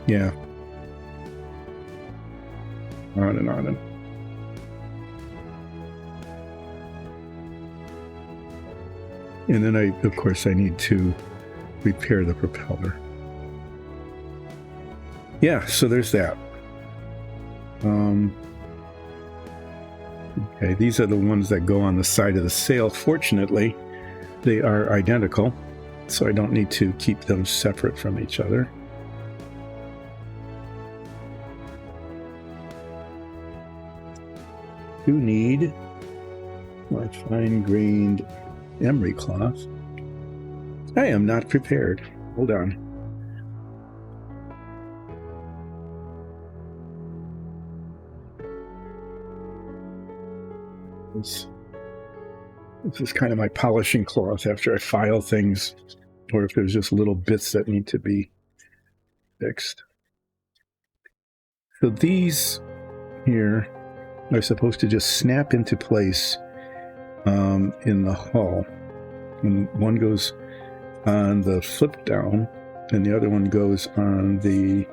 Yeah. On and on. And then of course, I need to repair the propeller. Yeah, so there's that. Okay, these are the ones that go on the side of the sail. Fortunately, they are identical, so I don't need to keep them separate from each other. You need my fine-grained emery cloth. I am not prepared. Hold on. This is kind of my polishing cloth after I file things, or if there's just little bits that need to be fixed. So these here are supposed to just snap into place in the hull. And one goes on the flip down, and the other one goes on the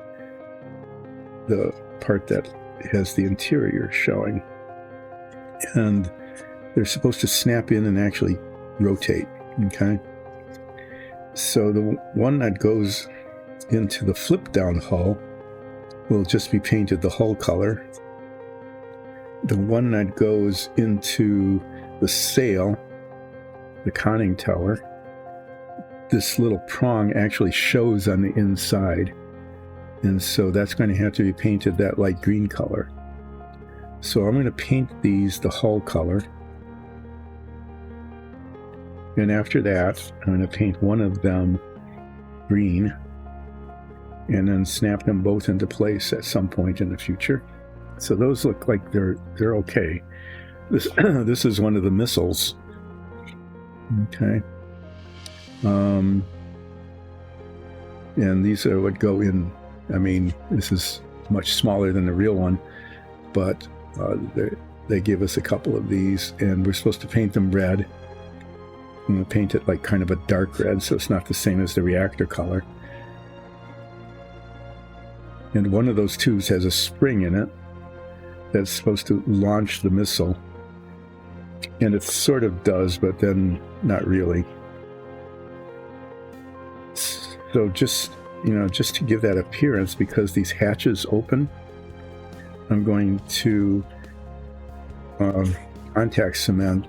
part that has the interior showing. And they're supposed to snap in and actually rotate, okay? So the one that goes into the flip down hull will just be painted the hull color. The one that goes into the sail, the conning tower, this little prong actually shows on the inside. And so that's going to have to be painted that light green color. So I'm going to paint these the hull color. And after that, I'm going to paint one of them green and then snap them both into place at some point in the future. So those look like they're okay. This is one of the missiles. Okay. And these are what go in. I mean, this is much smaller than the real one, but they give us a couple of these, and we're supposed to paint them red. I'm going to paint it like kind of a dark red, so it's not the same as the reactor color. And one of those tubes has a spring in it that's supposed to launch the missile. And it sort of does, but then not really. So just to give that appearance, because these hatches open, I'm going to contact cement,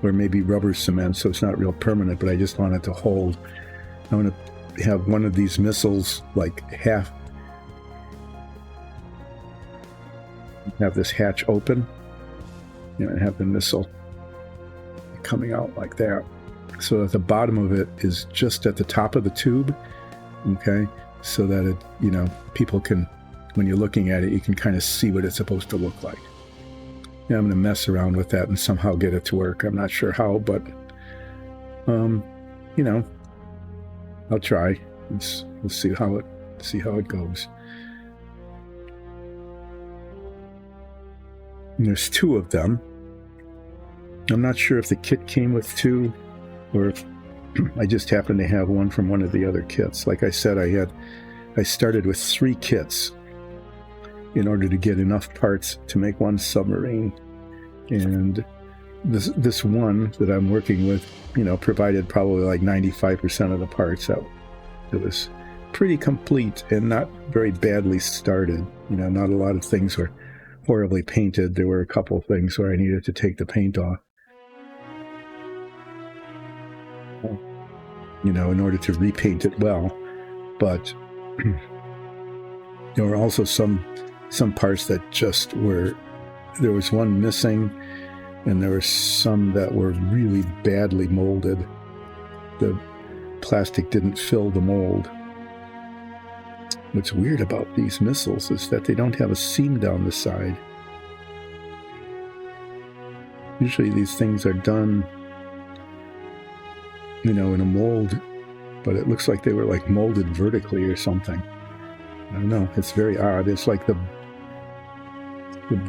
or maybe rubber cement, so it's not real permanent, but I just want it to hold. I want to have one of these missiles like have this hatch open, and have the missile coming out like that. So that the bottom of it is just at the top of the tube, okay? So that it, people can, when you're looking at it, you can kind of see what it's supposed to look like. Yeah, I'm going to mess around with that and somehow get it to work. I'm not sure how, but, I'll try. We'll see how it goes. And there's two of them. I'm not sure if the kit came with two, or if I just happened to have one from one of the other kits. Like I said, I started with 3 kits in order to get enough parts to make one submarine. And this one that I'm working with, provided probably like 95% of the parts. It was pretty complete and not very badly started. Not a lot of things were horribly painted. There were a couple of things where I needed to take the paint off, in order to repaint it well. But there were also some parts that just were, there was one missing, and there were some that were really badly molded. The plastic didn't fill the mold. What's weird about these missiles is that they don't have a seam down the side. Usually these things are done, in a mold, but it looks like they were like molded vertically or something. I don't know, it's very odd. It's like the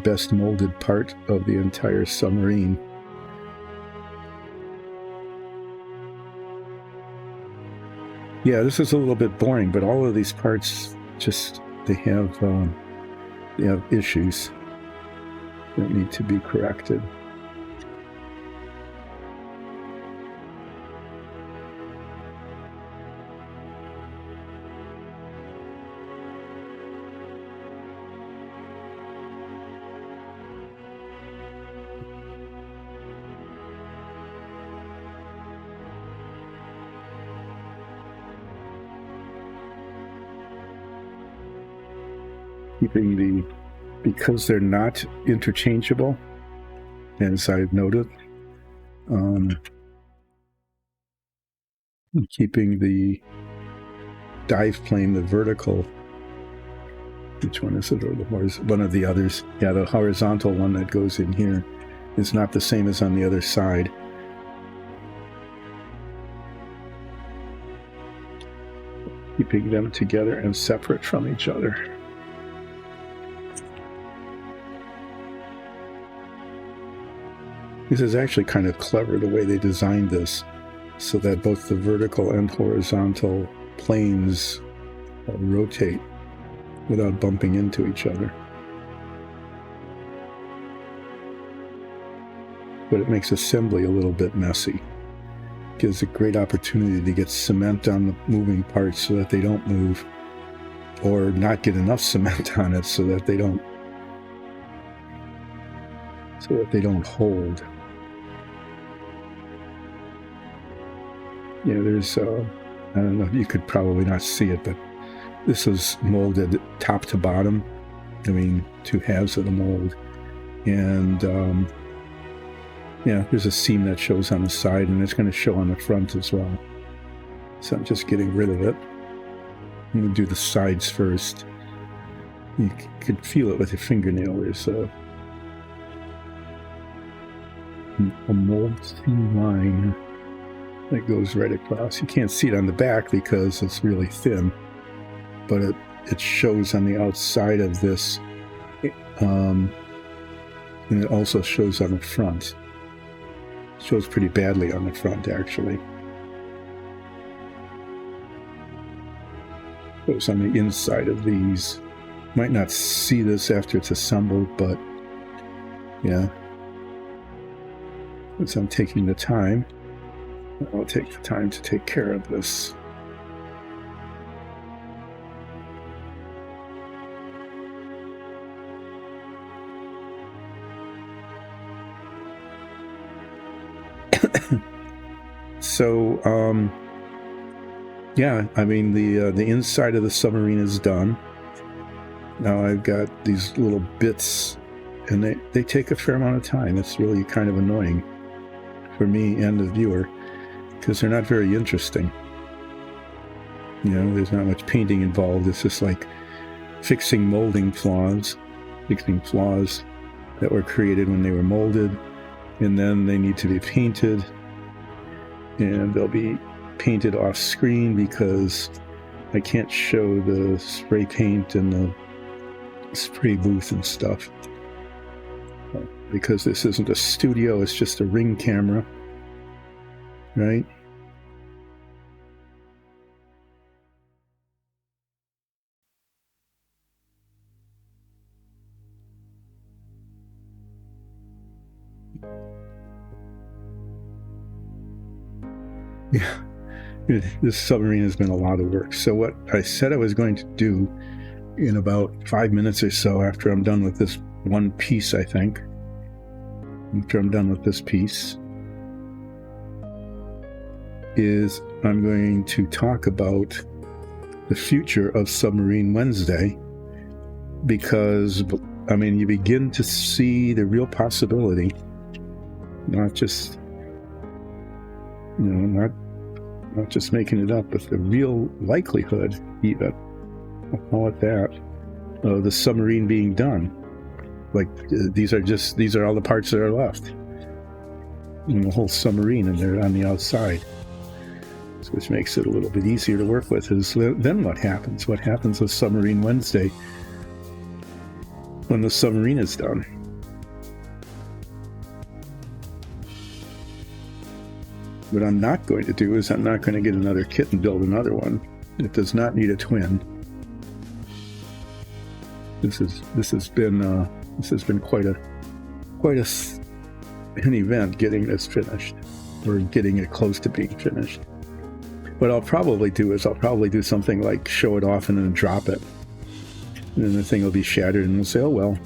best molded part of the entire submarine. Yeah, this is a little bit boring, but all of these parts they have issues that need to be corrected. Because they're not interchangeable, as I've noted, keeping the dive plane, the vertical, which one is it, or one of the others? Yeah, the horizontal one that goes in here is not the same as on the other side. Keeping them together and separate from each other. This is actually kind of clever, the way they designed this, so that both the vertical and horizontal planes rotate without bumping into each other. But it makes assembly a little bit messy. gives a great opportunity to get cement on the moving parts so that they don't move, or not get enough cement on it so that they don't hold. Yeah, there's I don't know, you could probably not see it, but this is molded top to bottom. I mean, 2 halves of the mold. And yeah, there's a seam that shows on the side, and it's going to show on the front as well. So I'm just getting rid of it. I'm going to do the sides first. You could feel it with your fingernail. There's a mold seam line that goes right across. You can't see it on the back because it's really thin, but it shows on the outside of this, and it also shows on the front. It shows pretty badly on the front, actually. It shows on the inside of these. Might not see this after it's assembled, but yeah. Since I'm taking the time, I'll take the time to take care of this. So, yeah, I mean, the inside of the submarine is done. Now I've got these little bits, and they take a fair amount of time. It's really kind of annoying for me and the viewer, because they're not very interesting. You know, there's not much painting involved. It's just like fixing molding flaws, fixing flaws that were created when they were molded, and then they need to be painted, and they'll be painted off screen because I can't show the spray paint and the spray booth and stuff, because this isn't a studio, it's just a ring camera, right? Yeah, this submarine has been a lot of work. So what I said I was going to do in about 5 minutes or so, after I'm done with this one piece, I think, after I'm done with this piece, is I'm going to talk about the future of Submarine Wednesday, because, I mean, you begin to see the real possibility, not just, you know, not just making it up, but the real likelihood, even, I'll call it that, of the submarine being done. Like, these are all the parts that are left in the whole submarine, and they're on the outside. So, which makes it a little bit easier to work with. Is then what happens? What happens with Submarine Wednesday when the submarine is done? What I'm not going to do is I'm not going to get another kit and build another one. It does not need a twin. This has been quite an event getting this finished, or getting it close to being finished. What I'll probably do is I'll probably do something like show it off and then drop it, and then the thing will be shattered, and we'll say, oh well.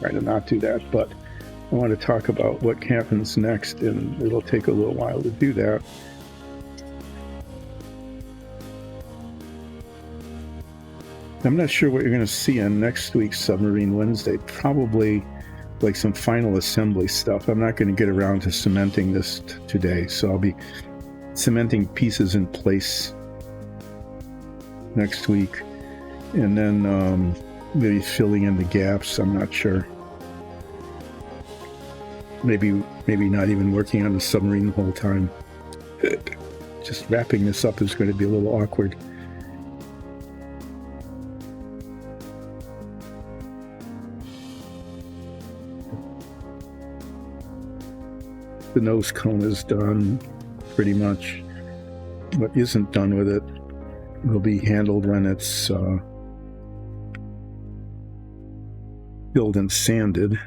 Try to not do that, but I want to talk about what happens next, and it'll take a little while to do that. I'm not sure what you're going to see on next week's Submarine Wednesday. Probably like some final assembly stuff. I'm not going to get around to cementing this today, so I'll be cementing pieces in place next week, and then maybe filling in the gaps. I'm not sure. Maybe not even working on the submarine the whole time. Just wrapping this up is going to be a little awkward. The nose cone is done, pretty much. What isn't done with it will be handled when it's filled and sanded.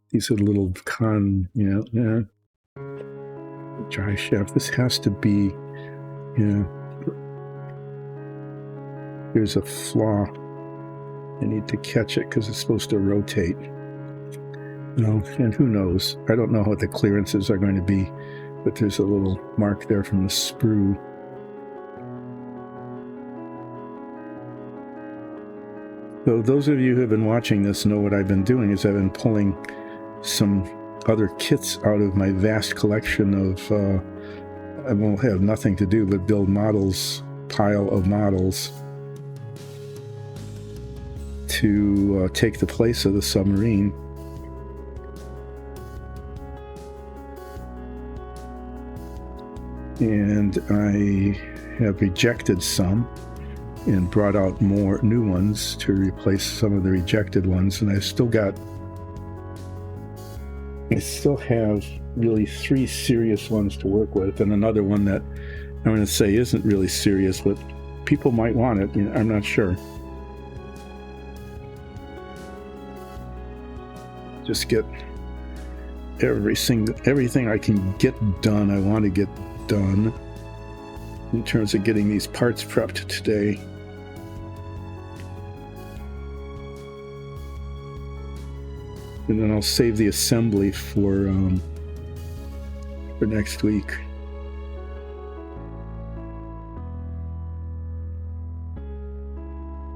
These are little dry shaft. This has to be, here's a flaw. I need to catch it because it's supposed to rotate. And who knows? I don't know what the clearances are going to be, but there's a little mark there from the sprue. So those of you who have been watching this know what I've been doing is I've been pulling some other kits out of my vast collection of, I won't have nothing to do but build models, pile of models to take the place of the submarine. And I have rejected some and brought out more new ones to replace some of the rejected ones. And I still have really 3 serious ones to work with, and another one that I'm going to say isn't really serious, but people might want it. I'm not sure. Just get everything I can get done. I want to get done in terms of getting these parts prepped today. And then I'll save the assembly for next week.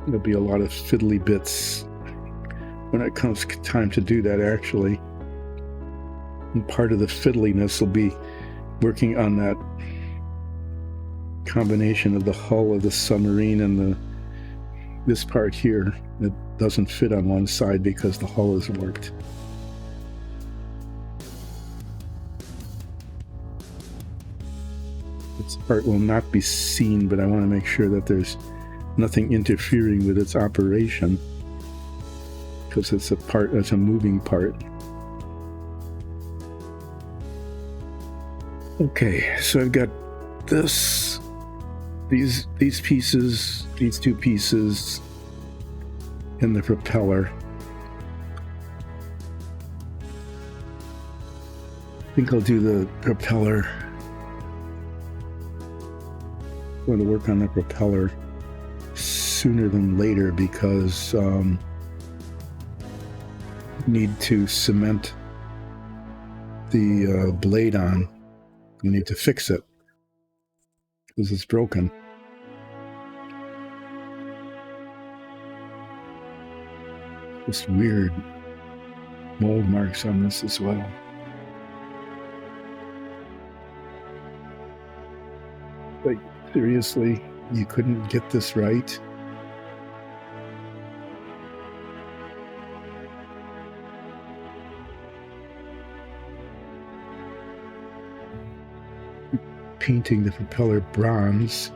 There'll be a lot of fiddly bits when it comes time to do that, actually. And part of the fiddliness will be working on that combination of the hull of the submarine and this part here that doesn't fit on one side because the hull is warped. This part will not be seen, but I want to make sure that there's nothing interfering with its operation, because it's a moving part. Okay, so I've got these pieces, these 2 pieces, and the propeller. I think I'll do the propeller. I'm going to work on the propeller sooner than later because I need to cement the blade on. I need to fix it because it's broken. Just weird mold marks on this as well. Like, seriously, you couldn't get this right? Painting the propeller bronze.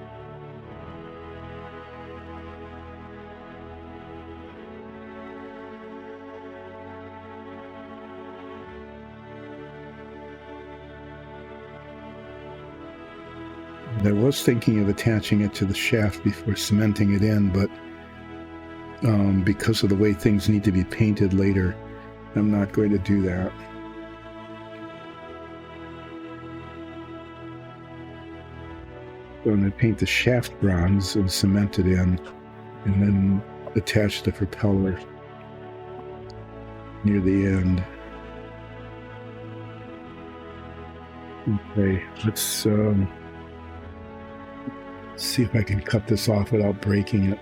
I was thinking of attaching it to the shaft before cementing it in, but because of the way things need to be painted later, I'm not going to do that. So I'm going to paint the shaft bronze and cement it in, and then attach the propeller near the end. Okay, let's see if I can cut this off without breaking it.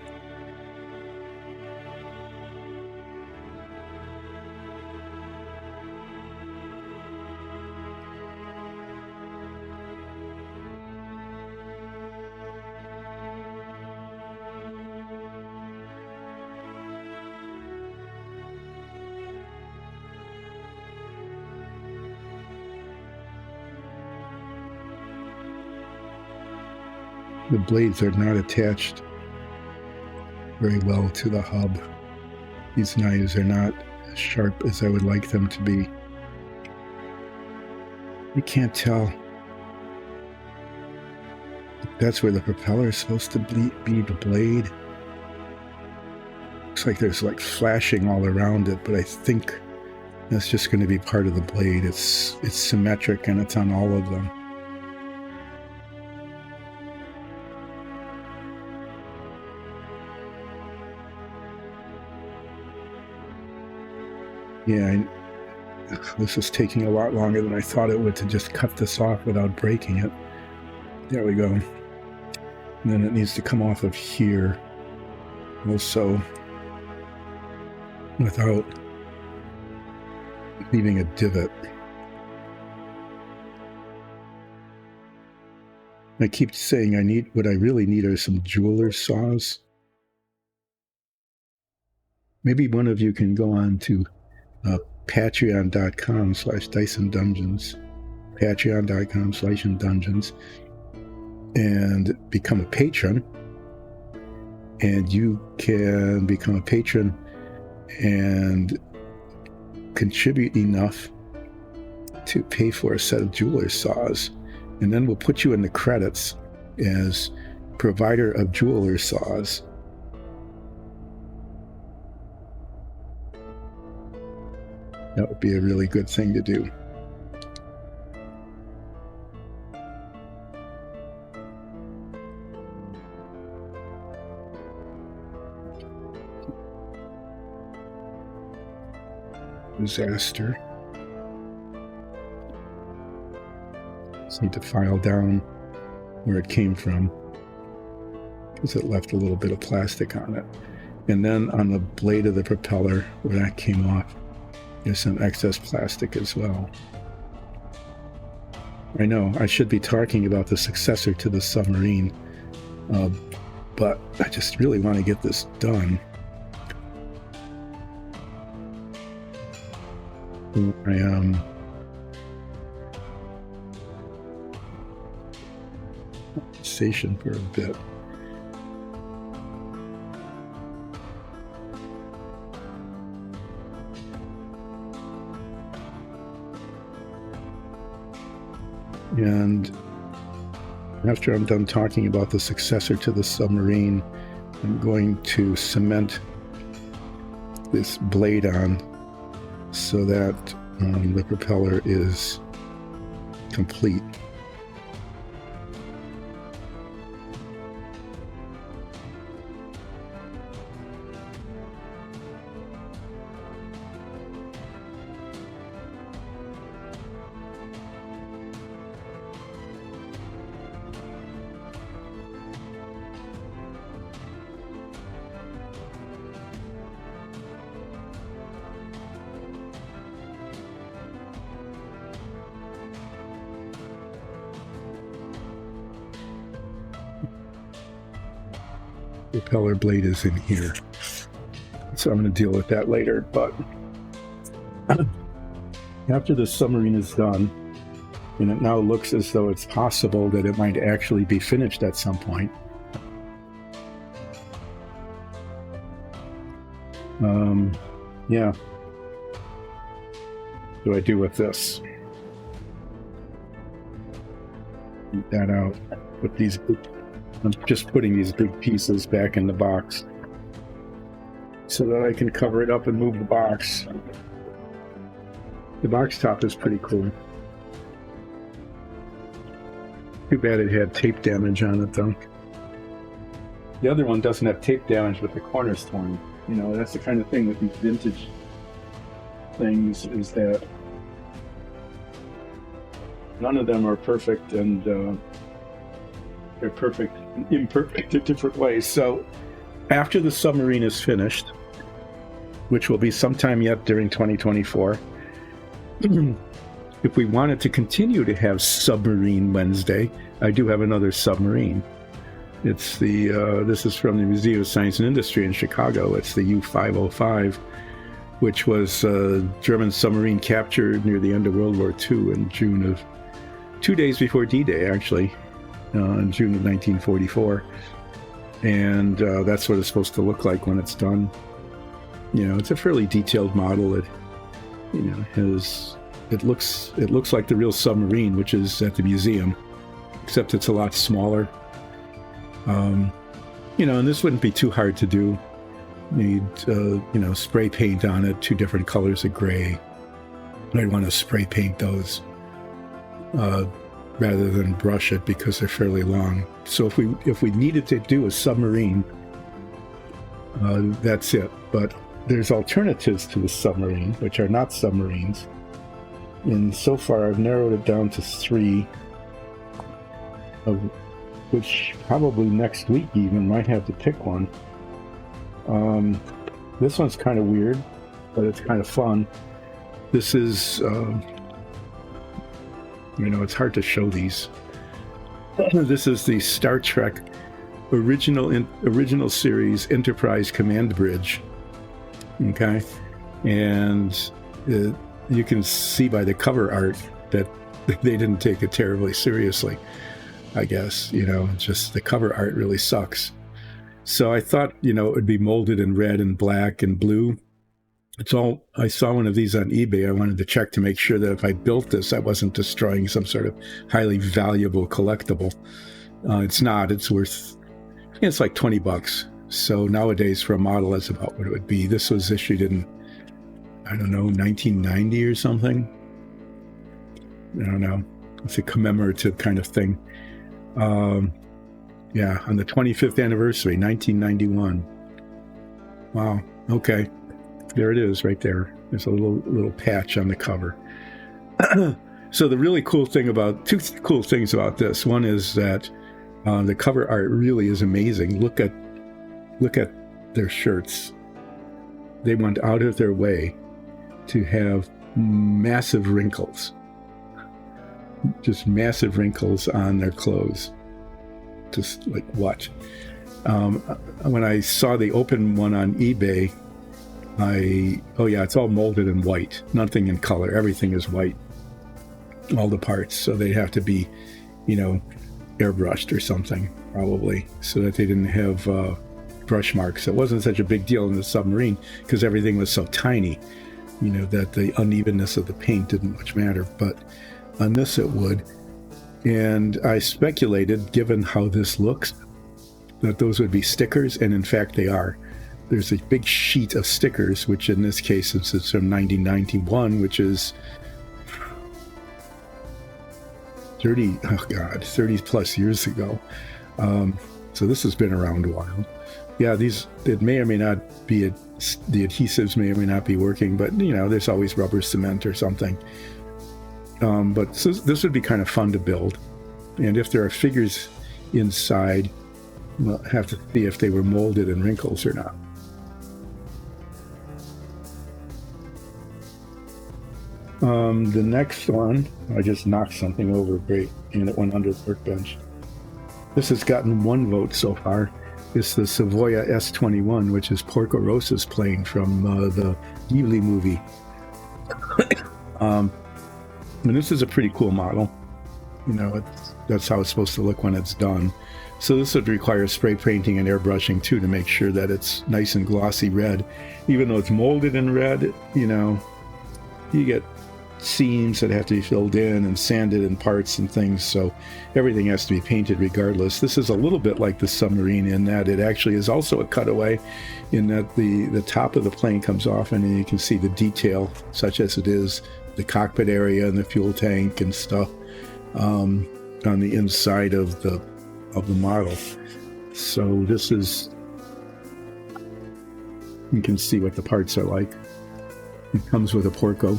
The blades are not attached very well to the hub. These knives are not as sharp as I would like them to be. You can't tell. That's where the propeller is supposed to be the blade. looks like there's like flashing all around it, but I think that's just going to be part of the blade. It's symmetric and it's on all of them. Yeah, this is taking a lot longer than I thought it would to just cut this off without breaking it. There we go. And then it needs to come off of here also without leaving a divot. I keep saying what I really need are some jeweler's saws. Maybe one of you can go on to patreon.com/Dyson Dungeons, patreon.com/Dungeons, and become a patron. And you can become a patron and contribute enough to pay for a set of jeweler's saws. And then we'll put you in the credits as provider of jeweler's saws. That would be a really good thing to do. Disaster. Just need to file down where it came from, because it left a little bit of plastic on it. And then on the blade of the propeller, where that came off, there's some excess plastic as well. I know I should be talking about the successor to the submarine, but I just really want to get this done. I am station for a bit. And after I'm done talking about the successor to the submarine, I'm going to cement this blade on so that the propeller is complete. Propeller blade is in here, so I'm going to deal with that later. But after the submarine is done, and it now looks as though it's possible that it might actually be finished at some point, yeah, what do I do with this? Get that out. Put these. I'm just putting these big pieces back in the box so that I can cover it up and move the box. The box top is pretty cool. Too bad it had tape damage on it, though. The other one doesn't have tape damage, but the corner's torn. You know, that's the kind of thing with these vintage things, is that none of them are perfect, and they're perfect and imperfect in different ways. So after the submarine is finished, which will be sometime yet during 2024, if we wanted to continue to have Submarine Wednesday, I do have another submarine. It's the this is from the Museum of Science and Industry in Chicago. It's the U-505, which was a German submarine captured near the end of World War II in June of 2 days before D-Day, actually. In June of 1944, and that's what it's supposed to look like when it's done. You know, it's a fairly detailed model. It, you know, it looks like the real submarine, which is at the museum, except it's a lot smaller. You know, and this wouldn't be too hard to do. need spray paint on it, 2 different colors of gray. I'd want to spray paint those rather than brush it because they're fairly long. So if we needed to do a submarine, that's it. But there's alternatives to the submarine, which are not submarines. And so far, I've narrowed it down to 3, of which probably next week even might have to pick one. This one's kind of weird, but it's kind of fun. This is, it's hard to show these. This is the Star Trek original series Enterprise Command Bridge. Okay, and you can see by the cover art that they didn't take it terribly seriously. I guess just the cover art really sucks. So I thought it would be molded in red and black and blue. I saw one of these on eBay. I wanted to check to make sure that if I built this, I wasn't destroying some sort of highly valuable collectible. It's not. It's worth, it's like $20. So nowadays for a model, that's about what it would be. This was issued in, 1990 or something. I don't know. It's a commemorative kind of thing. On the 25th anniversary, 1991. Wow. Okay. There it is right there. There's a little patch on the cover. So the really cool thing about, 2 cool things about this. One is that the cover art really is amazing. Look at their shirts. They went out of their way to have massive wrinkles. Just massive wrinkles on their clothes. Just like what? When I saw the open one on eBay, it's all molded in white, nothing in color. Everything is white, all the parts. So they have to be, airbrushed or something, probably, so that they didn't have brush marks. It wasn't such a big deal in the submarine because everything was so tiny, that the unevenness of the paint didn't much matter. But on this it would. And I speculated, given how this looks, that those would be stickers, and in fact they are. There's a big sheet of stickers, which in this case, since it's from 1991, which is 30 plus years ago. So this has been around a while. Yeah, it may or may not be, the adhesives may or may not be working, but there's always rubber cement or something. But so this would be kind of fun to build. And if there are figures inside, we'll have to see if they were molded in wrinkles or not. The next one, I just knocked something over, great, and it went under the workbench. This has gotten 1 vote so far. It's the Savoia S21, which is Porco Rosa's plane from the Ghibli movie. And this is a pretty cool model. That's how it's supposed to look when it's done. So this would require spray painting and airbrushing too, to make sure that it's nice and glossy red. Even though it's molded in red, you get seams that have to be filled in and sanded in parts and things, so everything has to be painted regardless. This is a little bit like the submarine in that it actually is also a cutaway, in that the top of the plane comes off and you can see the detail, such as it is the cockpit area and the fuel tank and stuff on the inside of the model. So this is, you can see what the parts are like. It comes with a Porco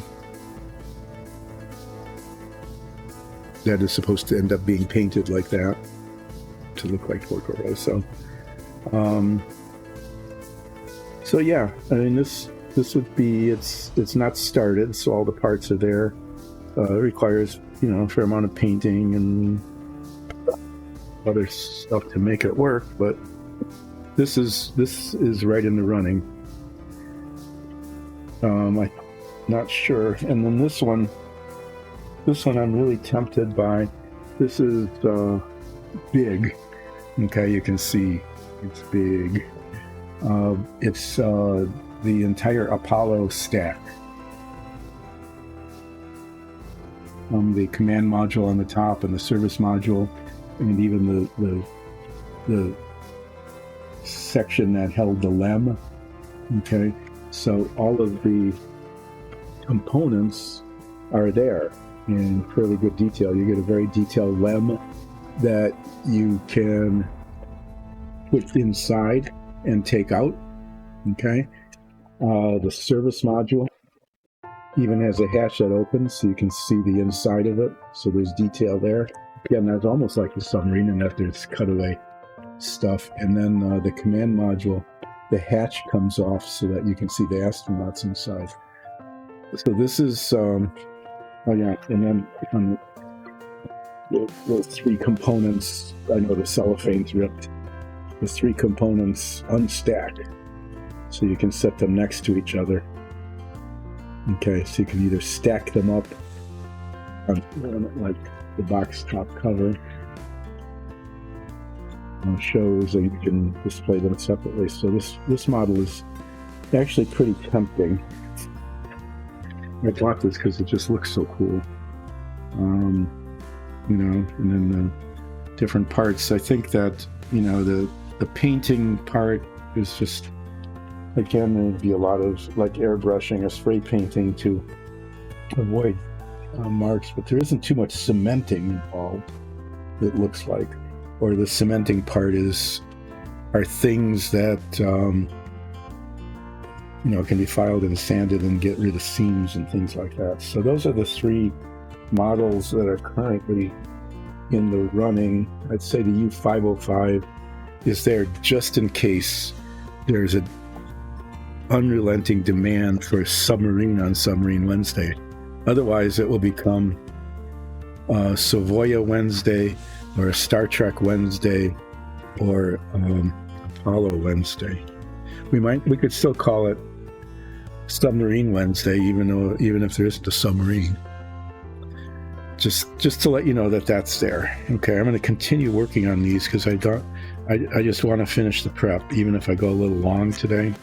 that is supposed to end up being painted like that to look like Porco Rosso. So yeah, I mean this would be, it's not started, so all the parts are there. It requires a fair amount of painting and other stuff to make it work, but this is right in the running. I'm not sure. And then this one I'm really tempted by. This is big. Okay, you can see it's big. It's the entire Apollo stack. The command module on the top and the service module, and even the section that held the LEM Okay, so all of the components are there in fairly good detail. You get a very detailed lem that you can put inside and take out. Okay, the service module even has a hatch that opens so you can see the inside of it. So there's detail there. Again, that's almost like the submarine in that there's cutaway stuff. And then the command module, the hatch comes off so that you can see the astronauts inside. So this is, oh yeah, and then on the three components, I know the cellophane's ripped. The three components unstack so you can set them next to each other. Okay, so you can either stack them up on like the box top cover shows, or you can display them separately. So this model is actually pretty tempting. I bought this because it just looks so cool. You know, and then the different parts. I think that, you know, the painting part is just, again, there'd be a lot of like airbrushing or spray painting to avoid marks, but there isn't too much cementing involved, it looks like. Or the cementing part are things that you know, can be filed and sanded and get rid of seams and things like that. So those are the three models that are currently in the running. I'd say the U505 is there just in case there's an unrelenting demand for submarine on Submarine Wednesday. Otherwise, it will become Savoya Wednesday or a Star Trek Wednesday or Apollo Wednesday. We could still call it Submarine Wednesday, even if there isn't a submarine. Just to let you know that that's there. Okay, I'm going to continue working on these because I just want to finish the prep, even if I go a little long today.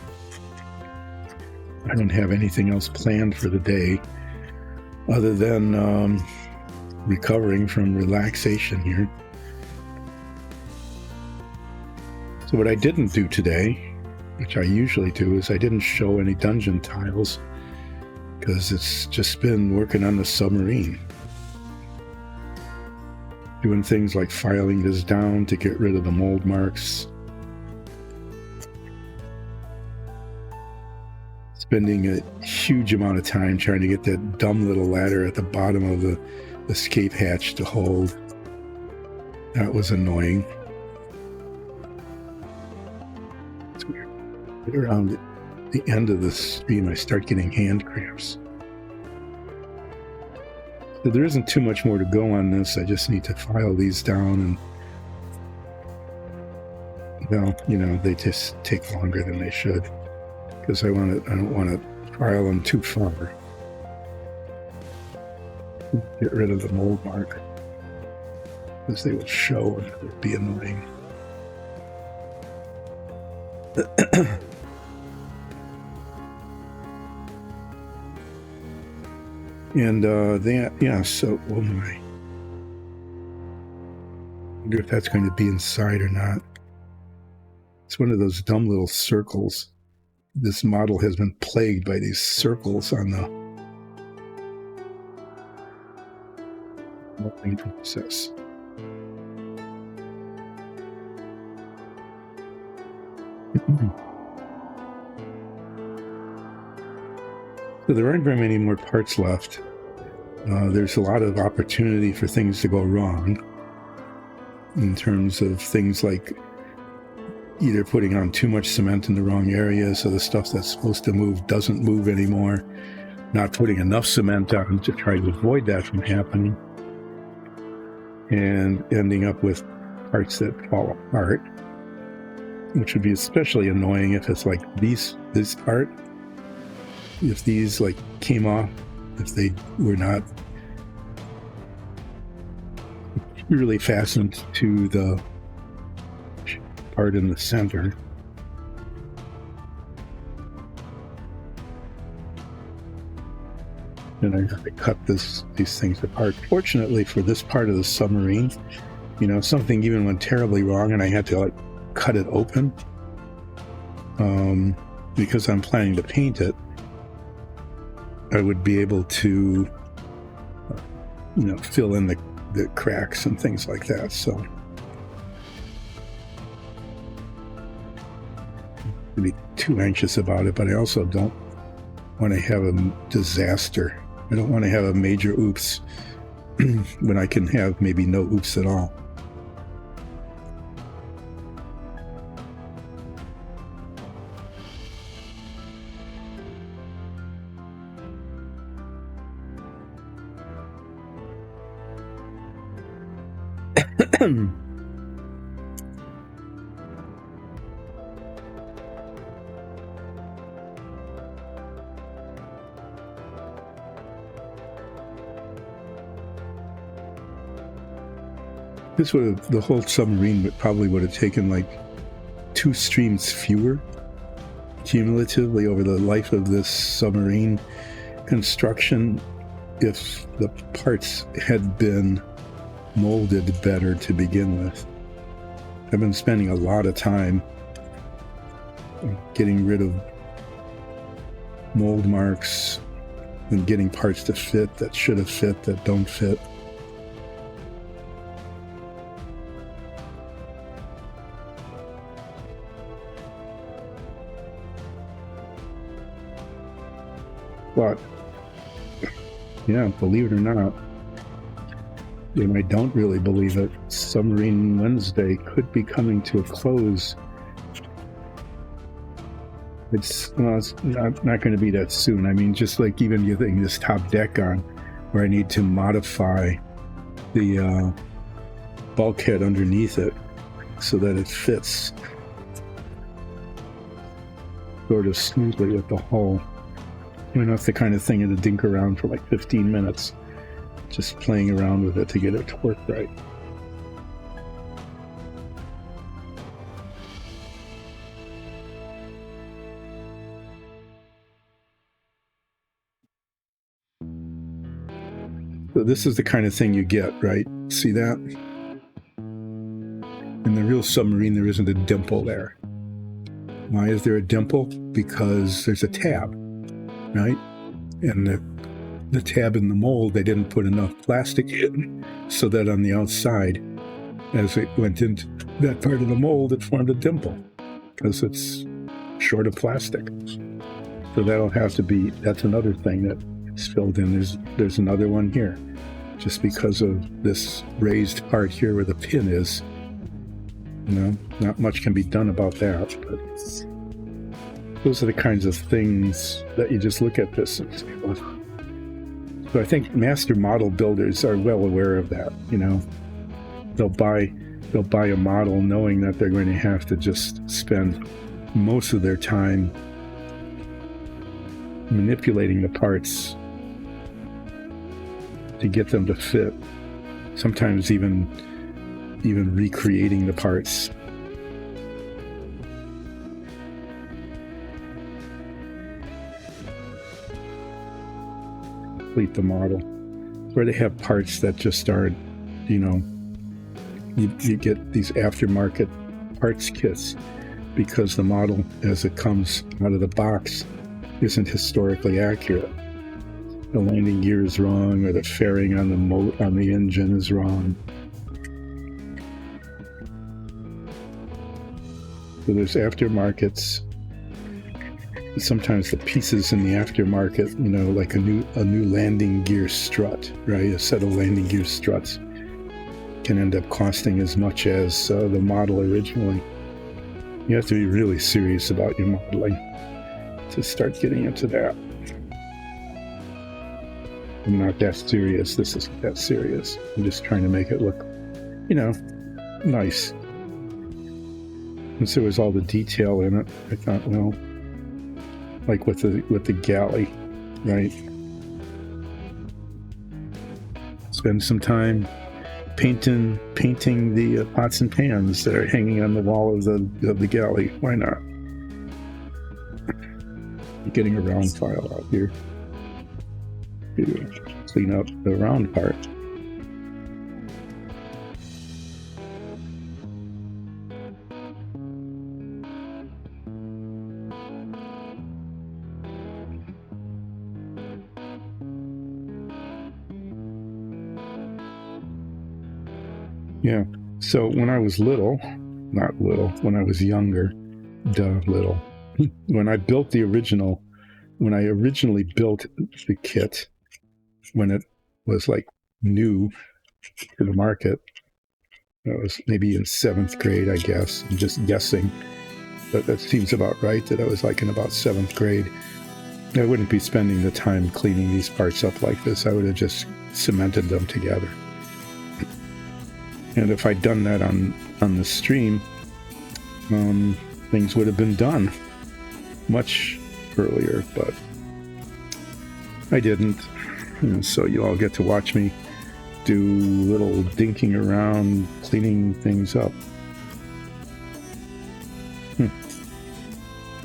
I don't have anything else planned for the day other than recovering from relaxation here. So what I didn't do today, which I usually do, is I didn't show any dungeon tiles because it's just been working on the submarine. Doing things like filing this down to get rid of the mold marks. Spending a huge amount of time trying to get that dumb little ladder at the bottom of the escape hatch to hold. That was annoying. It's weird. Right around the end of the stream, I start getting hand cramps. So there isn't too much more to go on this. I just need to file these down, and well, you know, they just take longer than they should because I don't want to file them too far. Get rid of the mold mark because they will show and it would be annoying. And so oh my. I wonder if that's going to be inside or not. It's one of those dumb little circles. This model has been plagued by these circles on the molding process. So there aren't very many more parts left. There's a lot of opportunity for things to go wrong in terms of things like either putting on too much cement in the wrong area so the stuff that's supposed to move doesn't move anymore, not putting enough cement on to try to avoid that from happening, and ending up with parts that fall apart, which would be especially annoying if it's like this part. If these like came off, if they were not really fastened to the part in the center. And I have to cut these things apart. Fortunately for this part of the submarine, you know, something even went terribly wrong and I had to like cut it open. because I'm planning to paint it, I would be able to, fill in the cracks and things like that. So I'd be too anxious about it, but I also don't want to have a disaster. I don't want to have a major oops when I can have maybe no oops at all. This would have, the whole submarine probably would have taken like 2 streams fewer cumulatively over the life of this submarine construction if the parts had been molded better to begin with. I've been spending a lot of time getting rid of mold marks and getting parts to fit that should have fit that don't fit. But, yeah, believe it or not, and I don't really believe it, Submarine Wednesday could be coming to a close. It's not going to be that soon. I mean, just like even getting this top deck on, where I need to modify the bulkhead underneath it so that it fits sort of smoothly with the hull. That's the kind of thing to dink around for like 15 minutes, just playing around with it to get it to work right. So this is the kind of thing you get, right? See that? In the real submarine, there isn't a dimple there. Why is there a dimple? Because there's a tab, right? And the tab in the mold, they didn't put enough plastic in, so that on the outside, as it went into that part of the mold, it formed a dimple because it's short of plastic. So that'll have to be, that's another thing that's filled in. There's another one here. Just because of this raised part here where the pin is, not much can be done about that, but those are the kinds of things that you just look at this and say, well. So I think master model builders are well aware of that. They'll buy a model knowing that they're going to have to just spend most of their time manipulating the parts to get them to fit. Sometimes even recreating the parts. Complete the model. Where they have parts that just aren't, you get these aftermarket parts kits because the model as it comes out of the box isn't historically accurate. The landing gear is wrong, or the fairing on the engine is wrong. So there's aftermarkets. Sometimes the pieces in the aftermarket, like a new landing gear strut, right? A set of landing gear struts can end up costing as much as the model originally. You have to be really serious about your modeling to start getting into that. I'm not that serious. This isn't that serious. I'm just trying to make it look, nice. Since there was all the detail in it, I thought, well, like with the galley, right? Spend some time painting the pots and pans that are hanging on the wall of the galley. Why not? Getting a round file out here to clean up the round part. Yeah. So when I was little, not little, when I was younger, little, when I originally built the kit, when it was like new to the market, I was maybe in 7th grade, I guess. I'm just guessing, but that seems about right, that I was like in about 7th grade. I wouldn't be spending the time cleaning these parts up like this. I would have just cemented them together. And if I'd done that on the stream, things would have been done much earlier, but I didn't. And so you all get to watch me do little dinking around, cleaning things up.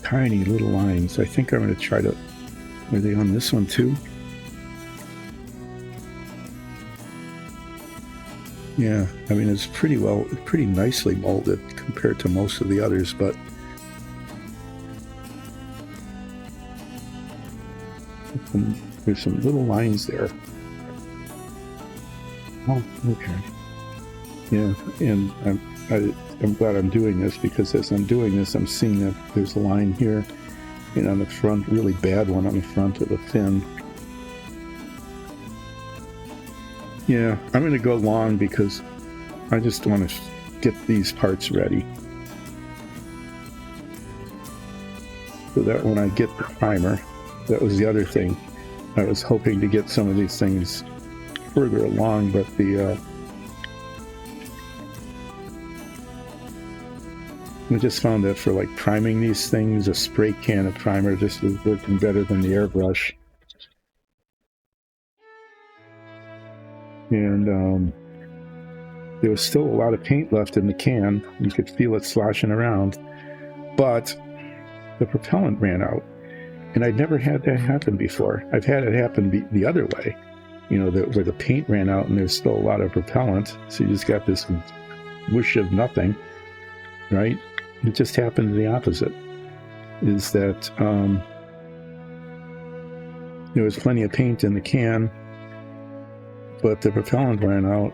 Tiny little lines. I think I'm going to try to... Are they on this one too? Yeah, I mean, it's pretty nicely molded compared to most of the others, but there's some little lines there. Oh, okay. Yeah, and I'm glad I'm doing this, because as I'm doing this, I'm seeing that there's a line here, and on the front, really bad one on the front of the fin. Yeah, I'm going to go long because I just want to get these parts ready, so that when I get the primer, that was the other thing. I was hoping to get some of these things further along, but I just found that for like priming these things, a spray can of primer just was working better than the airbrush. And there was still a lot of paint left in the can. You could feel it sloshing around, but the propellant ran out, and I'd never had that happen before. I've had it happen the other way, where the paint ran out and there's still a lot of propellant, so you just got this whoosh of nothing, right? It just happened the opposite, is that there was plenty of paint in the can, but the propellant ran out,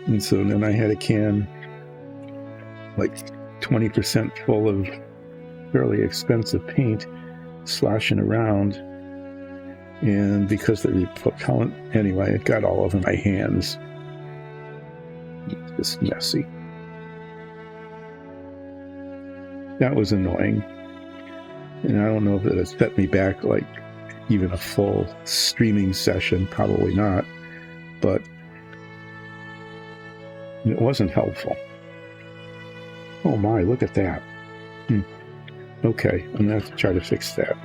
and so then I had a can like 20% full of fairly expensive paint sloshing around, and because of the propellant, anyway, it got all over my hands. It's just messy. That was annoying, and I don't know if it set me back like even a full streaming session, probably not, but it wasn't helpful. Oh my, look at that. Okay, I'm gonna have to try to fix that.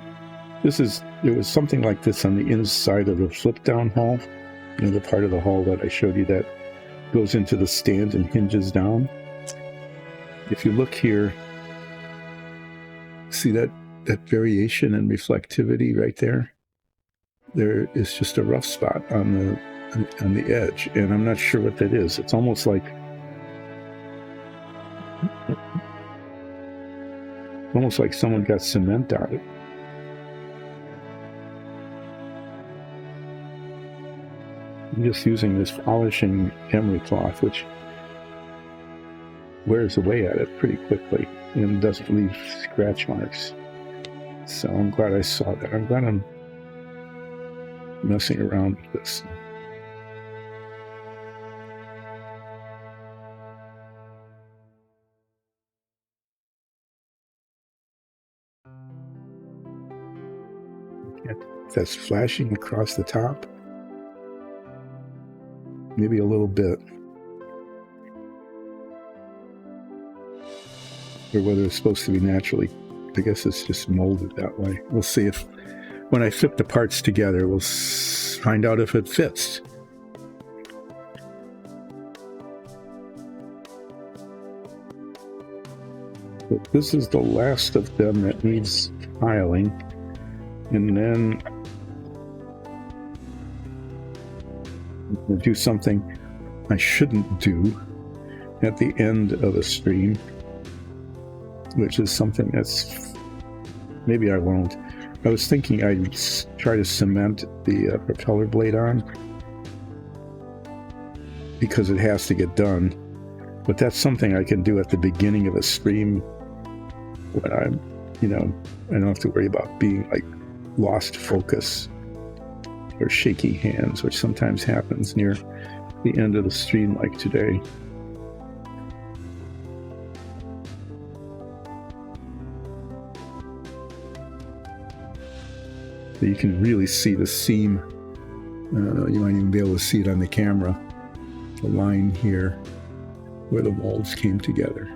There was something like this on the inside of the flip down hull, the part of the hull that I showed you that goes into the stand and hinges down. If you look here, see that variation in reflectivity right there? There is just a rough spot on the edge, and I'm not sure what that is. It's almost like someone got cement on it. I'm just using this polishing emery cloth, which wears away at it pretty quickly and doesn't leave scratch marks. So I'm glad I saw that. I'm glad I'm messing around with this. That's flashing across the top. Maybe a little bit. Or whether it's supposed to be naturally. I guess it's just molded that way. We'll see if, when I fit the parts together, we'll find out if it fits. But this is the last of them that needs filing. And then I'm going to do something I shouldn't do at the end of a stream, which is something that's, maybe I won't. I was thinking I'd try to cement the propeller blade on, because it has to get done. But that's something I can do at the beginning of a stream when I'm, I don't have to worry about being like lost focus or shaky hands, which sometimes happens near the end of the stream like today. So you can really see the seam. You might even be able to see it on the camera. The line here where the molds came together.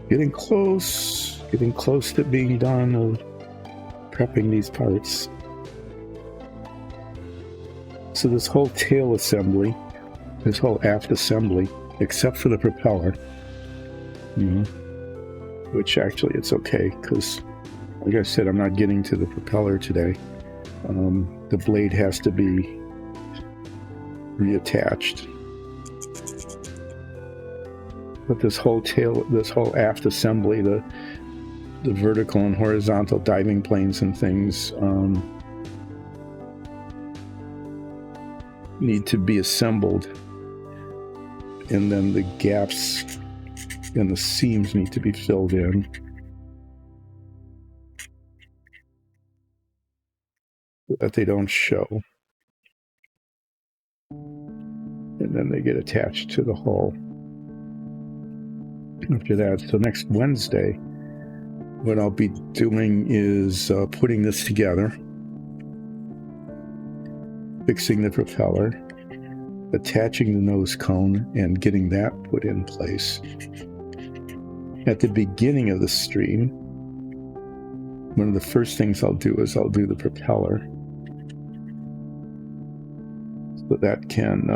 Getting close to being done of prepping these parts. So this whole tail assembly, this whole aft assembly, except for the propeller, which actually it's okay because, like I said, I'm not getting to the propeller today. The blade has to be reattached. But this whole aft assembly, the vertical and horizontal diving planes and things need to be assembled, and then the gaps and the seams need to be filled in so that they don't show, and then they get attached to the hull after that. So next Wednesday, what I'll be doing is putting this together, fixing the propeller, attaching the nose cone, and getting that put in place. At the beginning of the stream, one of the first things I'll do is I'll do the propeller, so that can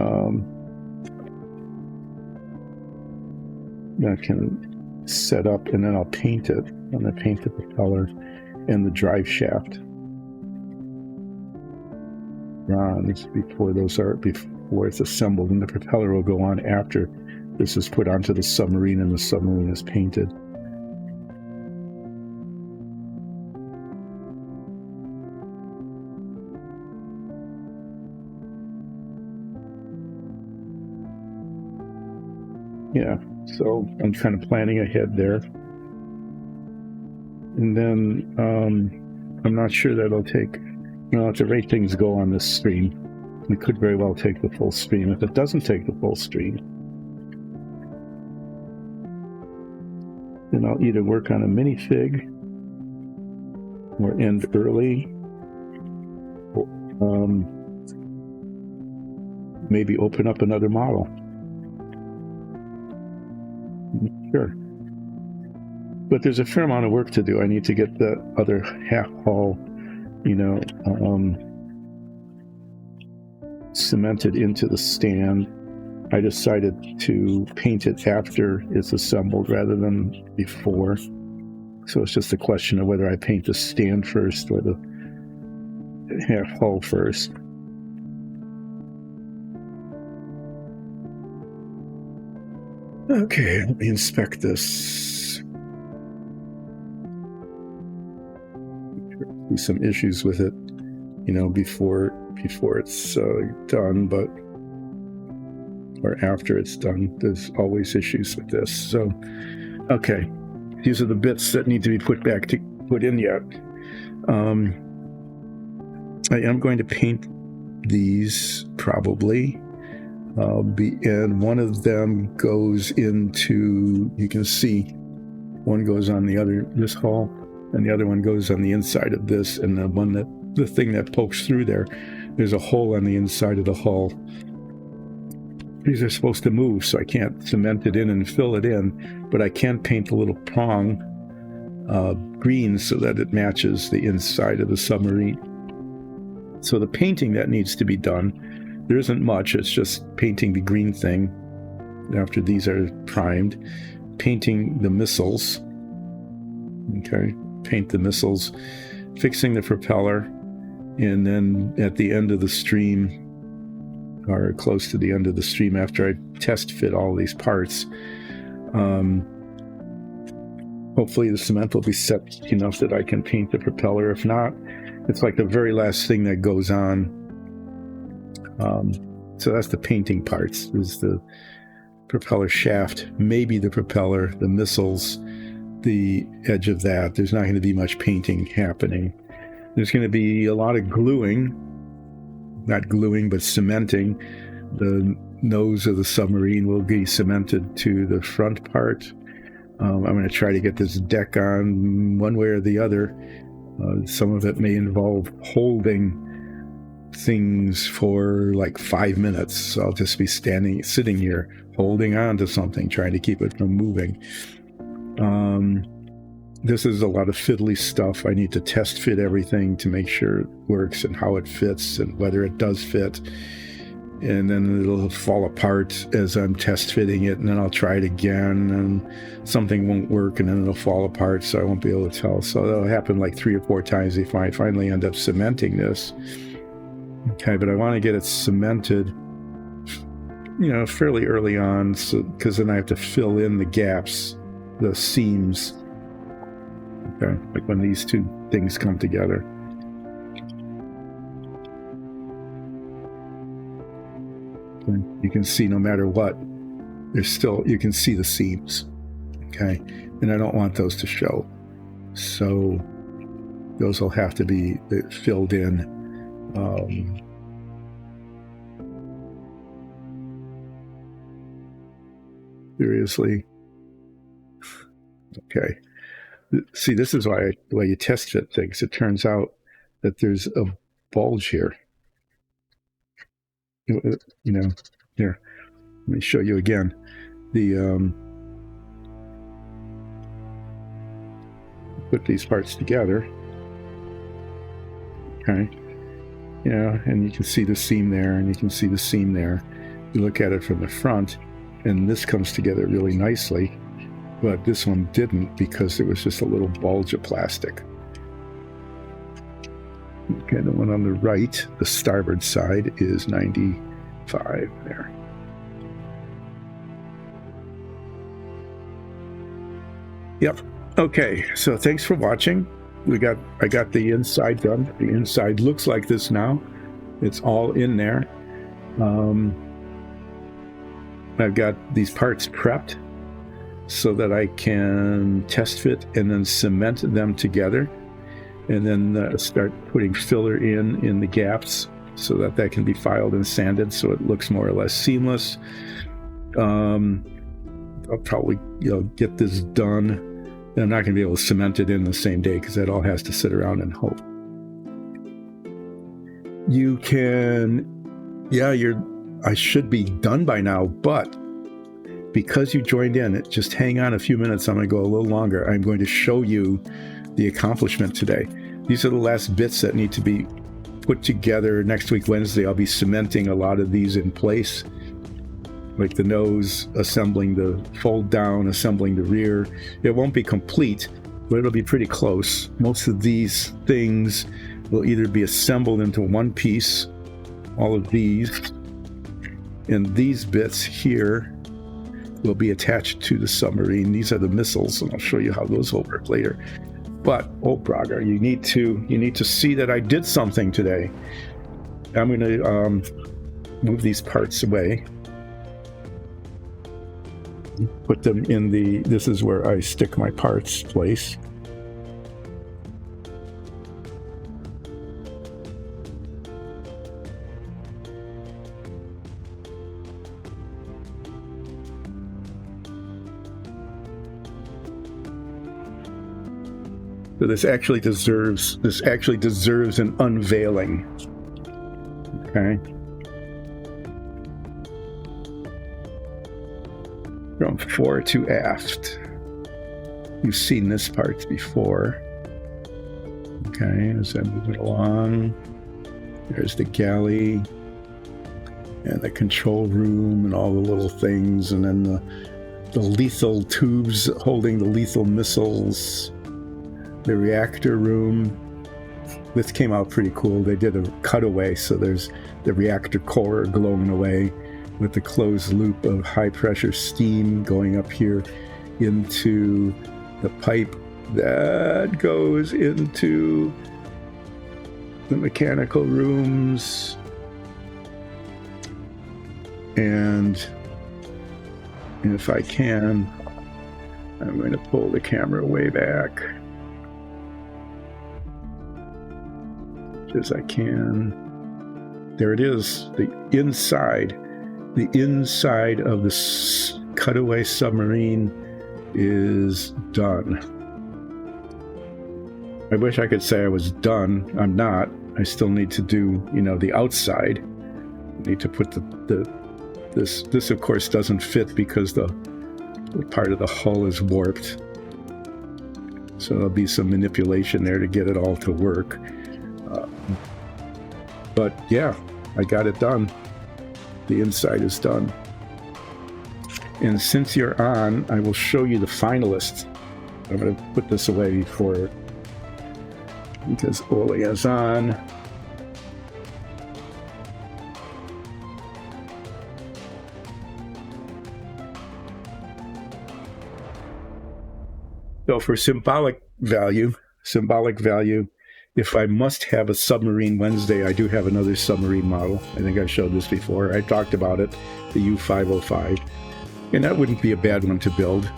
set up, and then I'll paint it. I'm going to paint the propeller and the drive shaft bronze before it's assembled, and the propeller will go on after this is put onto the submarine and the submarine is painted. Yeah, so I'm kind of planning ahead there. And then I'm not sure that it'll take, at the rate things go on this stream, it could very well take the full stream. If it doesn't take the full stream, then I'll either work on a minifig or end early, or maybe open up another model. Sure. But there's a fair amount of work to do. I need to get the other half hull, cemented into the stand. I decided to paint it after it's assembled rather than before. So it's just a question of whether I paint the stand first or the half hull first. Okay, let me inspect this. Some issues with it, before it's done, or after it's done. There's always issues with this. So, okay, these are the bits that need to be put in yet. I am going to paint these probably, and one of them goes into. You can see one goes on this hull, and the other one goes on the inside of this, and the thing that pokes through there's a hole on the inside of the hull. These are supposed to move, so I can't cement it in and fill it in, but I can paint the little prong green so that it matches the inside of the submarine. So the painting that needs to be done, there isn't much. It's just painting the green thing after these are primed, painting the missiles, Okay, paint the missiles, fixing the propeller, and then at the end of the stream, or close to the end of the stream, after I test fit all these parts, hopefully the cement will be set enough that I can paint the propeller. If not, it's like the very last thing that goes on. So that's the painting parts, is the propeller shaft, maybe the propeller, the missiles, the edge of that. There's not going to be much painting happening. There's going to be a lot of gluing, not gluing, but cementing. The nose of the submarine will be cemented to the front part. I'm going to try to get this deck on one way or the other. Some of it may involve holding things for like 5 minutes. So I'll just be sitting here, holding on to something, trying to keep it from moving. This is a lot of fiddly stuff. I need to test fit everything to make sure it works and how it fits and whether it does fit. And then it'll fall apart as I'm test fitting it, and then I'll try it again, and something won't work, and then it'll fall apart, so I won't be able to tell. So that'll happen like 3 or 4 times if I finally end up cementing this. Okay, but I want to get it cemented, fairly early on, so because then I have to fill in the gaps, the seams. Okay, like when these two things come together. You can see no matter what, you can see the seams. Okay, and I don't want those to show, so those will have to be filled in. Seriously. Okay. See, this is why you test fit things. It turns out that there's a bulge here. Here, let me show you again. Put these parts together. Okay. And you can see the seam there, and you can see the seam there. You look at it from the front, and this comes together really nicely, but this one didn't because it was just a little bulge of plastic. Okay, the one on the right, the starboard side, is 95 there. Yep. Okay, so thanks for watching. I got the inside done. The inside looks like this now. It's all in there. I've got these parts prepped so that I can test fit and then cement them together, and then start putting filler in the gaps so that can be filed and sanded so it looks more or less seamless. I'll probably get this done. I'm not going to be able to cement it in the same day because that all has to sit around and hope. You can, I should be done by now, but because you joined in, just hang on a few minutes. I'm going to go a little longer. I'm going to show you the accomplishment today. These are the last bits that need to be put together. Next week, Wednesday, I'll be cementing a lot of these in place, like the nose, assembling the fold down, assembling the rear. It won't be complete, but it'll be pretty close. Most of these things will either be assembled into one piece, all of these, and these bits here will be attached to the submarine. These are the missiles, and I'll show you how those will work later. But, Prager, you need to see that I did something today. I'm going to move these parts away. Put them in this is where I stick my parts place. So this actually deserves an unveiling. Okay. From fore to aft. You've seen this part before. Okay, as I move it along, there's the galley and the control room and all the little things, and then the lethal tubes holding the lethal missiles. the reactor room. This came out pretty cool. They did a cutaway, so there's the reactor core glowing away with the closed loop of high-pressure steam going up here into the pipe that goes into the mechanical rooms. And if I can, I'm going to pull the camera way back as I can. There it is, the inside of this cutaway submarine is done. I wish I could say I was done. I'm not. I still need to do, the outside. I need to put this of course doesn't fit because the part of the hull is warped. So there'll be some manipulation there to get it all to work. But yeah, I got it done. The inside is done. And since you're on, I will show you the finalists. I'm going to put this away because Ole is on. So for symbolic value, if I must have a submarine Wednesday, I do have another submarine model. I think I showed this before. I talked about it, the U-505. And that wouldn't be a bad one to build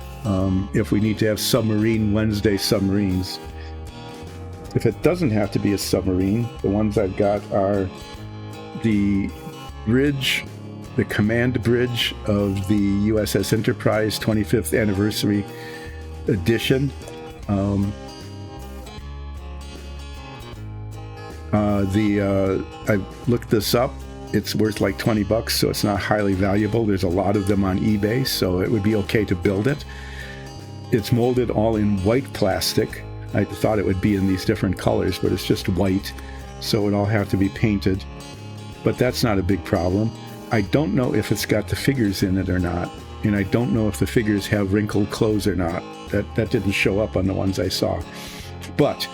if we need to have submarine Wednesday submarines. If it doesn't have to be a submarine, the ones I've got are the bridge, the command bridge of the USS Enterprise 25th anniversary edition. I looked this up. It's worth like $20, so it's not highly valuable. There's a lot of them on eBay, so it would be okay to build it. It's molded all in white plastic. I thought it would be in these different colors, but it's just white, so it all have to be painted. But that's not a big problem. I don't know if it's got the figures in it or not, and I don't know if the figures have wrinkled clothes or not. That didn't show up on the ones I saw. But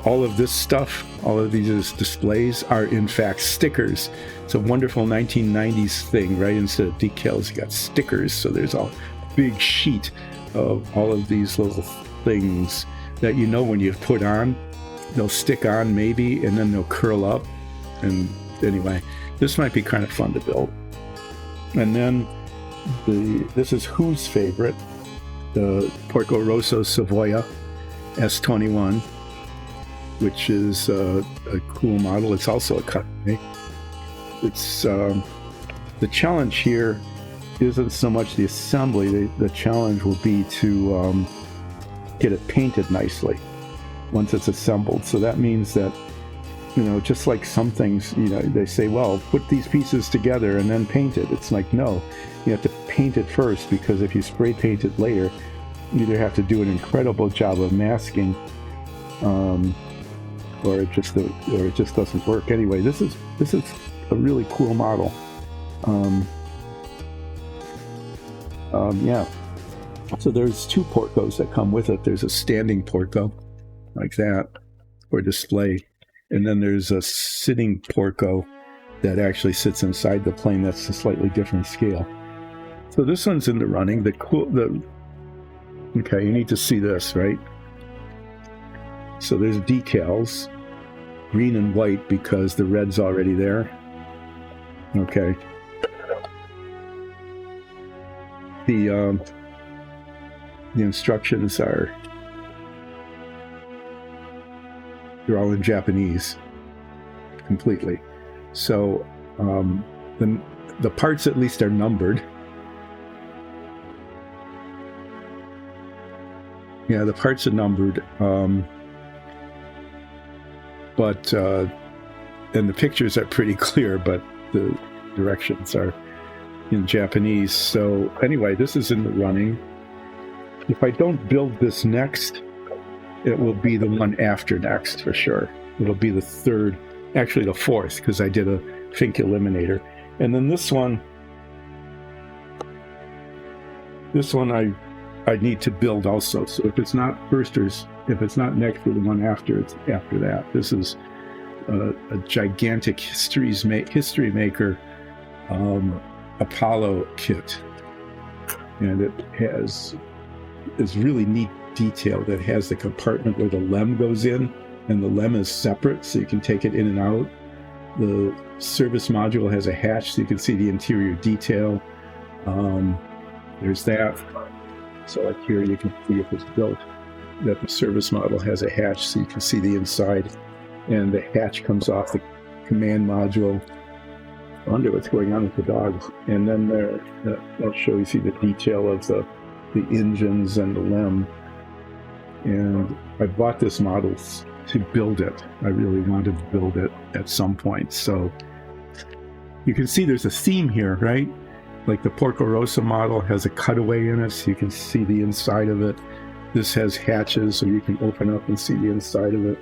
all of this stuff, all of these displays are in fact stickers. It's a wonderful 1990s thing, right? Instead of decals, you got stickers. So there's a big sheet of all of these little things that when you put on, they'll stick on maybe, and then they'll curl up. And anyway, this might be kind of fun to build. And then this is whose favorite, the Porco Rosso Savoia S21, which is a cool model. It's also a cutaway. It's the challenge here isn't so much the assembly. The challenge will be to get it painted nicely once it's assembled. So that means that, just like some things, they say, well, put these pieces together and then paint it. It's like, no, you have to paint it first, because if you spray paint it later, you either have to do an incredible job of masking, or it just doesn't work. Anyway, this is a really cool model. Yeah. So there's two Porcos that come with it. There's a standing Porco, like that, for display, and then there's a sitting Porco that actually sits inside the plane. That's a slightly different scale. So this one's in the running. Okay, you need to see this, right? So there's decals, green and white, because the red's already there. Okay. The instructions they're all in Japanese completely. So the parts at least are numbered. Yeah, the parts are numbered. But and the pictures are pretty clear, but the directions are in Japanese. So anyway, this is in the running. If I don't build this next, it will be the one after next for sure. It'll be the third, actually the fourth, because I did a Fink Eliminator. And then this one I need to build also. So if it's not first if it's not next to the one after, it's after that. This is a gigantic history maker Apollo kit, and it has this really neat detail that has the compartment where the LEM goes in, and the LEM is separate, so you can take it in and out. The service module has a hatch, so you can see the interior detail. There's that. So like here, you can see if it's built, that the service model has a hatch, so you can see the inside. And the hatch comes off the command module. I wonder what's going on with the dogs. And then there, I'll show you see the detail of the engines and the LEM. And I bought this model to build it. I really wanted to build it at some point. So you can see there's a theme here, right? Like the Porco Rosso model has a cutaway in it, so you can see the inside of it. This has hatches, so you can open up and see the inside of it.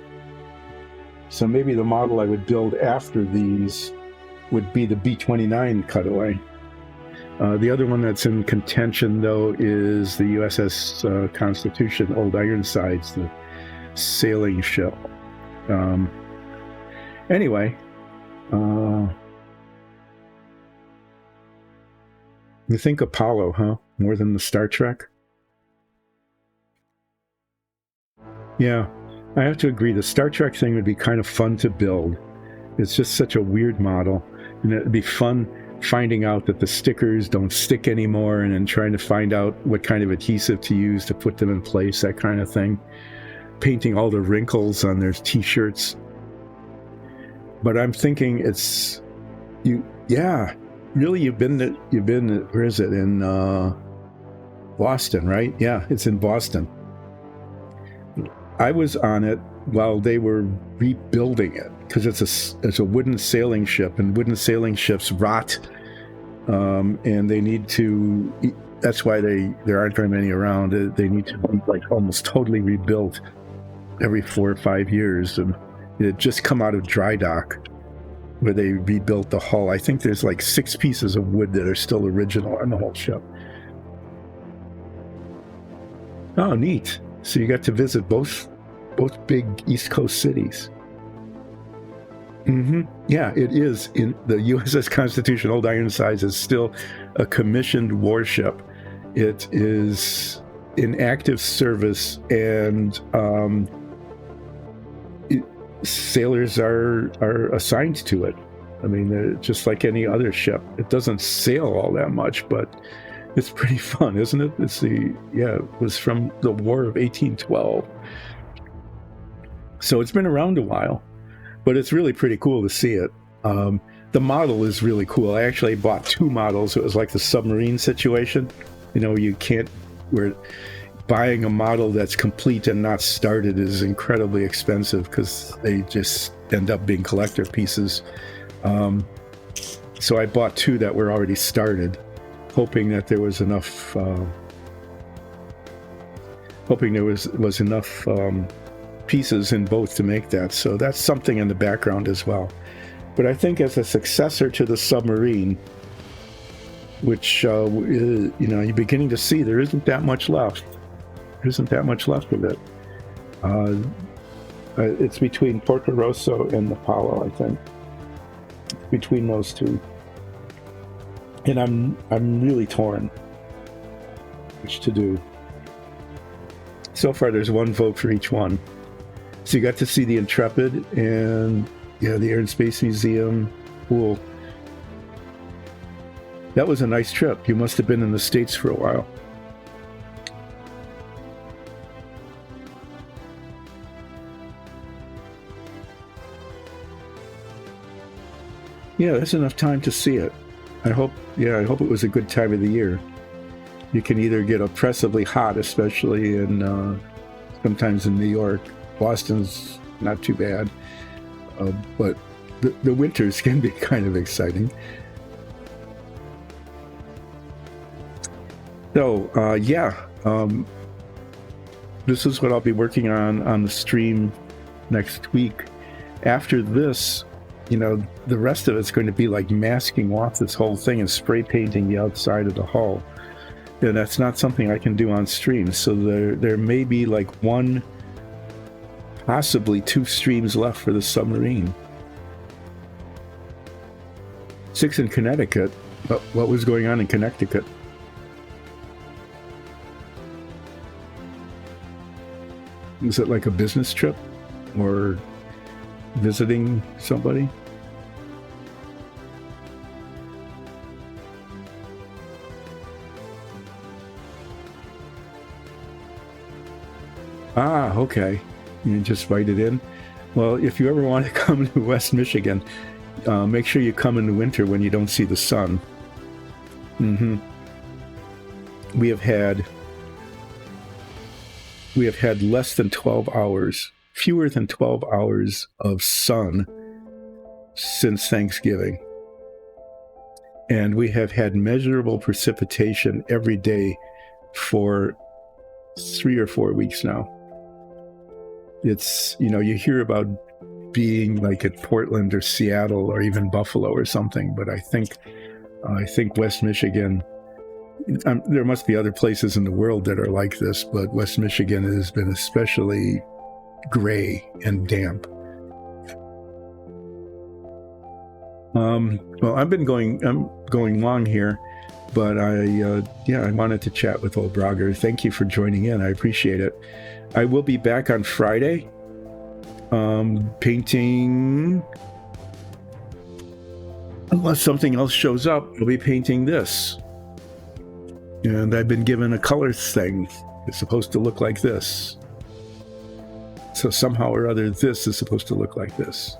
So maybe the model I would build after these would be the B-29 cutaway. The other one that's in contention, though, is the USS Constitution, Old Ironsides, the sailing ship. Anyway, you think Apollo, huh? More than the Star Trek? Yeah, I have to agree. The Star Trek thing would be kind of fun to build. It's just such a weird model. And it'd be fun finding out that the stickers don't stick anymore, and then trying to find out what kind of adhesive to use to put them in place, that kind of thing. Painting all the wrinkles on their t-shirts. But I'm thinking it's really you've been where is it, in Boston, right? Yeah, it's in Boston. I was on it while they were rebuilding it, because it's a wooden sailing ship, and wooden sailing ships rot, and they need to. That's why there aren't very many around. They need to be like almost totally rebuilt every 4 or 5 years, and it had just come out of dry dock where they rebuilt the hull. I think there's like 6 pieces of wood that are still original on the whole ship. Oh, neat. So you got to visit both big East Coast cities. Yeah, it is. In the USS Constitution, Old Ironsides is still a commissioned warship. It is in active service, and sailors are assigned to it. I mean, just like any other ship. It doesn't sail all that much, but it's pretty fun, isn't it? It was from the War of 1812. So it's been around a while, but it's really pretty cool to see it. The model is really cool. I actually bought 2 models. It was like the submarine situation. Where buying a model that's complete and not started is incredibly expensive, because they just end up being collector pieces. So I bought 2 that were already started, hoping that there was enough pieces in both to make that. So that's something in the background as well. But I think as a successor to the submarine, which you're beginning to see, there isn't that much left. There isn't that much left of it. It's between Porco Rosso and Apollo, I think. Between those 2. And I'm really torn which to do. So far there's 1 vote for each one. So you got to see the Intrepid and the Air and Space Museum. Cool. That was a nice trip. You must have been in the States for a while. Yeah, that's enough time to see it. I hope it was a good time of the year. You can either get oppressively hot, especially sometimes in New York. Boston's not too bad, but the winters can be kind of exciting. So, this is what I'll be working on the stream next week. After this, the rest of it's going to be like masking off this whole thing and spray painting the outside of the hull. And that's not something I can do on stream. So there may be like one possibly 2 streams left for the submarine. 6 in Connecticut. What was going on in Connecticut? Is it like a business trip or visiting somebody? Ah, okay. You just write it in. Well, if you ever want to come to West Michigan, make sure you come in the winter when you don't see the sun. We have had less than 12 hours, fewer than 12 hours of sun since Thanksgiving. And we have had measurable precipitation every day for 3 or 4 weeks now. It's, you hear about being like at Portland or Seattle or even Buffalo or something, but I think West Michigan, there must be other places in the world that are like this, but West Michigan has been especially gray and damp. Well, I'm going long here, but I wanted to chat with old Brogger. Thank you for joining in. I appreciate it. I will be back on Friday, painting, unless something else shows up, I'll be painting this. And I've been given a colors thing. It's supposed to look like this. So somehow or other, this is supposed to look like this.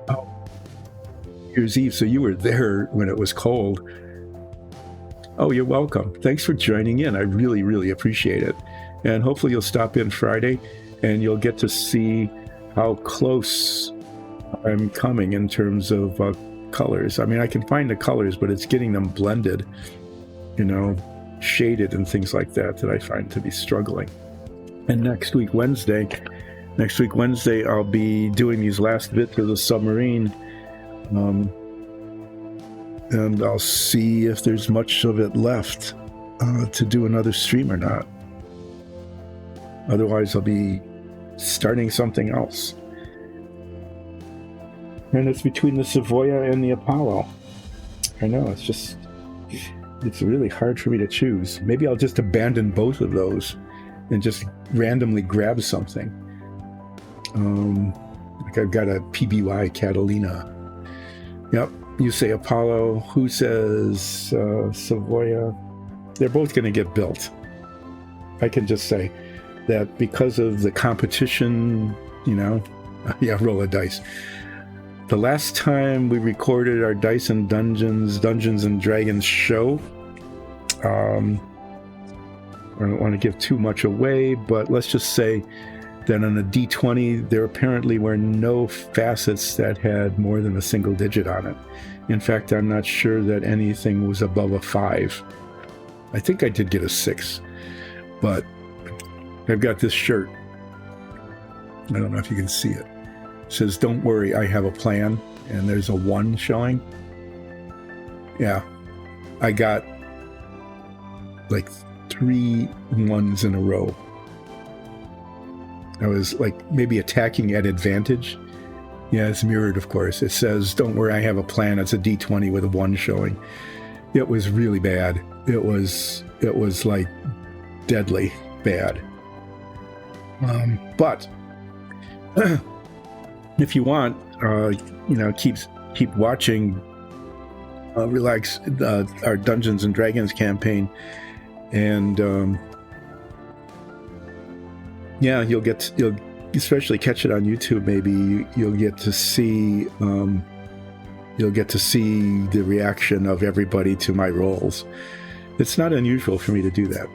Oh, New Year's Eve, so you were there when it was cold. Oh, you're welcome. Thanks for joining in. I really, really appreciate it. And hopefully you'll stop in Friday and you'll get to see how close I'm coming in terms of colors. I mean, I can find the colors, but it's getting them blended, shaded and things like that I find to be struggling. And next week, Wednesday, I'll be doing these last bits of the submarine. And I'll see if there's much of it left to do another stream or not. Otherwise, I'll be starting something else. And it's between the Savoia and the Apollo. I know, it's really hard for me to choose. Maybe I'll just abandon both of those and just randomly grab something. Like I've got a PBY Catalina. Yep. You say Apollo, who says Savoia? They're both going to get built. I can just say that because of the competition, roll a dice. The last time we recorded our Dice and Dungeons and Dragons show, I don't want to give too much away, but let's just say that on a D20, there apparently were no facets that had more than a single digit on it. In fact, I'm not sure that anything was above a 5. I think I did get a 6, but I've got this shirt. I don't know if you can see it. It says, "Don't worry, I have a plan," and there's a 1 showing. Yeah, I got like 3 1s in a row. I was like maybe attacking at advantage. Yeah, it's mirrored, of course. It says, "Don't worry, I have a plan." It's a D20 with a 1 showing. It was really bad. It was like deadly bad. But if you want, keep watching Relax our Dungeons and Dragons campaign, and you'll especially catch it on YouTube. Maybe you'll get to see the reaction of everybody to my rolls. It's not unusual for me to do that.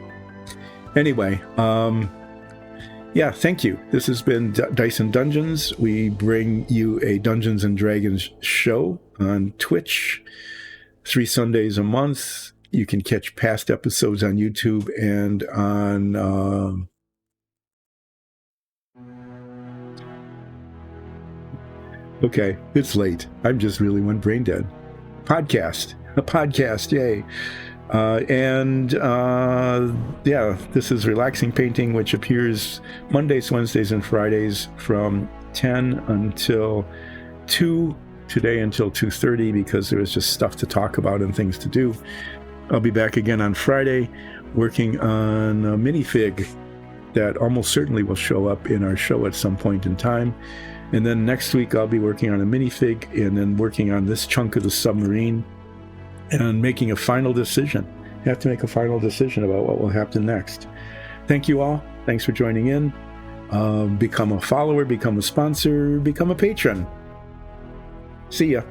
Anyway, thank you. This has been Dice and Dungeons. We bring you a Dungeons and Dragons show on Twitch 3 Sundays a month. You can catch past episodes on YouTube and on okay, it's late. I'm just really went brain dead. A podcast, yay. This is Relaxing Painting, which appears Mondays, Wednesdays, and Fridays from 10 until 2, today until 2:30, because there was just stuff to talk about and things to do. I'll be back again on Friday working on a minifig that almost certainly will show up in our show at some point in time. And then next week I'll be working on a minifig and then working on this chunk of the submarine and making a final decision. You have to make a final decision about what will happen next. Thank you all. Thanks for joining in. Become a follower, become a sponsor, become a patron. See ya.